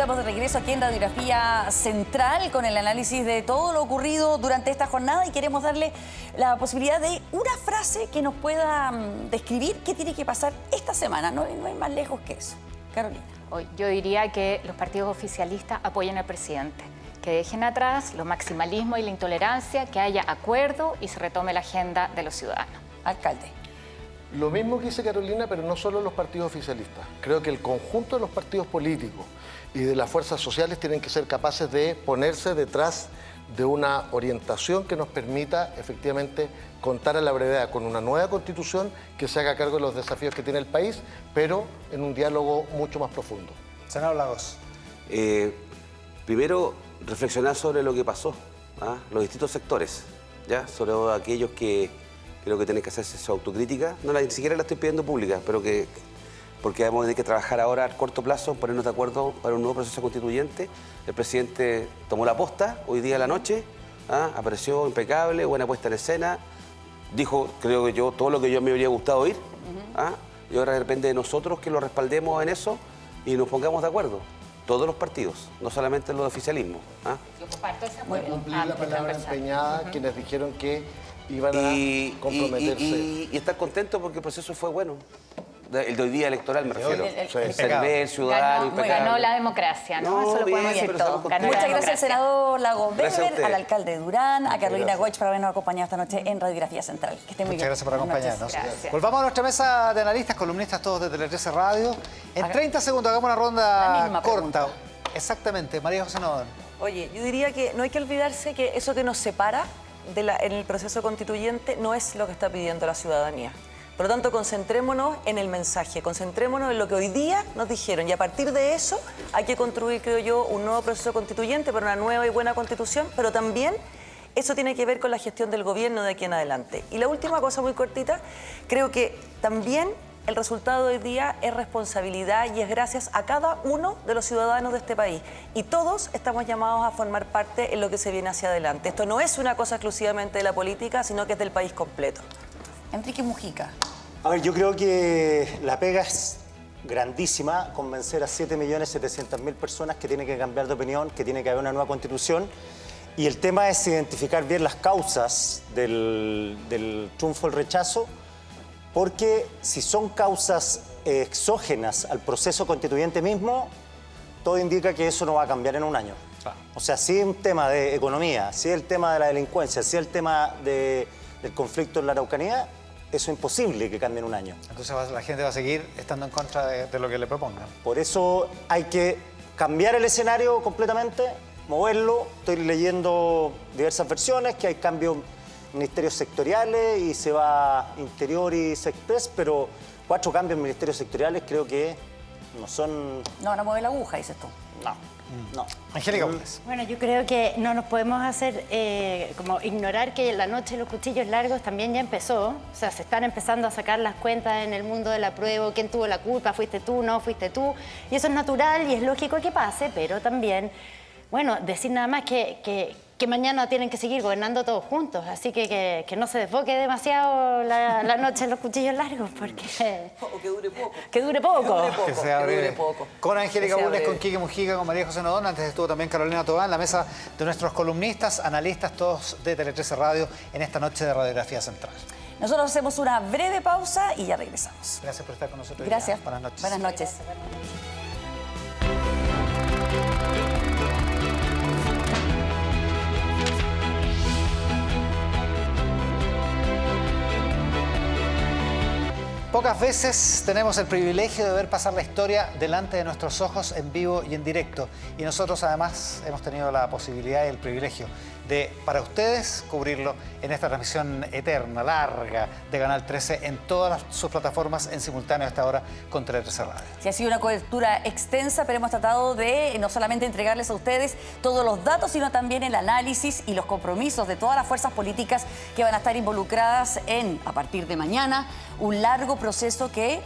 estamos de regreso aquí en Radiografía Central con el análisis de todo lo ocurrido durante esta jornada y queremos darle la posibilidad de una frase que nos pueda describir qué tiene que pasar esta semana. No hay más lejos que eso. Carolina. Hoy yo diría que los partidos oficialistas apoyen al presidente, que dejen atrás los maximalismos y la intolerancia, que haya acuerdo y se retome la agenda de los ciudadanos. Alcalde. Lo mismo que dice Carolina, pero no solo los partidos oficialistas. Creo que el conjunto de los partidos políticos y de las fuerzas sociales tienen que ser capaces de ponerse detrás de una orientación que nos permita efectivamente contar a la brevedad con una nueva constitución que se haga cargo de los desafíos que tiene el país, pero en un diálogo mucho más profundo. Senador Lagos. Primero, reflexionar sobre lo que pasó, los distintos sectores, ¿ya? Sobre todo aquellos que creo que tienen que hacerse su autocrítica. Ni siquiera la estoy pidiendo pública, pero porque vamos a tener que trabajar ahora a corto plazo, ponernos de acuerdo para un nuevo proceso constituyente. El presidente tomó la posta hoy día a la noche, apareció impecable, buena puesta en escena, dijo, creo que yo, todo lo que yo me habría gustado oír, y ahora depende de nosotros que lo respaldemos en eso y nos pongamos de acuerdo. Todos los partidos, no solamente los de oficialismo. Yo comparto esa cumplir la palabra empeñada, quienes dijeron que iban a comprometerse. Y estar contentos porque el proceso fue bueno. El de hoy día electoral, me refiero. El ciudadano, ganó la democracia, ¿no? Eso lo podemos decir todo. Muchas gracias al senador Lagos Weber, al alcalde Durán, a Carolina Goich por habernos acompañado esta noche en Radiografía Central. Que estén muy bien. Muchas gracias por acompañarnos. Volvamos a nuestra mesa de analistas, columnistas todos de Tele 13 Radio. En 30 segundos hagamos una ronda corta. Exactamente, María José Nodón. Oye, yo diría que no hay que olvidarse que eso que nos separa en el proceso constituyente no es lo que está pidiendo la ciudadanía. Por lo tanto, concentrémonos en el mensaje, concentrémonos en lo que hoy día nos dijeron y a partir de eso hay que construir, creo yo, un nuevo proceso constituyente para una nueva y buena constitución, pero también eso tiene que ver con la gestión del gobierno de aquí en adelante. Y la última cosa muy cortita, creo que también el resultado de hoy día es responsabilidad y es gracias a cada uno de los ciudadanos de este país. Y todos estamos llamados a formar parte en lo que se viene hacia adelante. Esto no es una cosa exclusivamente de la política, sino que es del país completo. Enrique Mujica. A ver, yo creo que la pega es grandísima, convencer a 7.700.000 personas que tienen que cambiar de opinión, que tiene que haber una nueva constitución. Y el tema es identificar bien las causas del triunfo del rechazo, porque si son causas exógenas al proceso constituyente mismo, todo indica que eso no va a cambiar en un año. O sea, si es un tema de economía, si es el tema de la delincuencia, si es el tema del conflicto en la Araucanía, eso es imposible que cambie en un año. Entonces la gente va a seguir estando en contra de lo que le propongan. Por eso hay que cambiar el escenario completamente, moverlo. Estoy leyendo diversas versiones, que hay cambios ministerios sectoriales y se va Interior y Sexpress, pero 4 cambios en ministerios sectoriales creo que no son... No mueve la aguja, dices tú. No. Angélica Gómez. Bueno, yo creo que no nos podemos hacer como ignorar que la noche de los cuchillos largos también ya empezó. O sea, se están empezando a sacar las cuentas en el mundo del apruebo, quién tuvo la culpa, fuiste tú, no fuiste tú. Y eso es natural y es lógico que pase, pero también, bueno, decir nada más que mañana tienen que seguir gobernando todos juntos. Así que no se desboque demasiado la noche de los cuchillos largos, porque... O que dure poco. Que dure poco. Que sea breve. dure poco. Con Angélica Bulnes, con Quique Mujica, con María José Nodón. Antes estuvo también Carolina Tobán, la mesa de nuestros columnistas, analistas, todos de Tele 13 Radio, en esta noche de Radiografía Central. Nosotros hacemos una breve pausa y ya regresamos. Gracias por estar con nosotros. Gracias. Buenas noches. Buenas noches. Pocas veces tenemos el privilegio de ver pasar la historia delante de nuestros ojos en vivo y en directo. Y nosotros además hemos tenido la posibilidad y el privilegio de, para ustedes, cubrirlo en esta transmisión eterna, larga, de Canal 13 en todas sus plataformas en simultáneo a esta hora con Tele 13 Radio. Sí, ha sido una cobertura extensa, pero hemos tratado de no solamente entregarles a ustedes todos los datos, sino también el análisis y los compromisos de todas las fuerzas políticas que van a estar involucradas en, a partir de mañana, un largo proceso que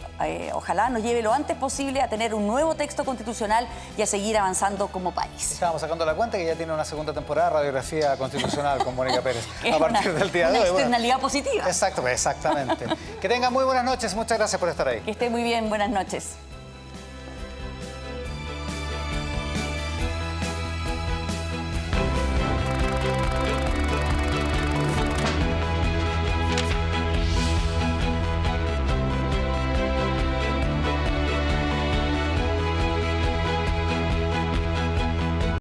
ojalá nos lleve lo antes posible a tener un nuevo texto constitucional y a seguir avanzando como país. Estábamos sacando la cuenta que ya tiene una segunda temporada, Radiografía Constitucional con Mónica Pérez, a partir del día de hoy. Una externalidad positiva. Exacto, exactamente. Que tengan muy buenas noches, muchas gracias por estar ahí. Que esté muy bien, buenas noches.